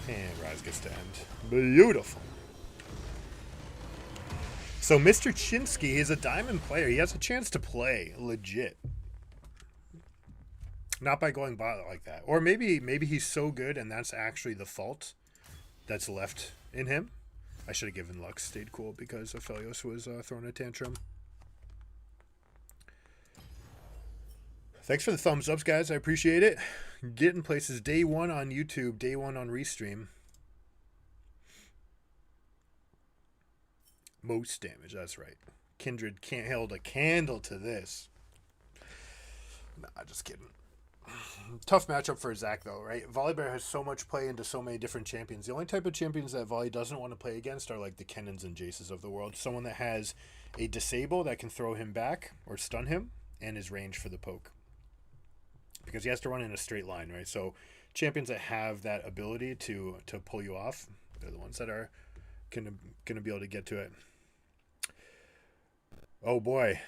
And Rise gets to end. Beautiful. So Mr. Chinsky is a diamond player. He has a chance to play legit. Not by going bot like that. Or maybe he's so good and that's actually the fault that's left in him. I should have given Lux stayed cool because Aphelios was throwing a tantrum. Thanks for the thumbs ups, guys. I appreciate it. Getting places day 1 on YouTube, day 1 on Restream. Most damage, that's right. Kindred can't hold a candle to this. Nah, just kidding. Tough matchup for Zack, though, right? Volibear has so much play into so many different champions. The only type of champions that Volley doesn't want to play against are like the Kennons and Jaces of the world. Someone that has a disable that can throw him back or stun him and is range for the poke. Because he has to run in a straight line, right? So champions that have that ability to pull you off, they're the ones that are gonna be able to get to it. Oh boy.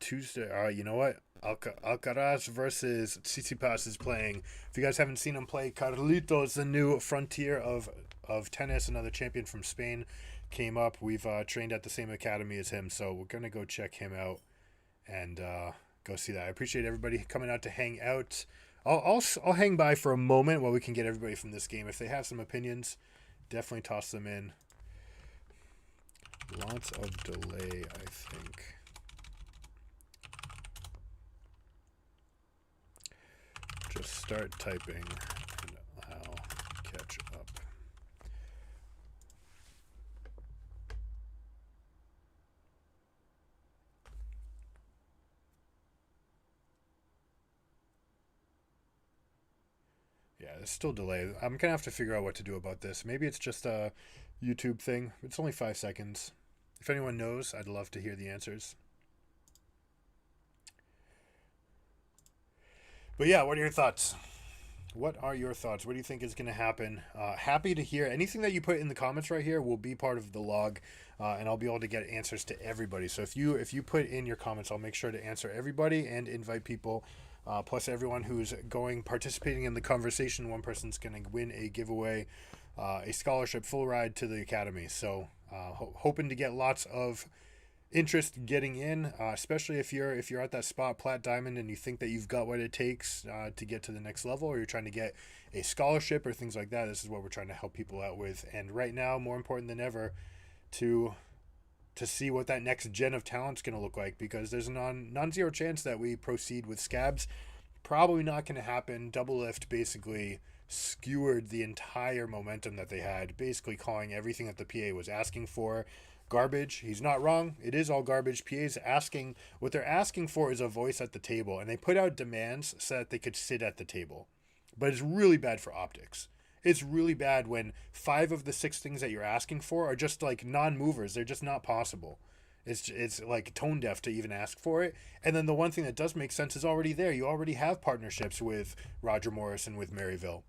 Tuesday. You know what? Alcaraz versus Tsitsipas is playing. If you guys haven't seen him play, Carlitos, the new frontier of tennis, another champion from Spain, came up. We've trained at the same academy as him, so we're gonna go check him out and go see that. I appreciate everybody coming out to hang out. I'll hang by for a moment while we can get everybody from this game. If they have some opinions, definitely toss them in. Lots of delay, I think. Just start typing and I'll catch up. Yeah, there's still delay. I'm gonna have to figure out what to do about this. Maybe it's just a YouTube thing. It's only 5 seconds. If anyone knows, I'd love to hear the answers. But yeah, what are your thoughts? What are your thoughts? What do you think is going to happen? Happy to hear anything that you put in the comments right here will be part of the log, and I'll be able to get answers to everybody. So if you put in your comments, I'll make sure to answer everybody and invite people. Plus everyone who's participating in the conversation. One person's going to win a giveaway, a scholarship, full ride to the academy. So hoping to get lots of interest getting in, especially if you're at that spot, plat, diamond, and you think that you've got what it takes to get to the next level, or you're trying to get a scholarship or things like that. This is what we're trying to help people out with. And right now, more important than ever, to see what that next gen of talent's going to look like, because there's a non-zero chance that we proceed with Scabs. Probably not going to happen. Double Lift basically skewered the entire momentum that they had, basically calling everything that the PA was asking for garbage. He's not wrong. It is all garbage. PA's asking, what they're asking for is a voice at the table, and they put out demands so that they could sit at the table. But it's really bad for optics. It's really bad when 5 of the 6 things that you're asking for are just like non-movers. They're just not possible. It's like tone deaf to even ask for it. And then the one thing that does make sense is already there. You already have partnerships with Roger Morris and with Maryville.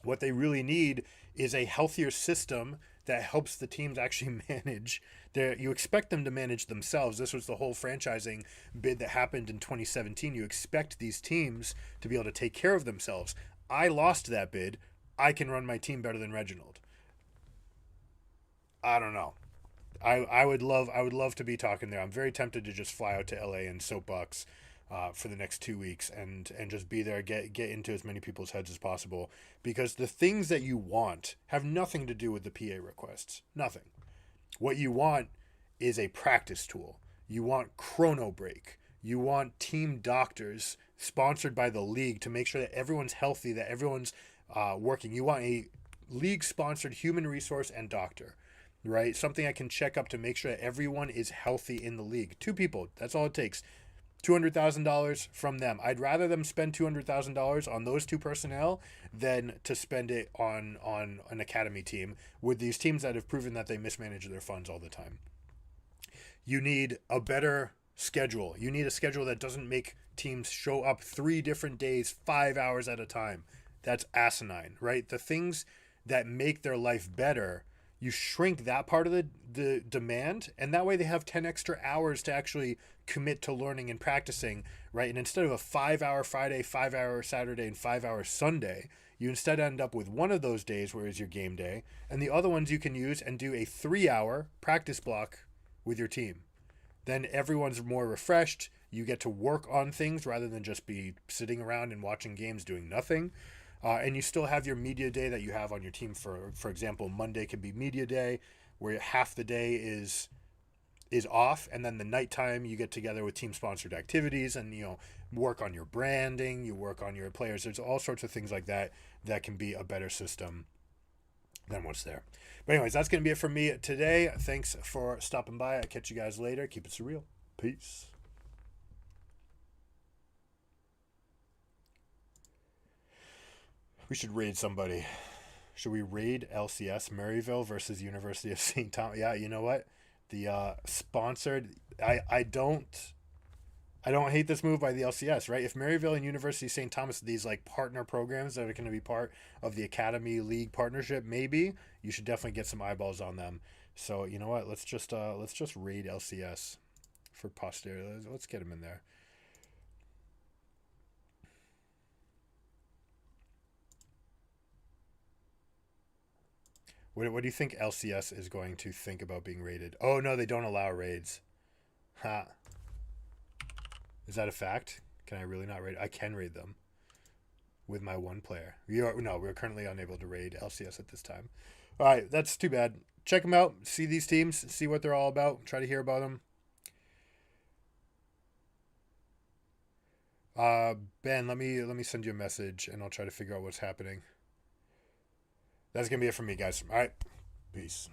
What they really need is a healthier system that helps the teams actually manage. You expect them to manage themselves. This was the whole franchising bid that happened in 2017. You expect these teams to be able to take care of themselves. I lost that bid. I can run my team better than Reginald. I don't know. I would love to be talking there. I'm very tempted to just fly out to LA and soapbox for the next 2 weeks and just be there, get into as many people's heads as possible, because the things that you want have nothing to do with the PA requests. Nothing. What you want is a practice tool. You want chrono break. You want team doctors sponsored by the league to make sure that everyone's healthy, that everyone's working. You want a league sponsored human resource and doctor, right? Something I can check up to make sure that everyone is healthy in the league. 2 people. That's all it takes. $200,000 from them. I'd rather them spend $200,000 on those 2 personnel than to spend it on an academy team with these teams that have proven that they mismanage their funds all the time. You need a better schedule. You need a schedule that doesn't make teams show up 3 different days, 5 hours at a time. That's asinine, right? The things that make their life better, you shrink that part of the demand, and that way they have 10 extra hours to actually commit to learning and practicing, right? And instead of a 5-hour Friday, 5-hour Saturday, and 5-hour Sunday, you instead end up with one of those days where is your game day, and the other ones you can use and do a 3-hour practice block with your team. Then everyone's more refreshed. You get to work on things rather than just be sitting around and watching games doing nothing. And you still have your media day that you have on your team. For example, Monday could be media day, where half the day is off, and then the nighttime you get together with team sponsored activities and work on your branding, you work on your players. There's all sorts of things like that can be a better system than what's there. But anyways, that's going to be it for me today. Thanks for stopping by. I'll catch you guys later. Keep it surreal. Peace. We should raid somebody. Should we raid LCS Maryville versus University of St. Thomas? Yeah, you know what? The sponsored. I don't hate this move by the LCS, right? If Maryville and University of St. Thomas, these like partner programs that are going to be part of the Academy League partnership, maybe you should definitely get some eyeballs on them. So you know what? Let's just raid LCS for posterity. Let's get them in there. What do you think LCS is going to think about being raided? Oh no, they don't allow raids. Ha. Is that a fact? Can I really not raid? I can raid them with my one player. We're currently unable to raid LCS at this time. All right, that's too bad. Check them out. See these teams. See what they're all about. Try to hear about them. Ben, let me send you a message and I'll try to figure out what's happening. That's gonna be it from me, guys. All right, peace.